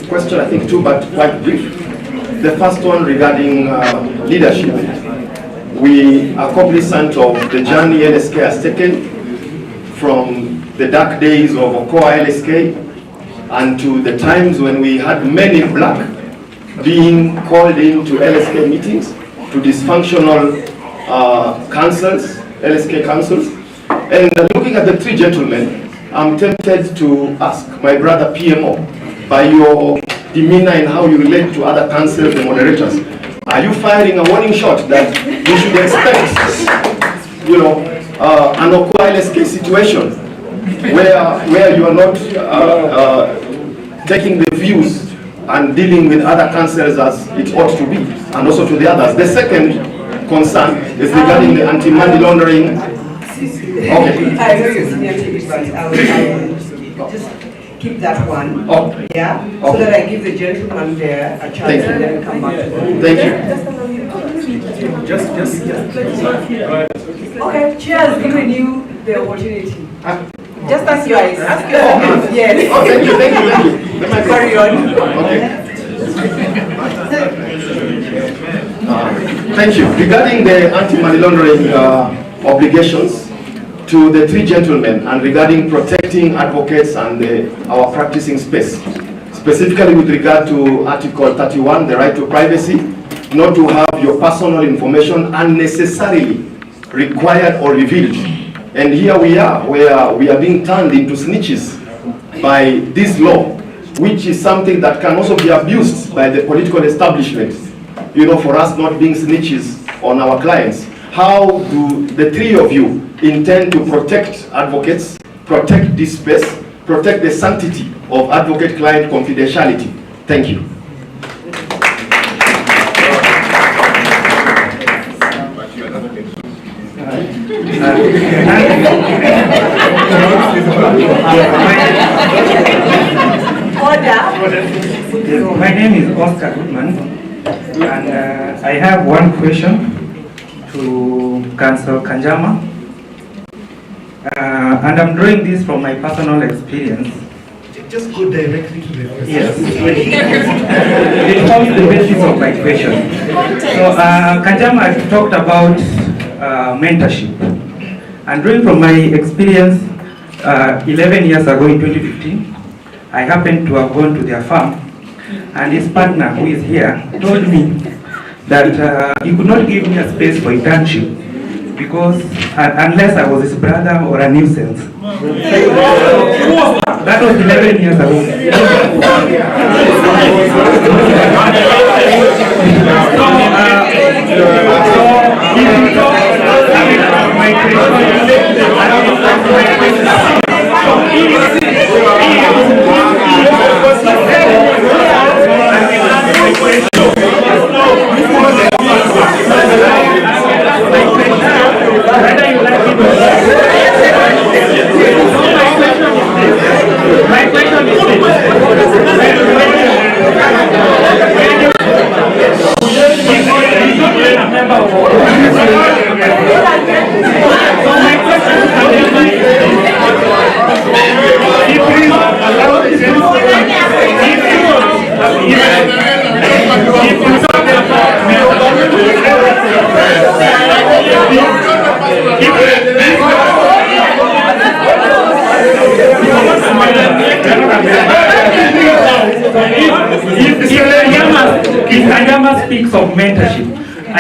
question, I think two, but quite brief. The first one regarding leadership. We are cognizant of the journey LSK has taken from the dark days of Okwa LSK and to the times when we had many black being called into LSK meetings, to dysfunctional councils, LSK councils. And looking at the three gentlemen, I'm tempted to ask my brother PMO, by your demeanor and how you relate to other councils and moderators, are you firing a warning shot that we should expect, an Okwa LSK situation where you are not taking the views and dealing with other councils as it ought to be, and also to the others? The second concern is regarding the anti-money laundering. Okay. I know you're senior TV, but I will just keep that one. Oh. Yeah? So that I give the gentleman there a chance and then come back to them. Thank you. Okay, cheers, giving you the opportunity. Just as you are. Yes. Oh, thank you. Carry on. Okay. Thank you. Regarding the anti-money laundering obligations to the three gentlemen, and regarding protecting advocates and our practicing space, specifically with regard to Article 31, the right to privacy, not to have your personal information unnecessarily required or revealed. And here we are, where we are being turned into snitches by this law, which is something that can also be abused by the political establishment, for us not being snitches on our clients. How do the three of you intend to protect advocates, protect this space, protect the sanctity of advocate-client confidentiality? Thank you. My name is Oscar Goodman, and I have one question to Councillor Kanjama, and I'm drawing this from my personal experience. Just go directly to the question. Yes. It forms the basis of my question. So Kanjama talked about mentorship, and drawing from my experience, 11 years ago in 2015, I happened to have gone to their farm, and his partner, who is here, told me that he could not give me a space for internship because unless I was his brother or a nuisance. That was 11 years ago. He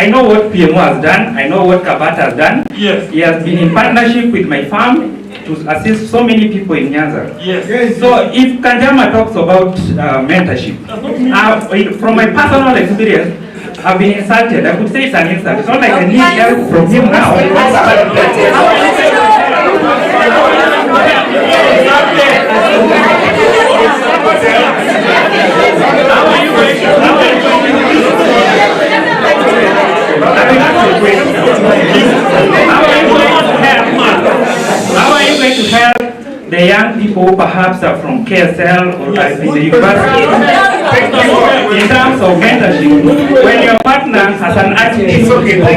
I know what PMO has done, I know what Kabata has done. Yes. He has been in partnership with my farm to assist so many people in Nyanza. Yes. So if Kanjama talks about mentorship, from my personal experience, I've been insulted. I could say it's an insult. It's not like I need help from him now. How are you going to help the young people who perhaps are from KSL or are in the university in terms of mentorship when your partner has an attitude of insulting? My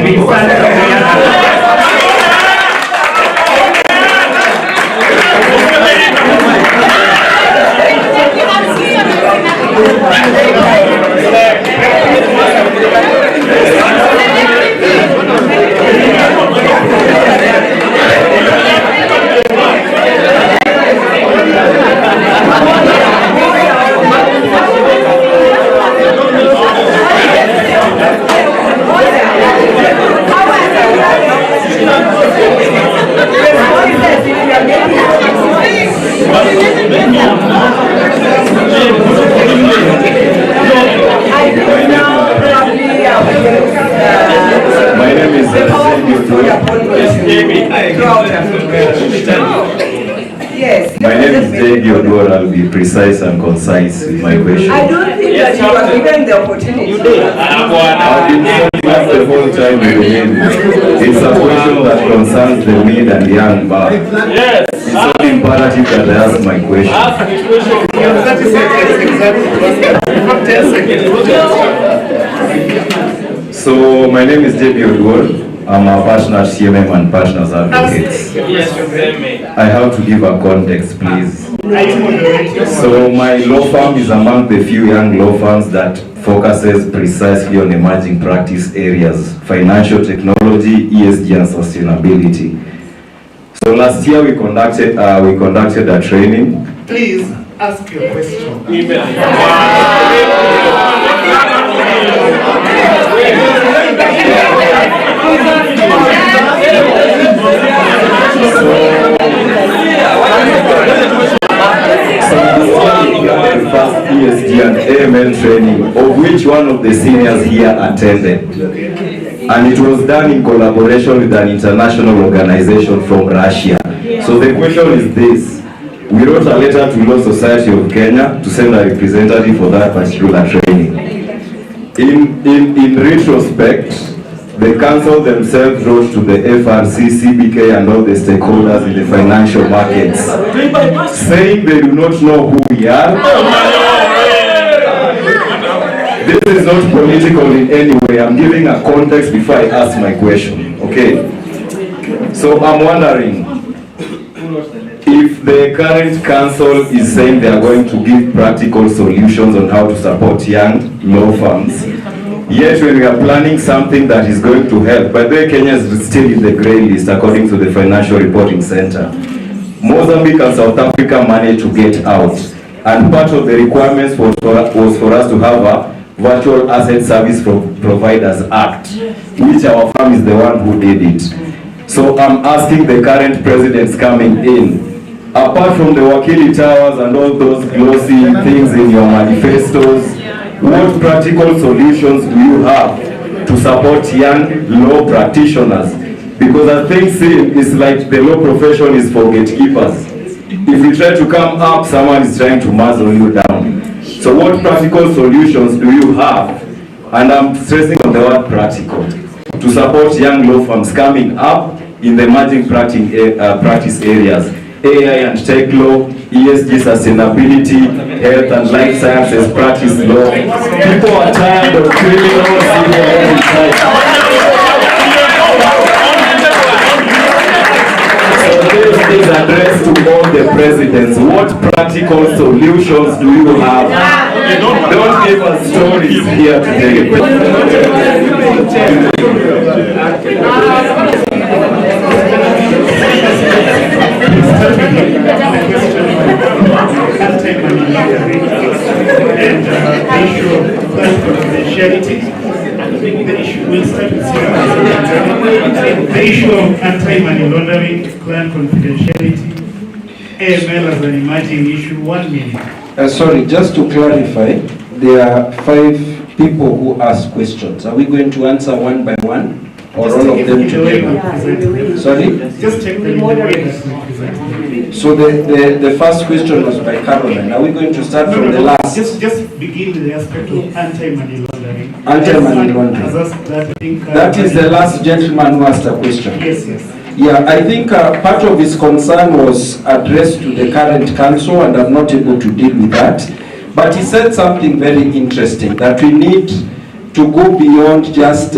name is My name is J.D. Odwar. I'll be precise and concise with my question. I don't think that you are given the opportunity. I've been serving us the whole time with the name. It's a question that concerns the mid and young bar. Yes. It's only imperative that I ask my question. Ask the question. You have 30 seconds. So, my name is J.B. Odwar. I'm a partner CMM and partners advocates. Yes, I have to give a context, please. So my law firm is among the few young law firms that focuses precisely on emerging practice areas, financial technology, ESG and sustainability. So last year we conducted a training. Please ask your question. The first ESG and AML training, of which one of the seniors here attended. And it was done in collaboration with an international organization from Russia. So the question is this. We wrote a letter to Law Society of Kenya to send a representative for that particular training. In retrospect, the council themselves wrote to the FRC, CBK and all the stakeholders in the financial markets saying they do not know who we are. This is not political in any way. I'm giving a context before I ask my question. Okay? So I'm wondering if the current council is saying they are going to give practical solutions on how to support young law firms. Yet when we are planning something that is going to help, by the way, Kenya is still in the grey list according to the Financial Reporting Center. Mozambique and South Africa managed to get out. And part of the requirements was for us to have a Virtual Asset Service Providers Act, which our firm is the one who did it. So I'm asking the current presidents coming in, apart from the Okil towers and all those glossy things in your manifestos, what practical solutions do you have to support young law practitioners? Because I think it's like the law profession is for gatekeepers. If you try to come up, someone is trying to muzzle you down. So what practical solutions do you have? And I'm stressing on the word practical, to support young law firms coming up in the emerging practice areas, AI and tech law, ESG sustainability, health and life sciences practice law. People are tired of criminals So this is addressed to all the presidents. What practical solutions do you have? Don't give us stories here today. And the issue of confidentiality, and the issue We'll start with the issue of anti-money laundering, client confidentiality, AML as an emerging issue. 1 minute. Sorry, just to clarify, there are 5 people who asked questions. Are we going to answer one by one? Or just all of them together? Sorry? Just check the moderator. So the first question was by Caroline. Are we going to start from the last? Just begin with the aspect of anti-money laundering. Anti-money laundering. That is the last gentleman who asked a question. Yes, yes. Yeah, I think part of his concern was addressed to the current council, and I'm not able to deal with that. But he said something very interesting, that we need to go beyond just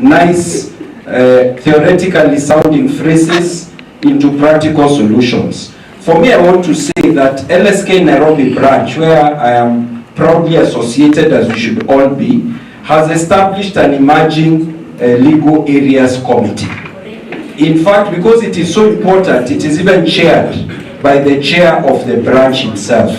nice, theoretically sounding phrases into practical solutions. For me, I want to say that LSK Nairobi branch, where I am proudly associated, as we should all be, has established an emerging legal areas committee. In fact, because it is so important, it is even chaired by the chair of the branch himself.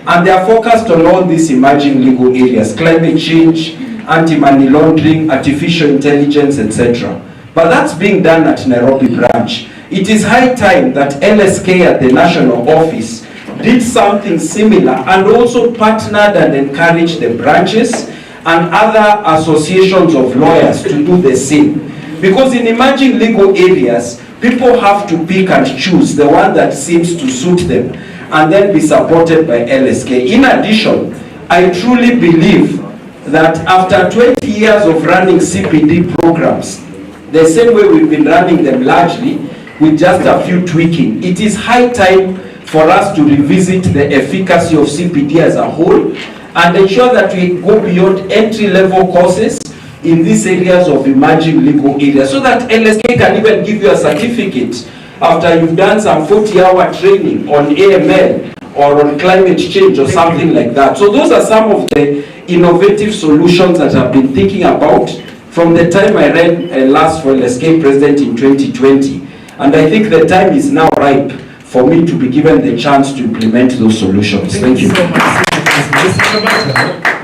And they are focused on all these emerging legal areas: climate change, anti-money laundering, artificial intelligence, etc. But that's being done at Nairobi branch. It is high time that LSK at the national office did something similar and also partnered and encouraged the branches and other associations of lawyers to do the same. Because in emerging legal areas, people have to pick and choose the one that seems to suit them and then be supported by LSK. In addition, I truly believe that after 20 years of running CPD programs, the same way we've been running them largely, with just a few tweaking, it is high time for us to revisit the efficacy of CPD as a whole and ensure that we go beyond entry-level courses in these areas of emerging legal areas, so that LSK can even give you a certificate after you've done some 40-hour training on AML or on climate change or something like that. So those are some of the innovative solutions that I've been thinking about from the time I ran last for LSK president in 2020. And I think the time is now ripe for me to be given the chance to implement those solutions. Thank you. So much.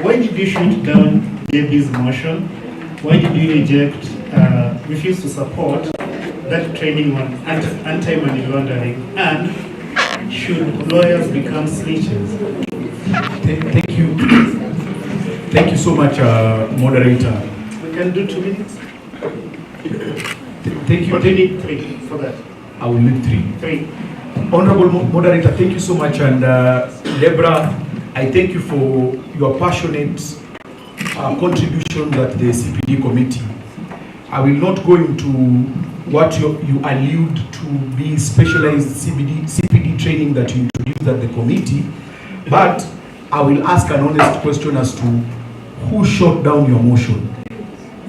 Why did you shoot down JB's motion? Why did you refuse to support that training on anti-money laundering? And should lawyers become snitches? Thank you. Thank you so much, moderator. We can do 2 minutes. Thank you. But we need 3 for that. I will need 3. 3. Honorable moderator, thank you so much. And Deborah, I thank you for your passionate contributions at the CPD committee. I will not go into what you allude to be specialized CPD training that you introduced at the committee, but I will ask an honest question as to who shot down your motion.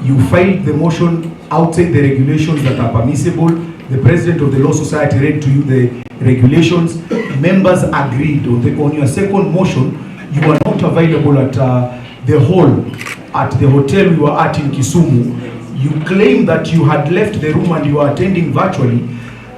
You filed the motion outside the regulations that are permissible. The president of the Law Society read to you the regulations. Members agreed on your second motion. You were not available at the hall at the hotel we were at in Kisumu. You claim that you had left the room and you were attending virtually.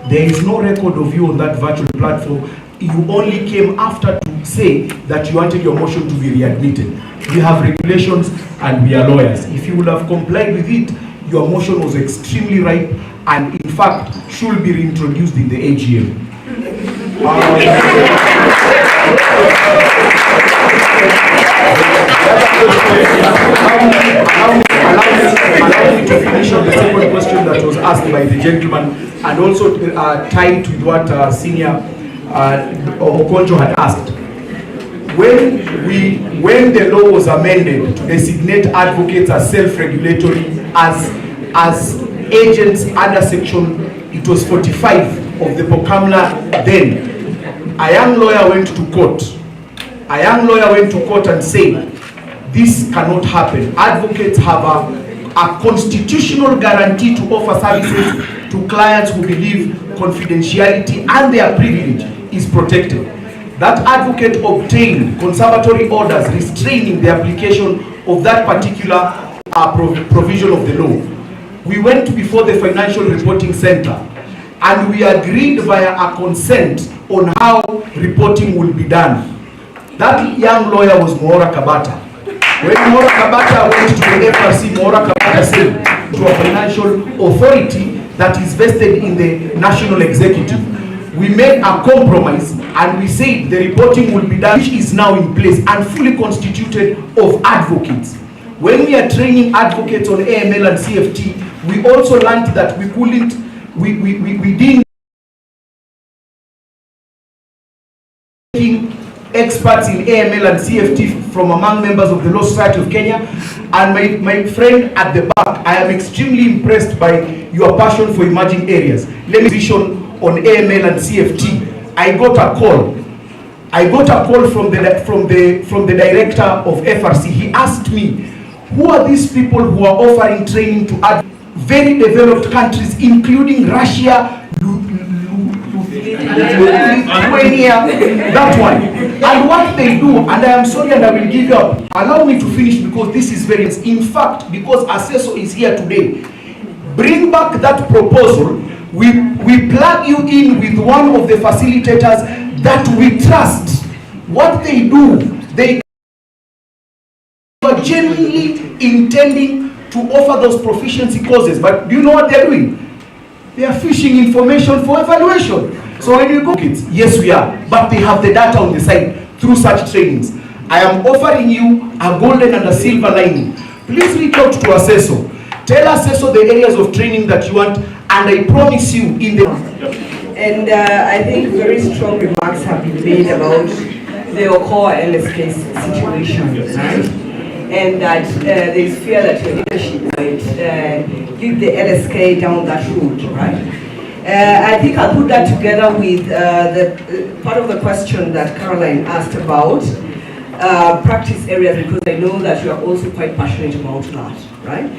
There is no record of you on that virtual platform. You only came after to say that you wanted your motion to be readmitted. We have regulations and we are lawyers. If you would have complied with it, your motion was extremely ripe and in fact should be reintroduced in the AGM. Allow me to finish on the second question that was asked by the gentleman and also tied with what Senior Okonjo had asked. When the law was amended to designate advocates as self-regulatory, as agents under section, it was 45 of the POCAMLA then, a young lawyer went to court. A young lawyer went to court and said, this cannot happen. Advocates have a constitutional guarantee to offer services to clients who believe confidentiality and their privilege is protected. That advocate obtained conservatory orders restraining the application of that particular provision of the law. We went before the Financial Reporting Center and we agreed via a consent on how reporting will be done. That young lawyer was Moora Kabata. When Mora Kabata went to the FRC, Mora Kabata said to a financial authority that is vested in the national executive, we made a compromise and we said the reporting will be done, which is now in place and fully constituted of advocates. When we are training advocates on AML and CFT, we also learned that we couldn't, we didn't experts in AML and CFT from among members of the Law Society of Kenya. And my friend at the back, I am extremely impressed by your passion for emerging areas. Let me vision on AML and CFT. I got a call from the director of FRC. He asked me, who are these people who are offering training to very developed countries, including Russia, Lithuania, that one, and what they do. And I am sorry, and I will give you up. Allow me to finish because this is very. In fact, because Assessor is here today, bring back that proposal. We plug you in with one of the facilitators that we trust. What they do, they are genuinely intending to offer those proficiency courses. But do you know what they're doing? They are fishing information for evaluation. So when you go kids, yes we are, but they have the data on the side through such trainings. I am offering you a golden and a silver lining. Please reach out to Assessor. Tell Assessor the areas of training that you want, and I promise you in the... And I think very strong remarks have been made about the Okwa LSK situation, right? And that there is fear that your leadership might lead the LSK down that route, right? I think I'll put that together with the part of the question that Caroline asked about practice areas, because I know that you are also quite passionate about that, right?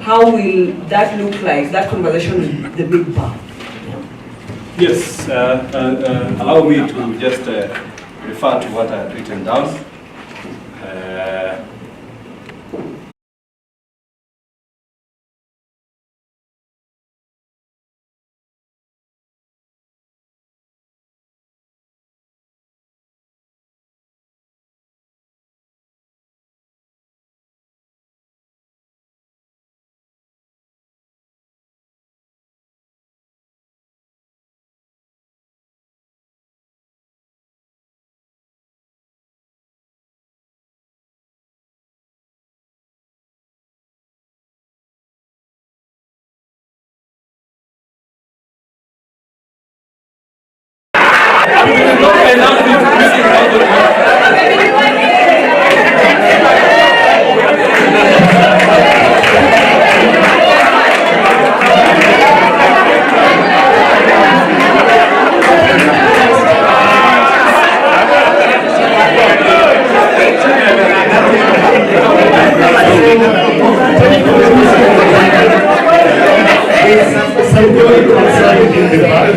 How will that look like, that conversation with the big bar? Yes, allow me to just refer to what I have written down.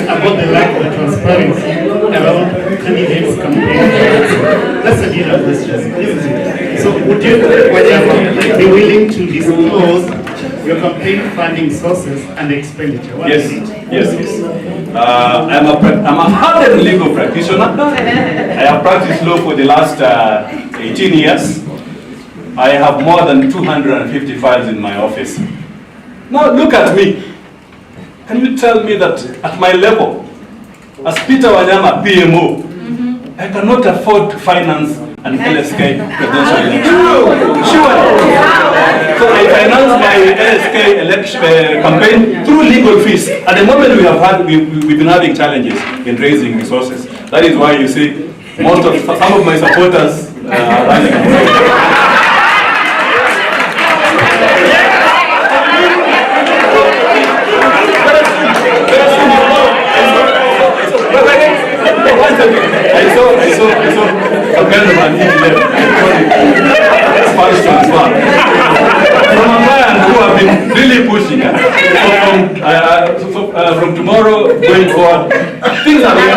About the lack of transparency around candidates' campaigns. That's a general question. So would you be willing to disclose your campaign funding sources and expenditure? What is it? Yes. I'm a hardened legal practitioner. I have practiced law for the last 18 years. I have more than 250 files in my office. Now look at me. Can you tell me that at my level, as Peter Wanyama, PMO, I cannot afford to finance an LSK presidential election? Sure. So I finance my LSK election campaign through legal fees. At the moment we've been having challenges in raising resources. That is why you see some of my supporters are running. I saw a kind of an idiot Spanish transfer from a man who have been really pushing it. So from tomorrow going forward, things are going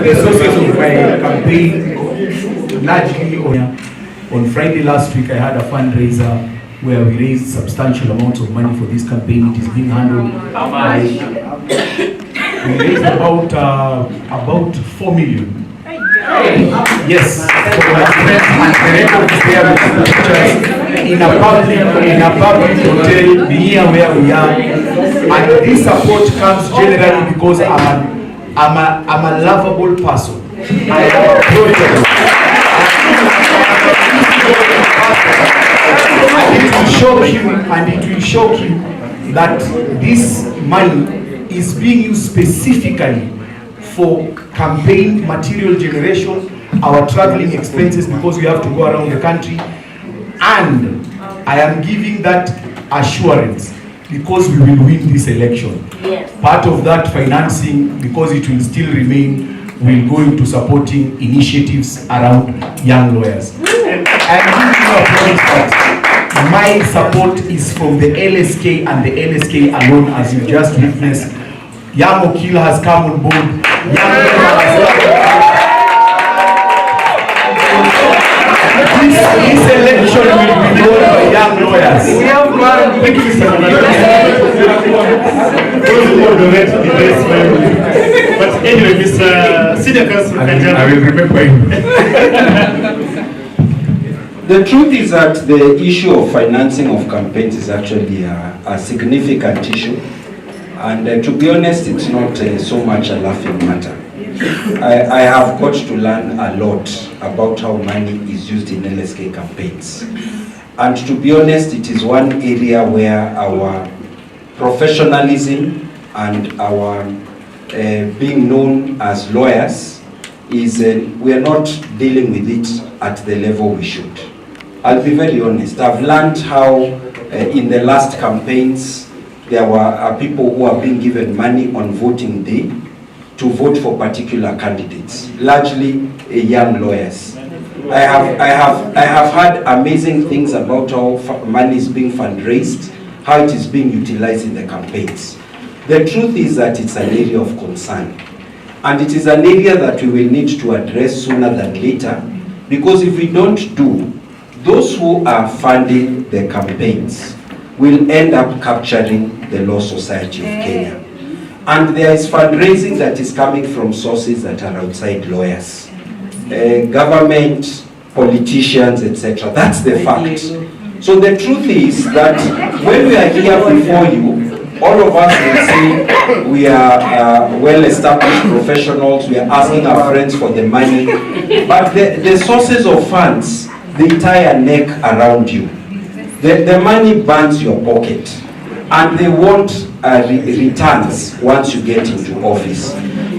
the sources of my campaign largely on On Friday last week, I had a fundraiser where we raised substantial amounts of money for this campaign. It is being handled by, we raised about 4 million. Yes, so my friends, and the record is there with the pictures in a public hotel near where we are. And this support comes generally because I'm a lovable person. I am approachable. And it will shock you that this money is being used specifically for campaign material generation, our traveling expenses because we have to go around the country, and I am giving that assurance because we will win this election. Yes. Part of that financing, because it will still remain, will go into supporting initiatives around young lawyers. And I am giving you a promise that my support is from the LSK and the LSK alone, as you just witnessed. Young Okil has come on board. Young this election will be won by young lawyers. We have one. Thank you, Mr. But anyway, Mr. Senior Counsel, I will remember you. The truth is that the issue of financing of campaigns is actually a significant issue. And to be honest, it's not so much a laughing matter. I have got to learn a lot about how money is used in LSK campaigns. And to be honest, it is one area where our professionalism and our being known as lawyers is, we are not dealing with it at the level we should. I'll be very honest. I've learned how in the last campaigns, there were people who are being given money on voting day to vote for particular candidates, largely young lawyers. I have heard amazing things about how money is being fundraised, how it is being utilized in the campaigns. The truth is that it's an area of concern. And it is an area that we will need to address sooner than later, because if we don't do, those who are funding the campaigns will end up capturing the Law Society of Kenya. And there is fundraising that is coming from sources that are outside lawyers, government, politicians, etc. That's the fact. So the truth is that when we are here before you, all of us will say we are well-established professionals, we are asking our friends for the money, but the sources of funds, they tie a neck around you. The money burns your pocket, and they want returns once you get into office.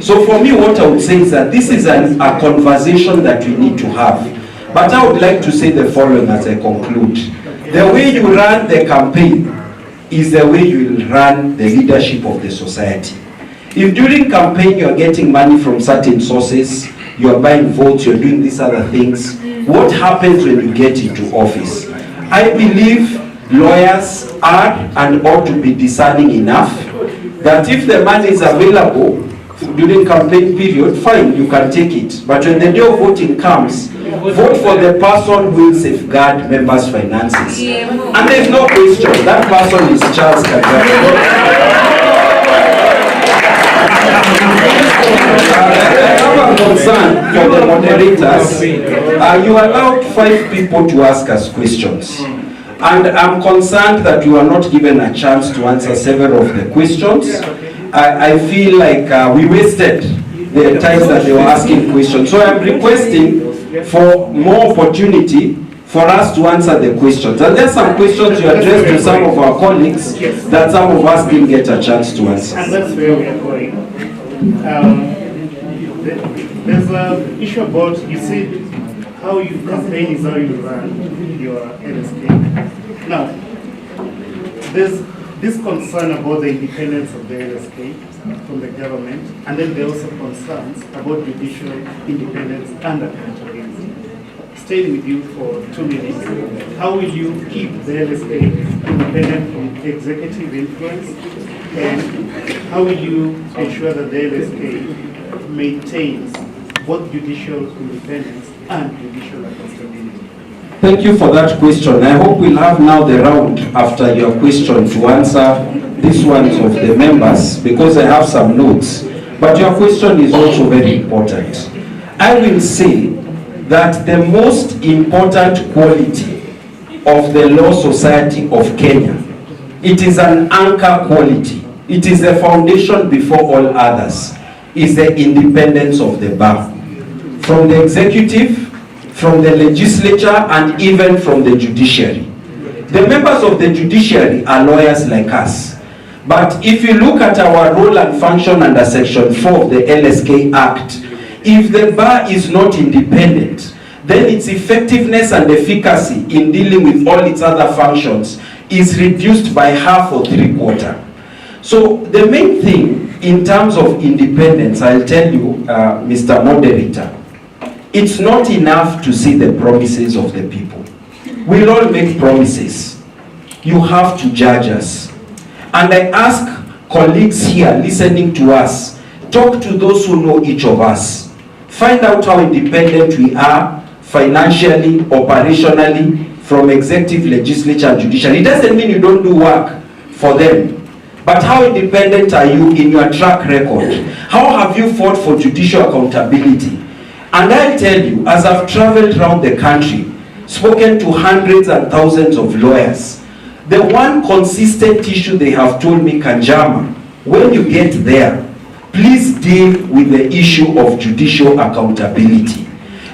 So for me, what I would say is that this is a conversation that we need to have. But I would like to say the following as I conclude. The way you run the campaign is the way you will run the leadership of the society. If during campaign you're getting money from certain sources, you're buying votes, you're doing these other things, what happens when you get into office? I believe lawyers are and ought to be discerning enough that if the money is available during campaign period, fine, you can take it. But when the day of voting comes, vote for the person who will safeguard members' finances. And there's no question, that person is Charles Kajari. I have a concern for the moderators. You allowed 5 people to ask us questions. And I'm concerned that you are not given a chance to answer several of the questions. I feel like we wasted the time that they were asking questions. So I'm requesting for more opportunity for us to answer the questions. And there's some questions you addressed to some of our colleagues that some of us didn't get a chance to answer. And that's where we are going. There's an issue about, you see, how you campaign is how you run your LSK. Now, there's this concern about the independence of the LSK from the government, and then there are also concerns about judicial independence and accountability. Staying with you for 2 minutes, how will you keep the LSK independent from executive influence, and how will you ensure that the LSK maintains both judicial independence and judicial accountability? Thank you for that question. I hope we'll have now the round after your question to answer these ones of the members, because I have some notes. But your question is also very important. I will say that the most important quality of the Law Society of Kenya, it is an anchor quality. It is the foundation before all others, is the independence of the bar. From the executive, from the legislature, and even from the judiciary. The members of the judiciary are lawyers like us. But if you look at our role and function under Section 4 of the LSK Act, if the bar is not independent, then its effectiveness and efficacy in dealing with all its other functions is reduced by half or three-quarter. So the main thing in terms of independence, I'll tell you, Mr. Moderator, it's not enough to see the promises of the people. We'll all make promises. You have to judge us. And I ask colleagues here listening to us, talk to those who know each of us. Find out how independent we are financially, operationally, from executive, legislature, and judiciary. It doesn't mean you don't do work for them. But how independent are you in your track record? How have you fought for judicial accountability? And I'll tell you, as I've traveled around the country, spoken to hundreds and thousands of lawyers, the one consistent issue they have told me, Kanjama, when you get there, please deal with the issue of judicial accountability.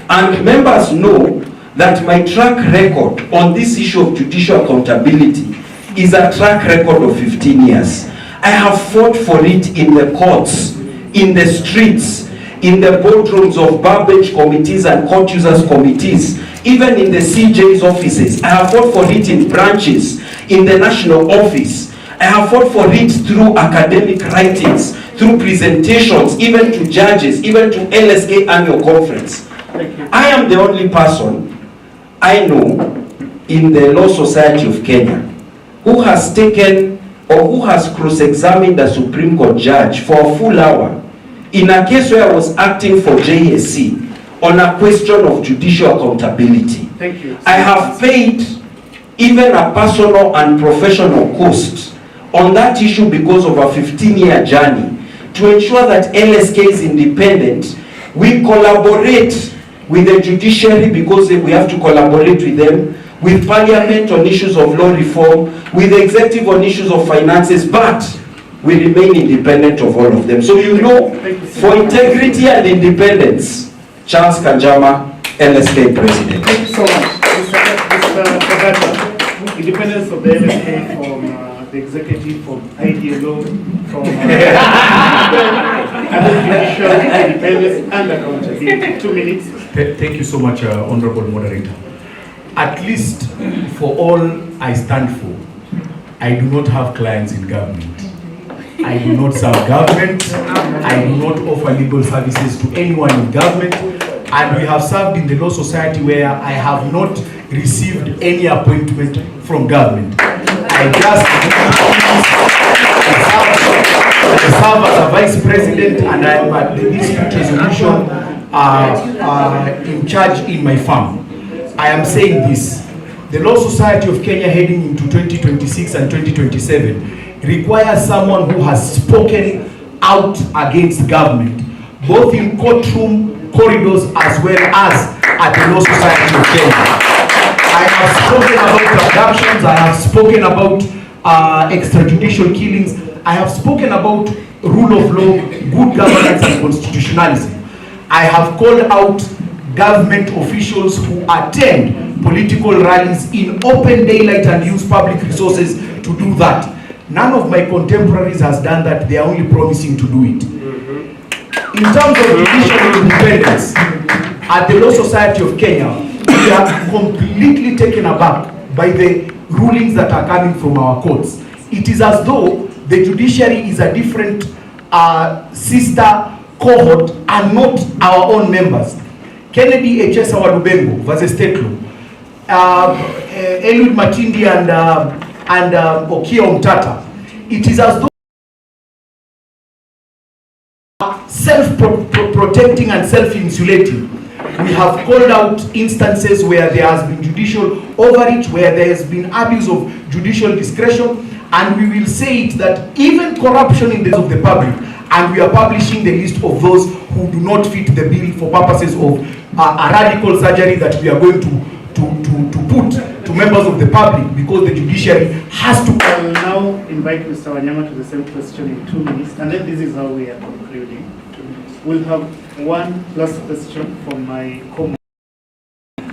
And members know that my track record on this issue of judicial accountability is a track record of 15 years. I have fought for it in the courts, in the streets, in the boardrooms of bar bench committees and court users committees, even in the CJ's offices. I have fought for it in branches, in the national office. I have fought for it through academic writings, through presentations, even to judges, even to LSK annual conference. I am the only person I know in the Law Society of Kenya who has taken or who has cross-examined a Supreme Court judge for a full hour in a case where I was acting for JSC on a question of judicial accountability. Thank you. I have paid even a personal and professional cost on that issue because of a 15-year journey to ensure that LSK is independent. We collaborate with the judiciary because we have to collaborate with them, with parliament on issues of law reform, with the executive on issues of finances, but we remain independent of all of them. So you know, for integrity and independence, Charles Kanjama, LSK President. Thank you so much. Mr. Kagata, independence of the LSK from the executive, from IDLO, from judicial independence and accountability. 2 minutes. Thank you so much, Honorable Moderator. At least for all I stand for, I do not have clients in government. I do not serve government. I do not offer legal services to anyone in government. And we have served in the Law Society where I have not received any appointment from government. I just serve as a vice president, and I am at the dispute resolution in charge in my firm. I am saying this: the Law Society of Kenya heading into 2026 and 2027 requires someone who has spoken out against government, both in courtroom corridors as well as at the Law Society of Kenya. I have spoken about abductions, I have spoken about extrajudicial killings, I have spoken about rule of law, good governance and constitutionalism. I have called out government officials who attend political rallies in open daylight and use public resources to do that. None of my contemporaries has done that. They are only promising to do it. In terms of judicial independence, at the Law Society of Kenya, we are completely taken aback by the rulings that are coming from our courts. It is as though the judiciary is a different sister cohort and not our own members. Kennedy H.S. Awalubengo versus State Law, Eliud Matindi and Okil Mtata. It is as though self-protecting and self-insulating. We have called out instances where there has been judicial overreach, where there has been abuse of judicial discretion, and we will say it that even corruption in the eyes of the public, and we are publishing the list of those who do not fit the bill for purposes of a radical surgery that we are going to put to members of the public, because the judiciary has to. I will now invite Mr. Wanyama to the same question in 2 minutes, and then this is how we are concluding. We'll have one last question from my comment.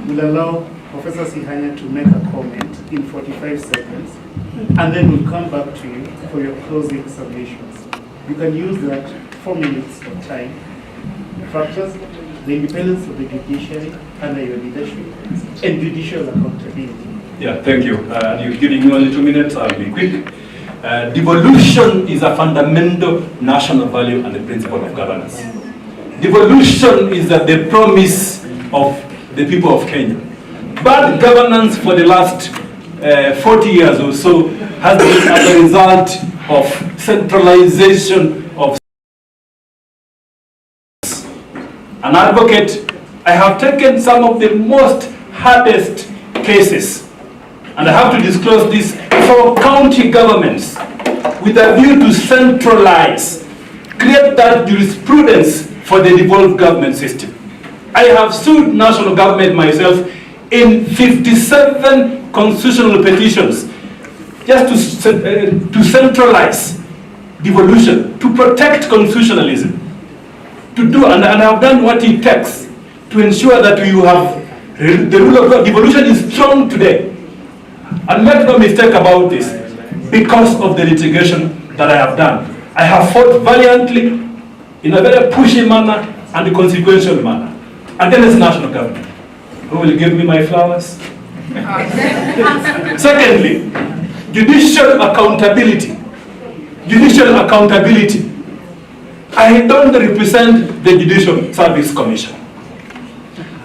We'll allow Professor Sihanya to make a comment in 45 seconds, and then we'll come back to you for your closing submissions. You can use that 4 minutes of time. Factors: the independence of the judiciary under your leadership and judicial accountability. Yeah, thank you. You're giving me only 2 minutes, I'll be quick. Devolution is a fundamental national value and the principle of governance. Devolution is the promise of the people of Kenya. Bad governance for the last 40 years or so has been as a result of centralization of. An advocate, I have taken some of the most hardest cases, and I have to disclose this, for county governments with a view to centralize, create that jurisprudence for the devolved government system. I have sued national government myself in 57 constitutional petitions just to centralize devolution, to protect constitutionalism, to do, and I have done what it takes to ensure that you have the rule of law. Devolution is strong today. And make no mistake about this, because of the litigation that I have done. I have fought valiantly in a very pushy manner and consequential manner against national government. Who will give me my flowers? Secondly, judicial accountability. Judicial accountability. I don't represent the Judicial Service Commission.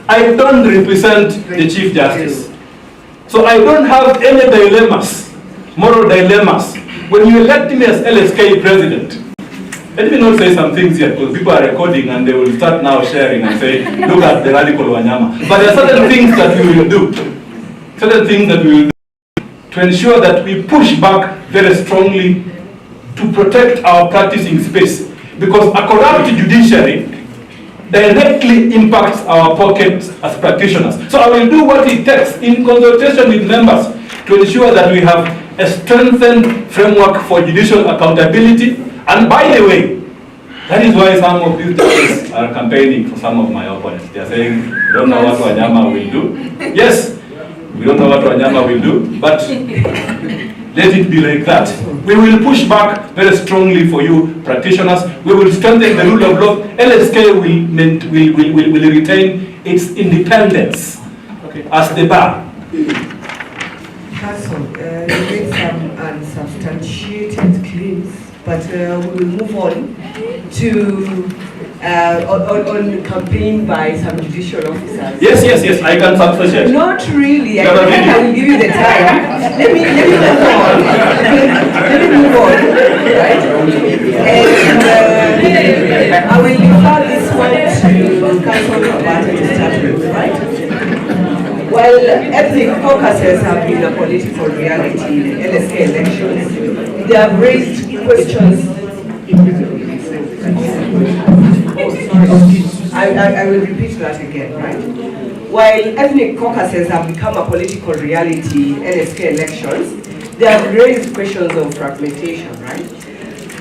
I don't represent the Chief Justice. So I don't have any dilemmas, moral dilemmas. When you elect me as LSK president, let me not say some things here because people are recording and they will start now sharing and say, look at the radical Wanyama. But there are certain things that we will do, to ensure that we push back very strongly to protect our practicing space. Because a corrupt judiciary directly impacts our pockets as practitioners. So I will do what it takes in consultation with members to ensure that we have a strengthened framework for judicial accountability. And by the way, that is why some of these judges are campaigning for some of my opponents. They are saying, we don't know what Wanyama will do. Yes, we don't know what Wanyama will do, but let it be like that. We will push back very strongly for you practitioners. We will strengthen the rule of law. LSK will retain its independence as the bar. Council, you made some unsubstantiated claims, but we will move on to on campaign by some judicial officers. Yes, I can substantiate. Not really. I think I will give you the time. Let me move on. Right? And I will refer this one to Council Kabata to start with, right? Well, ethnic caucuses have been a political reality in the LSK elections. They have raised questions. I will repeat that again, right? While ethnic caucuses have become a political reality in LSK elections, they have raised questions of fragmentation, right?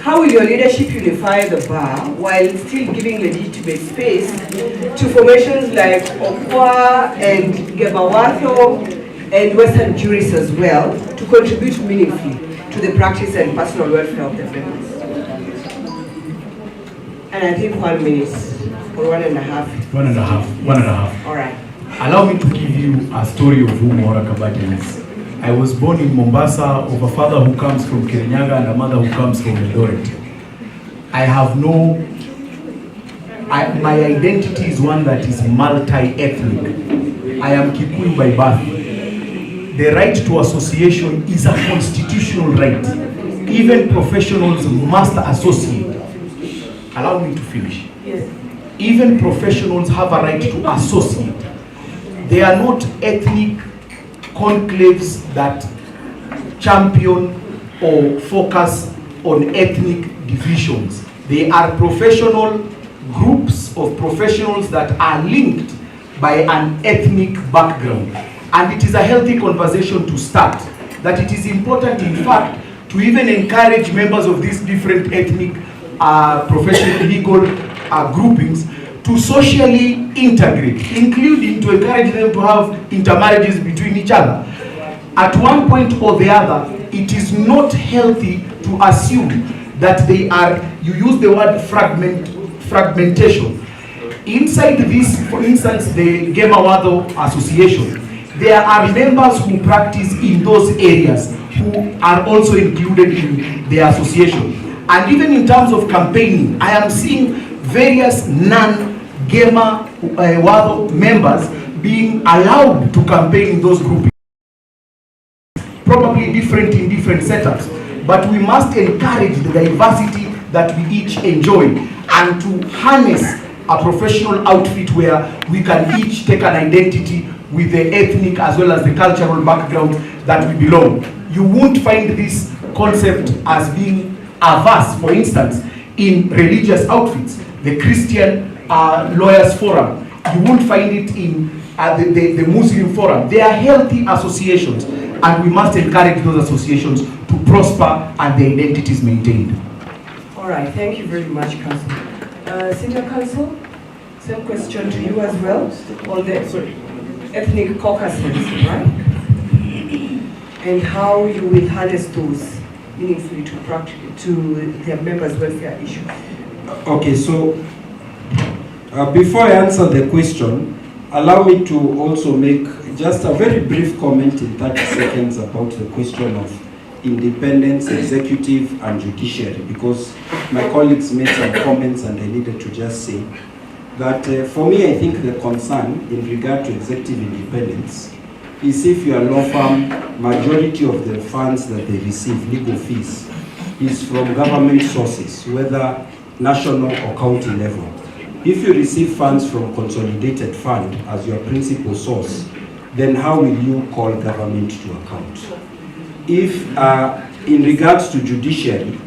How will your leadership unify the bar while still giving legitimate space to formations like Okwa and Gebawatho and Western jurists as well to contribute meaningfully to the practice and personal welfare of the members? And I think 1 minute or 1.5. 1.5. All right. Allow me to give you a story of who Mwaura Kabata is. I was born in Mombasa of a father who comes from Kirinyaga and a mother who comes from Eldoret. I have my identity is one that is multi-ethnic. I am Kikuyu by birth. The right to association is a constitutional right. Even professionals must associate. Allow me to finish. Yes. even professionals have a right to associate. They are not ethnic conclaves that champion or focus on ethnic divisions. They are professional groups of professionals that are linked by an ethnic background. And it is a healthy conversation to start, that it is important, in fact, to even encourage members of these different ethnic professional legal groupings to socially integrate, including to encourage them to have intermarriages between each other. At one point or the other, it is not healthy to assume that they are, you use the word fragmentation. Inside this, for instance, the Gemawado Association, there are members who practice in those areas who are also included in the association. And even in terms of campaigning, I am seeing various non-Gema Wado members being allowed to campaign in those groups. Probably different in different setups, but we must encourage the diversity that we each enjoy and to harness a professional outfit where we can each take an identity with the ethnic as well as the cultural background that we belong. You won't find this concept as being averse, for instance, in religious outfits. The Christian Lawyers Forum, you won't find it in the Muslim Forum. They are healthy associations, and we must encourage those associations to prosper and their identities maintained. All right, thank you very much, Council. Senior Council, same question to you as well, on the ethnic caucuses, right? And how you will harness those meaningfully to their members' welfare issues. Okay, so before I answer the question, allow me to also make just a very brief comment in 30 seconds about the question of independence, executive and judiciary, because my colleagues made some comments and I needed to just say that for me, I think the concern in regard to executive independence is if your law firm, majority of the funds that they receive, legal fees, is from government sources, whether national or county level. If you receive funds from consolidated fund as your principal source, then how will you call government to account? If, in regards to judiciary,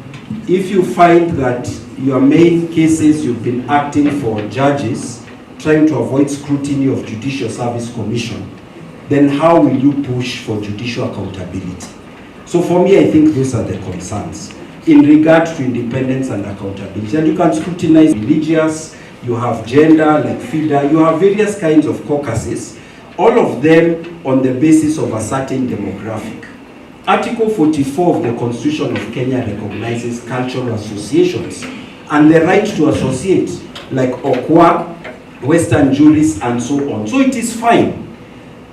if you find that your main cases you've been acting for judges, trying to avoid scrutiny of Judicial Service Commission, then how will you push for judicial accountability? So for me, I think those are the concerns in regard to independence and accountability. And you can scrutinize religious, you have gender, like FIDA, you have various kinds of caucuses, all of them on the basis of a certain demographic. Article 44 of the Constitution of Kenya recognizes cultural associations and the right to associate, like Okwa, Western jurists, and so on. So it is fine.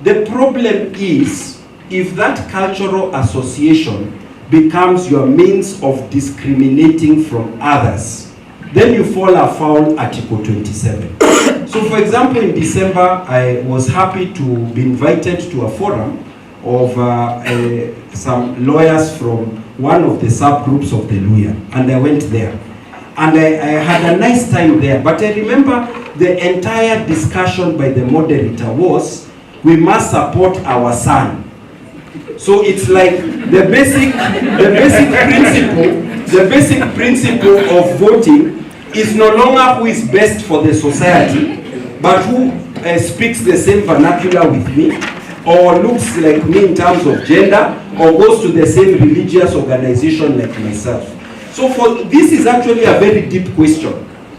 The problem is if that cultural association becomes your means of discriminating from others, then you fall afoul Article 27. So for example, in December, I was happy to be invited to a forum of some lawyers from one of the subgroups of the Luya, and I went there. And I had a nice time there, but I remember the entire discussion by the moderator was, we must support our son. So it's like the basic principle of voting is no longer who is best for the society, but who speaks the same vernacular with me, or looks like me in terms of gender, or goes to the same religious organization like myself. So this is actually a very deep question,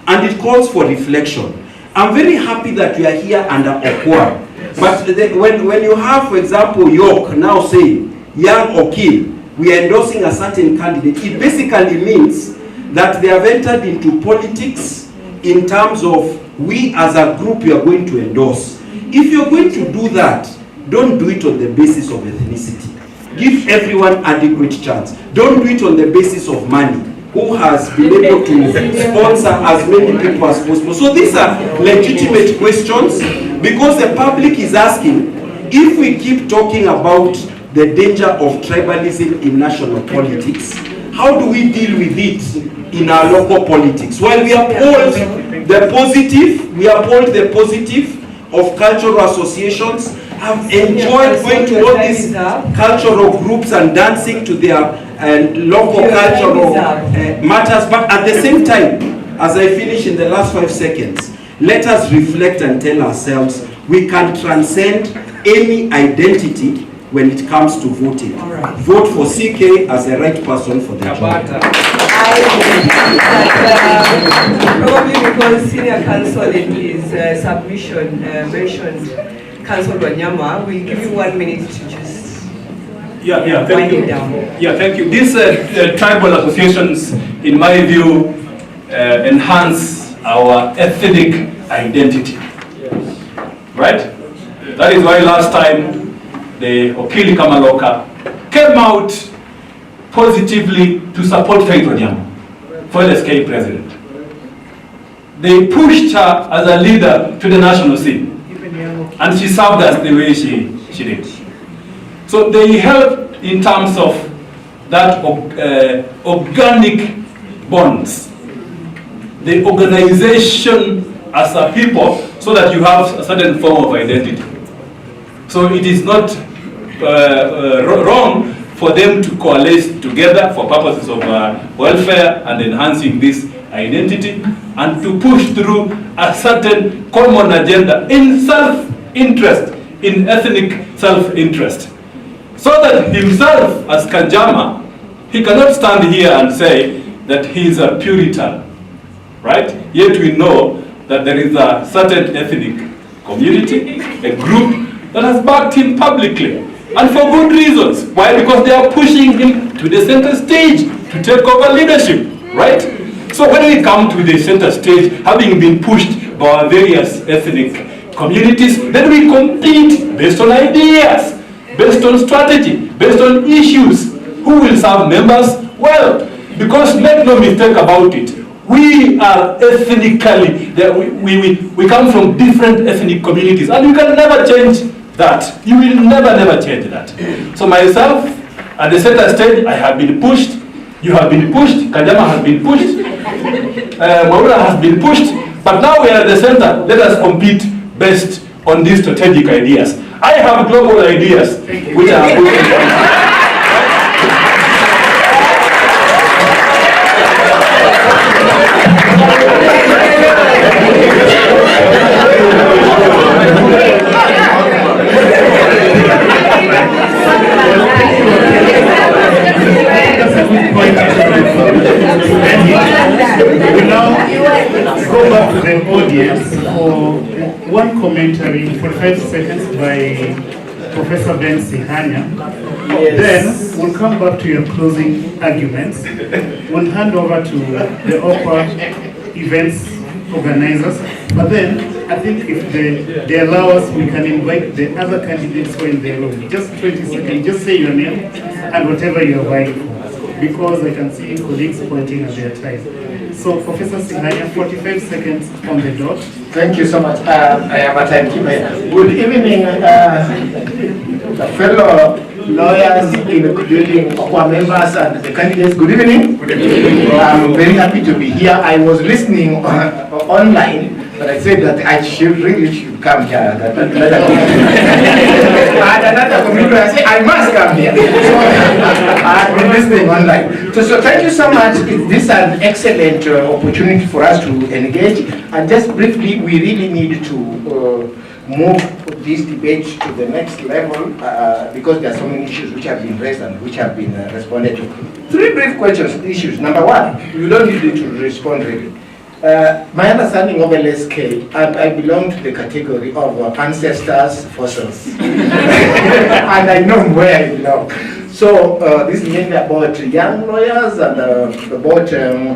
and it calls for reflection. I'm very happy that we are here under Okwa. But when you have, for example, York now saying, young Okil, we are endorsing a certain candidate, it basically means that they have entered into politics in terms of we as a group we are going to endorse. If you're going to do that, don't do it on the basis of ethnicity. Give everyone adequate chance. Don't do it on the basis of money. Who has been able to sponsor as many people as possible? So these are legitimate questions because the public is asking, if we keep talking about the danger of tribalism in national politics, how do we deal with it in our local politics? While we uphold the positive, we uphold the positive of cultural associations. I've enjoyed going to all these cultural groups and dancing to their local cultural matters, but at the same time, as I finish in the last 5 seconds, let us reflect and tell ourselves we can transcend any identity when it comes to voting. Vote for CK as the right person for the job. Probably because Senior Counsel in his submission mentioned Council Wanyama, we'll give you 1 minute to just thank you. Yeah, thank you. These tribal associations, in my view, enhance our ethnic identity. Right? That is why last time the Okil Kamaloka came out positively to support Faith Wanyama for LSK president. They pushed her as a leader to the national scene, and she served us the way she did. So they help in terms of that organic bonds, the organization as a people, so that you have a certain form of identity. So it is not wrong for them to coalesce together for purposes of welfare and enhancing this identity, and to push through a certain common agenda in self-interest, in ethnic self-interest. So that himself, as Kanjama, he cannot stand here and say that he is a Puritan, right? Yet we know that there is a certain ethnic community, a group that has backed him publicly, and for good reasons. Why? Because they are pushing him to the center stage to take over leadership, right? So when we come to the center stage, having been pushed by our various ethnic communities, then we compete based on ideas, based on strategy, based on issues. Who will serve members? Well, because make no mistake about it, we are ethnically, we come from different ethnic communities, and you can never change that. You will never change that. So myself, at the center stage, I have been pushed, you have been pushed, Kanjama has been pushed, Maura has been pushed, but now we are at the center. Let us compete based on these strategic ideas. I have global ideas, which are We now go back to the audience for one commentary, 45 seconds by Professor Ben Sihanya. Then we'll come back to your closing arguments. We'll hand over to the Okwa events organizers. But then I think if they allow us, we can invite the other candidates who are in the room. Just 20 seconds, just say your name and whatever you're vying for, because I can see colleagues pointing at their ties. So Professor Sihanya, 45 seconds on the dot. Thank you so much. I am a timekeeper. Good evening, fellow lawyers, including Okwa members and the candidates. Good evening. Good evening. I'm very happy to be here. I was listening online, but I said that I really should come here. Another commitment, I said I must come here. So I've been listening online. So thank you so much. This is an excellent opportunity for us to engage. And just briefly, we really need to move this debate to the next level because there are so many issues which have been raised and which have been responded to. 3 brief questions, issues. Number 1, you don't need to respond really. My understanding of LSK, I belong to the category of ancestors fossils. And I know where I belong. So this is mainly about young lawyers and about the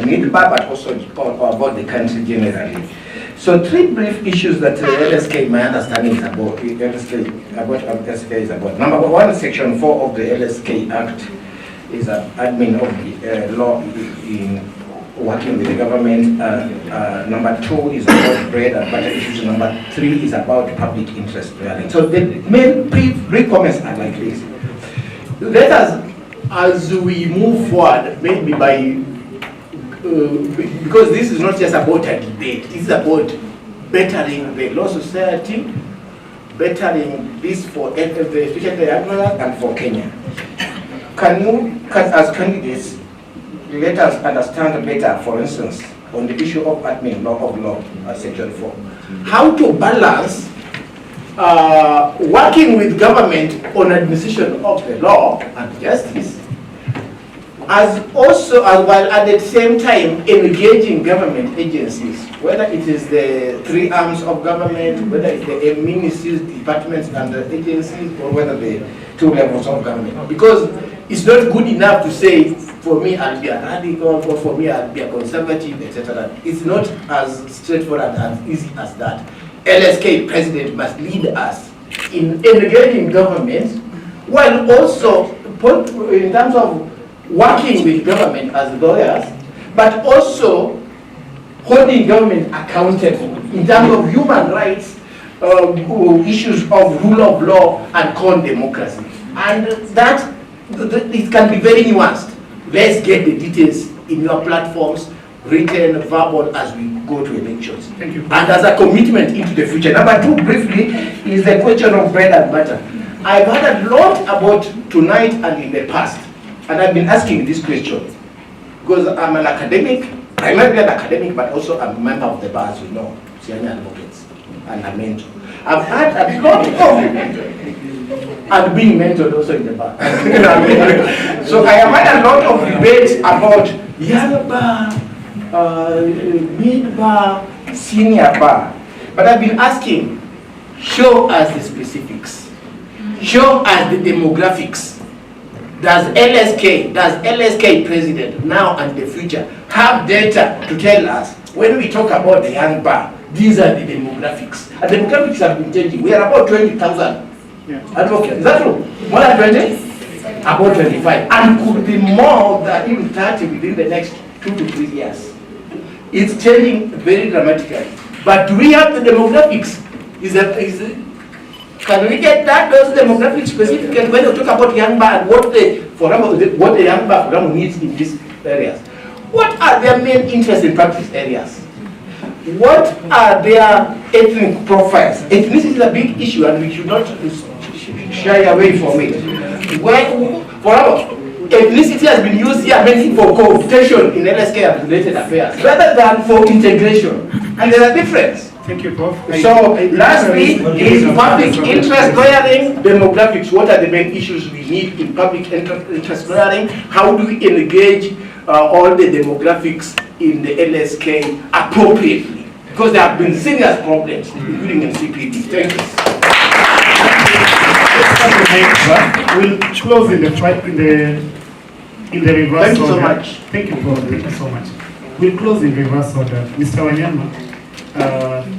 mid-bar, but also about the country generally. So 3 brief issues that LSK, my understanding is about, LSK is about. Number 1, Section 4 of the LSK Act is an admin of the law in working with the government. Number 2 is about bread and butter issues. Number 3 is about public interest bearing. So the main brief comments are like this. Let us, as we move forward, maybe by because this is not just about a debate, this is about bettering the law society, bettering this for especially the young and for Kenya. Can you, as candidates, let us understand better, for instance, on the issue of admin law of law, section 4, how to balance working with government on administration of the law and justice, while at the same time engaging government agencies, whether it is the three arms of government, whether it's the ministries, departments, and the agencies, or whether the two levels of government. Because it's not good enough to say, for me I'll be a radical, or for me I'll be a conservative, etc. It's not as straightforward and as easy as that. LSK president must lead us in engaging government, while also in terms of working with government as lawyers, but also holding government accountable in terms of human rights, issues of rule of law and core democracy. And that it can be very nuanced. Let's get the details in your platforms, written, verbal, as we go to elections. Thank you. And as a commitment into the future. Number two, briefly, is the question of bread and butter. I've heard a lot about tonight and in the past, and I've been asking this question because I'm an academic, primarily an academic, but also I'm a member of the bar, as you know, senior advocates, and a mentor. I've had a lot of, and being mentored also in the bar. So I have had a lot of debates about young bar, mid bar, senior bar. But I've been asking, show us the specifics. Show us the demographics. Does LSK president now and the future have data to tell us when we talk about the young bar, these are the demographics. And demographics have been changing. We are about 20,000 advocates. Is that true? More than 20? About 25. And could be more than even 30 within the next 2 to 3 years. It's changing very dramatically. But do we have the demographics? Can we get those demographics specifically when we talk about young bar and what the young bar program needs in these areas? What are their main interest in practice areas? What are their ethnic profiles? Ethnicity is a big issue and we should not shy away from it. Ethnicity has been used here mainly for cooptation in LSK and related affairs rather than for integration. And there's a difference. Thank you, Prof. So, lastly, is public interest lawyering, demographics. What are the main issues we need in public interest lawyering? How do we engage all the demographics in the LSK appropriately? Because there have been serious problems, including in CPD. Thank you. We'll close in the reverse Thank you so order. much. Thank you, Prof. Thank you so much. We'll close in reverse order. Mr. Wanyama,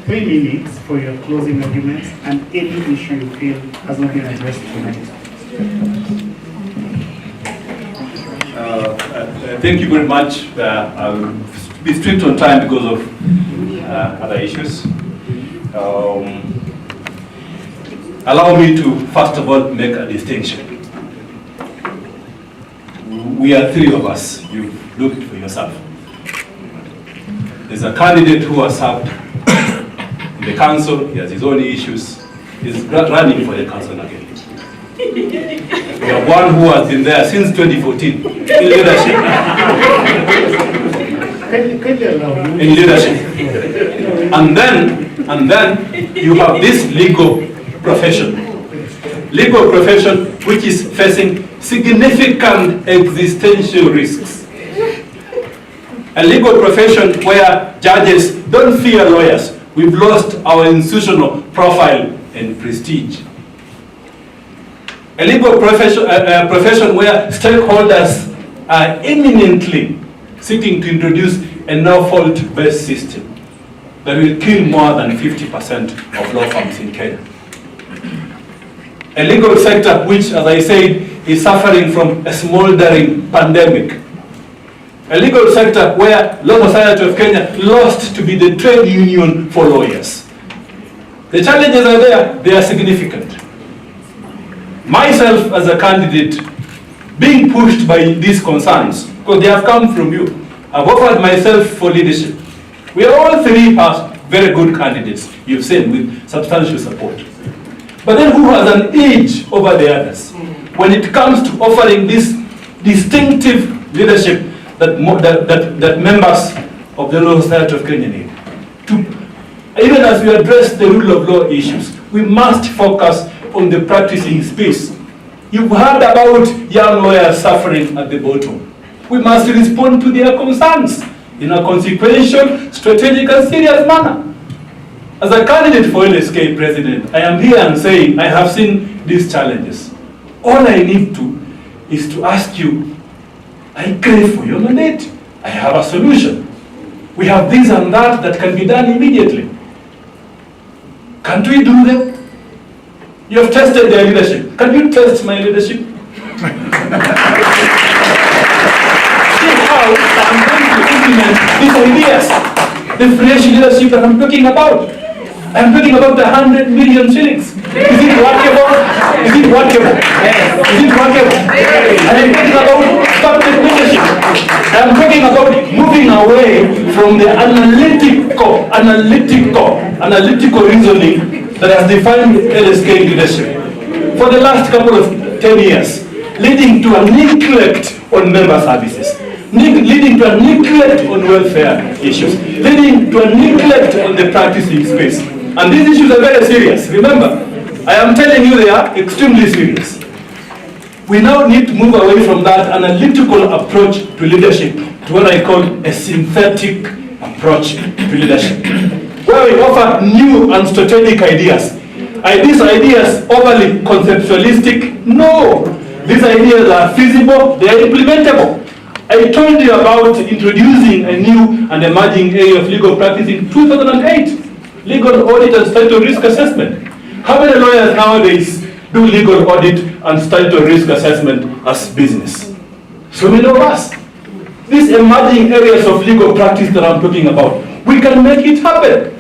3 minutes for your closing arguments and any issue you feel has not been addressed tonight. Thank you very much. I'll be strict on time because of other issues. Allow me to, first of all, make a distinction. We are 3 of us. You've looked for yourself. There's a candidate who has served in the council. He has his own issues. He's running for the council again. We have one who has been there since 2014 in leadership. In leadership. And then you have this legal profession. Legal profession which is facing significant existential risks. A legal profession where judges don't fear lawyers. We've lost our institutional profile and prestige. A legal profession where stakeholders are imminently seeking to introduce a no-fault based system that will kill more than 50% of law firms in Kenya. A legal sector which, as I said, is suffering from a smoldering pandemic. A legal sector where Law Society of Kenya lost to be the trade union for lawyers. The challenges are there, they are significant. Myself as a candidate, being pushed by these concerns, because they have come from you, I've offered myself for leadership. We are all three very good candidates, you've said, with substantial support. But then who has an edge over the others when it comes to offering this distinctive leadership that members of the Law Society of Kenya need? Even as we address the rule of law issues, we must focus on the practicing space. You've heard about young lawyers suffering at the bottom. We must respond to their concerns in a consequential, strategic, and serious manner. As a candidate for LSK president, I am here and saying I have seen these challenges. All I need to is to ask you, I crave for your mandate. I have a solution. We have this and that can be done immediately. Can't we do them? You have tested their leadership. Can you test my leadership? See how I'm going to implement these ideas. The fresh leadership that I'm talking about. I'm talking about the 100 million shillings. Is it workable? Is it workable? Is it workable? I'm talking about public leadership. I'm talking about moving away from the analytical reasoning that has defined LSK leadership for the last couple of 10 years, leading to a neglect on member services, leading to a neglect on welfare issues, leading to a neglect on the practicing space. And these issues are very serious. Remember, I am telling you they are extremely serious. We now need to move away from that analytical approach to leadership to what I call a synthetic approach to leadership, where we offer new and strategic ideas. Are these ideas overly conceptualistic? No. These ideas are feasible, they are implementable. I told you about introducing a new and emerging area of legal practice in 2008, legal audit and title risk assessment. How many lawyers nowadays do legal audit and title risk assessment as business? So many of us. These emerging areas of legal practice that I'm talking about, we can make it happen.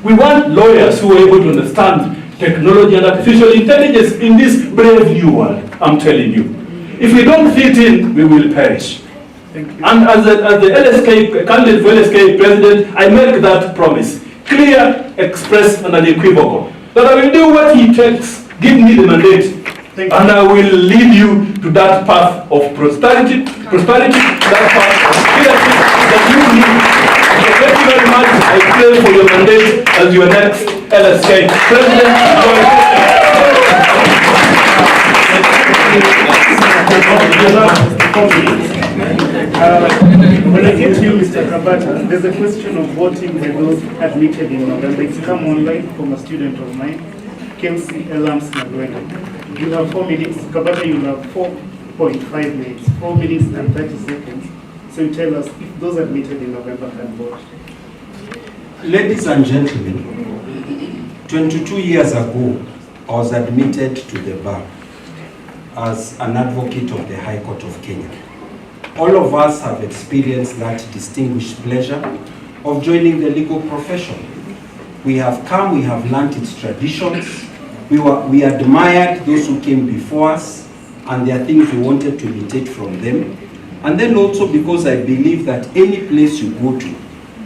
We want lawyers who are able to understand technology and artificial intelligence in this brave new world, I'm telling you. If we don't fit in, we will perish. And as the LSK candidate for LSK president, I make that promise, clear, express, and unequivocal, that I will do what he takes. Give me the mandate, and I will lead you to that path of prosperity, that path of leadership that you need. So thank you very much. I pray for your mandate as your next LSK president. When I get to you, Mr. Kabata, there's a question of voting by those admitted in November. It's come online from a student of mine, Kelsey Elams Nagwena. You have 4 minutes. Kabata, you have 4.5 minutes, 4 minutes and 30 seconds. So you tell us if those admitted in November can vote. Ladies and gentlemen, 22 years ago, I was admitted to the bar as an advocate of the High Court of Kenya. All of us have experienced that distinguished pleasure of joining the legal profession. We have come, we have learnt its traditions, we admired those who came before us, and there are things we wanted to imitate from them. And then also because I believe that any place you go to,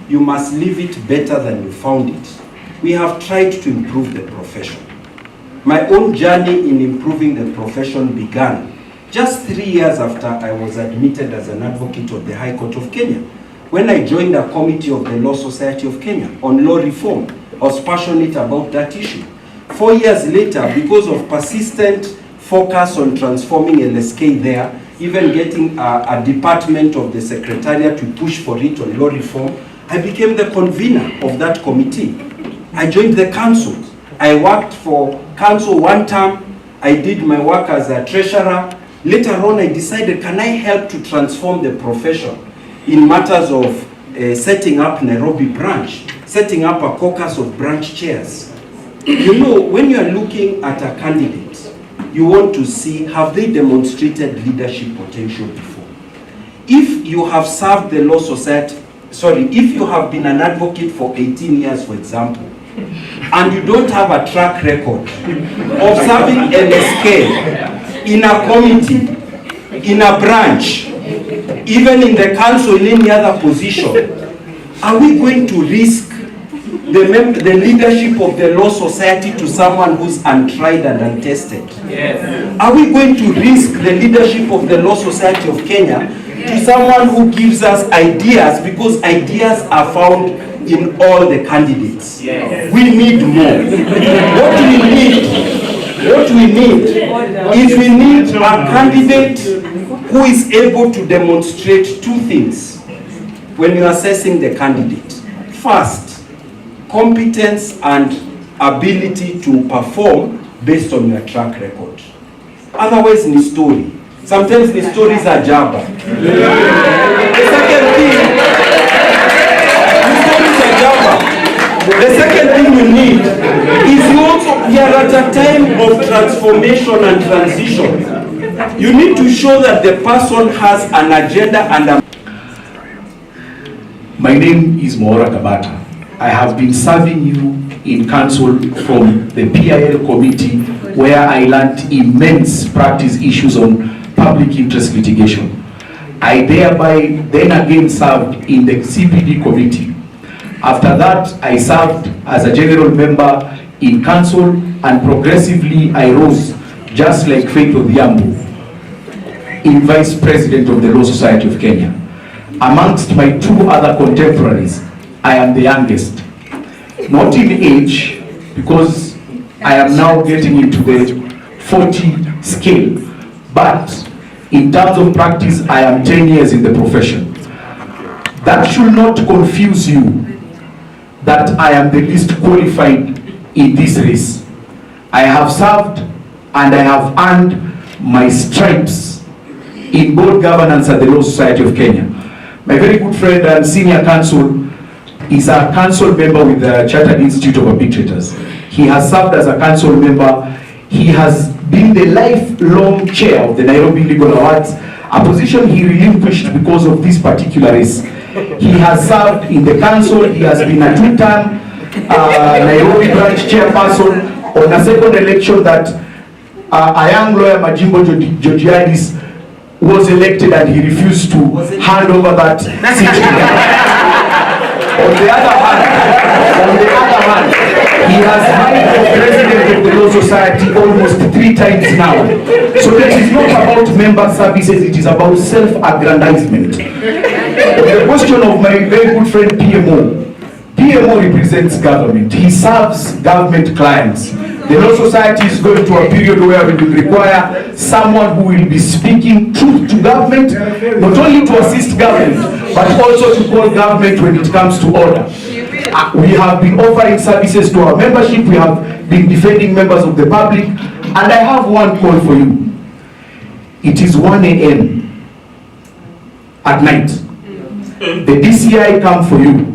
you must leave it better than you found it. We have tried to improve the profession. My own journey in improving the profession began just 3 years after I was admitted as an advocate of the High Court of Kenya, when I joined a committee of the Law Society of Kenya on law reform. I was passionate about that issue. 4 years later, because of persistent focus on transforming LSK there, even getting a department of the Secretariat to push for it on law reform, I became the convener of that committee. I joined the council. I worked for council 1 term. I did my work as a treasurer. Later on, I decided, can I help to transform the profession in matters of setting up Nairobi branch, setting up a caucus of branch chairs. You know, when you are looking at a candidate, you want to see, have they demonstrated leadership potential before? If you have served the law society, if you have been an advocate for 18 years, for example, and you don't have a track record of serving LSK in a committee, in a branch, even in the council, in any other position, are we going to risk the leadership of the law society to someone who's untried and untested? Yes. Are we going to risk the leadership of the law society of Kenya to someone who gives us ideas, because ideas are found in all the candidates? Yes. We need more. What we need is we need a candidate who is able to demonstrate two things when you're assessing the candidate. First, competence and ability to perform based on your track record. Otherwise, ni story. Sometimes the stories are jabber. The second thing you need is we are at a time of transformation and transition. You need to show that the person has an agenda and a... My name is Maura Kabata. I have been serving you in council from the PIL committee, where I learned immense practice issues on public interest litigation. I thereby then again served in the CPD committee. After that, I served as a general member in council, and progressively I rose, just like Faith Odhiambo, in vice president of the Law Society of Kenya. Amongst my two other contemporaries, I am the youngest. Not in age, because I am now getting into the 40 scale, but in terms of practice, I am 10 years in the profession. That should not confuse you that I am the least qualified in this race. I have served and I have earned my stripes in board governance at the Law Society of Kenya. My very good friend and senior counsel is a council member with the Chartered Institute of Arbitrators. He has served as a council member. He has been the lifelong chair of the Nairobi Legal Awards, a position he relinquished because of this particular race. He has served in the council. He has been a two-term Nairobi branch chairperson. On a second election that a young lawyer, Majimbo Georgiadis, was elected, and he refused to hand over that seat. On the other hand, he has run for president of the Law Society almost 3 times now. So it is not about member services, it is about self-aggrandizement. The question of my very good friend PMO represents government. He serves government clients. The Law Society is going to a period where we will require someone who will be speaking truth to government, not only to assist government, but also to call government when it comes to order. We have been offering services to our membership. We have been defending members of the public. And I have one call for you. It is 1 a.m. at night. The DCI come for you.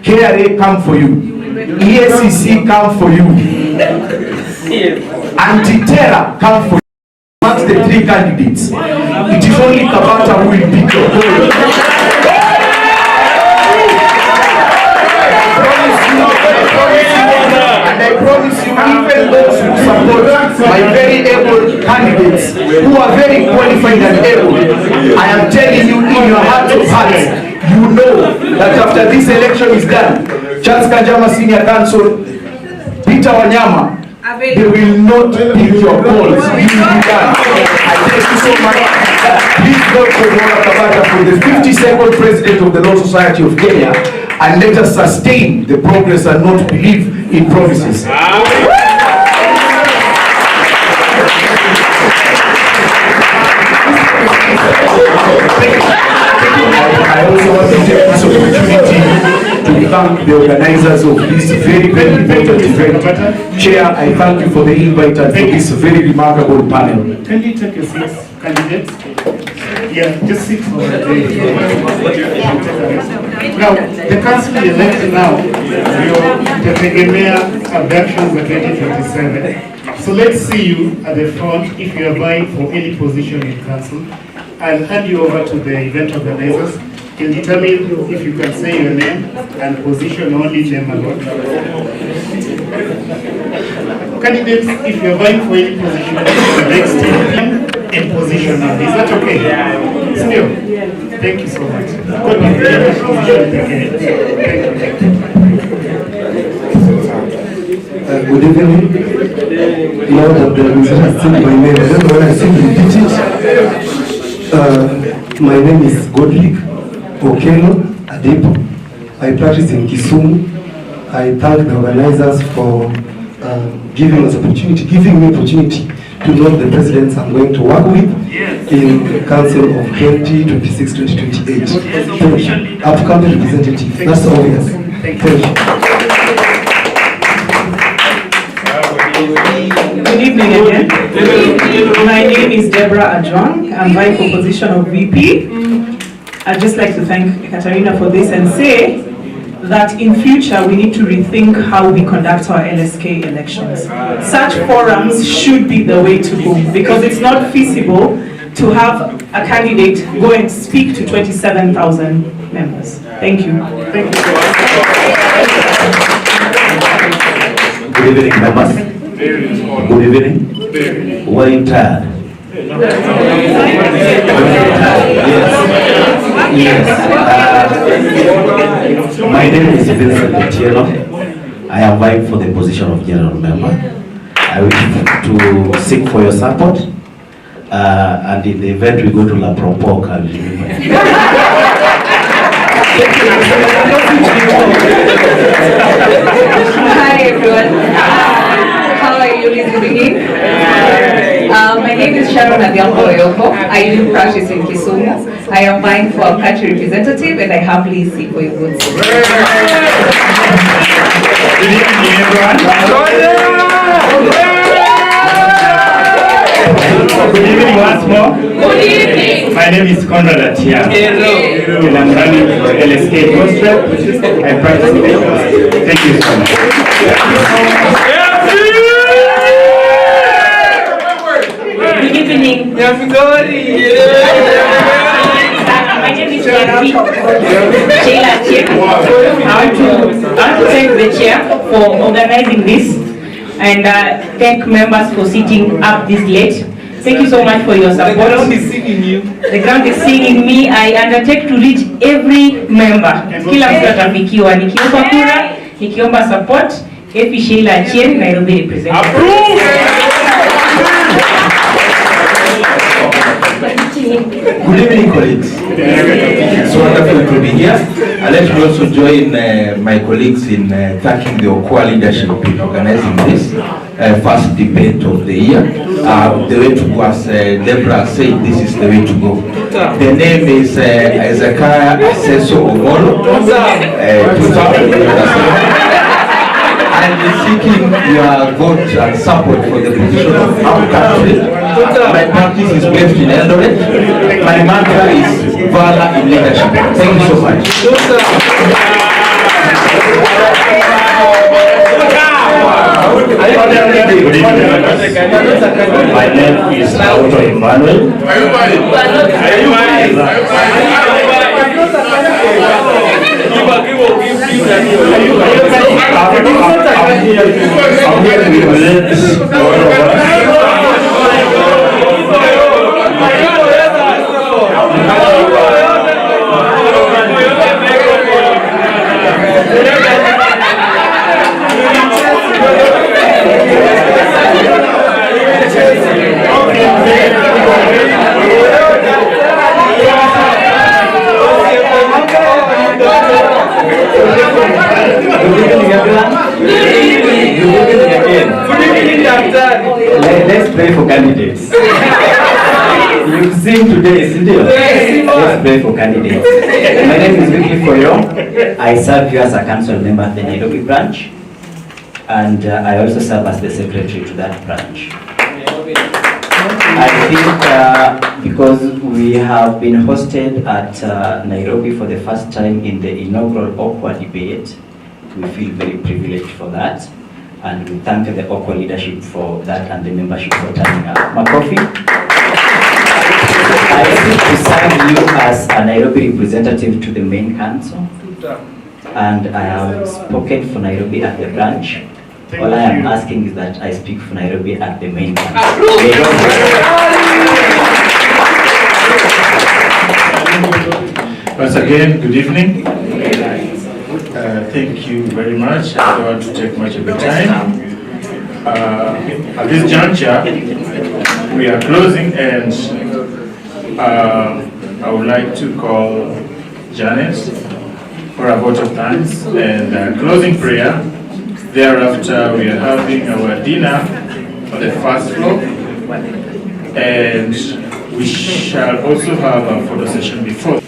KRA come for you. ESCC come for you. Anti-terror come for you. Amongst the 3 candidates, it is only Kabata who will beat your goal. And I promise you, even those who support my very able candidates, who are very qualified and able, I am telling you in your heart of hearts, you know that after this election is done, Charles Kajama Senior Counsel, Peter Wanyama, they will not pick your calls. You will be done. I thank you so much. Please vote for Maura Kabata for the 52nd President of the Law Society of Kenya, and let us sustain the progress and not believe in promises. I also want to take this opportunity to thank the organizers of this very, very important event. Chair, I thank you for the invite and for this very remarkable panel. Can you take your seats, candidates? Yeah, just sit for the Now, the council elect now, Tetegemea abductions for 2027. So let's see you at the front if you are vying for any position in council. I'll hand you over to the event organizers. Can you tell me if you can say your name and position, only name alone? Candidates, if you're vying for any position, the next name and position only. Is that okay? Still? Thank you so much. Good evening. Now that the minister has seen my name, I don't know when I simply repeat it. My name is Godlick Okil Adepo. I practice in Kisumu. I thank the organizers for giving me opportunity to know the presidents I'm going to work with in Council of 2026-2028. Upcoming representative. That's obvious. Thank you. Good evening again. My name is Deborah Adjwang. I'm vying for position of VP. I'd just like to thank Katarina for this and say that in future we need to rethink how we conduct our LSK elections. Such forums should be the way to go because it's not feasible to have a candidate go and speak to 27,000 members. Thank you. Thank you. Good evening, members. Good evening. Were you tired? Yes. My name is Vincent Otieno. I am vying for the position of general member. I wish to seek for your support. And in the event we go to La Propoc, I'll remember. Hi everyone. How are you this evening? My name is Sharon Oyoko. I do practice in Kisumu. I am vying for a country representative and I humbly seek for your votes. Good evening, everyone. Good evening once more. Good evening. My name is Conrad Atia. And I'm running for LSK Post-Rep. I practice in Lagos. Thank you so much. Good evening. My name is Sheila Chip. I want to thank the chair for organizing this and thank members for sitting up this late. Thank you so much for your support. The ground is singing you. The ground is singing me. I undertake to reach every member. Kila mtu atafikiwa. Nikiomba kura, nikiomba support. Epi Sheila Chien, Nairobi representative. Good evening, colleagues. It's wonderful to be here. Let me also join my colleagues in thanking the Okwa leadership in organizing this first debate of the year. The way to go, as Deborah said, this is the way to go. The name is Ezekiah Aseso Omolo. And seeking your vote and support for the position of our country. My practice is based in Eldoret. My mantra is valor in leadership. Thank you so much. Good evening, my name is Auto Emmanuel. Let's pray for candidates. You've seen today, isn't it? Let's pray for candidates. My name is Okil Koyo. I serve you as a council member at the Nairobi branch, and I also serve as the secretary to that branch. I think because we have been hosted at Nairobi for the first time in the inaugural Okwa debate, we feel very privileged for that. And we thank the Okwa leadership for that and the membership for turning up. Makofi. I seek to serve you as a Nairobi representative to the main council. And I have spoken for Nairobi at the branch. All I am asking is that I speak for Nairobi at the main council. Once again, good evening. Thank you very much. I don't want to take much of your time. At this juncture, we are closing, and I would like to call Janet for a vote of thanks and closing prayer. Thereafter, we are having our dinner on the first floor, and we shall also have a photo session before.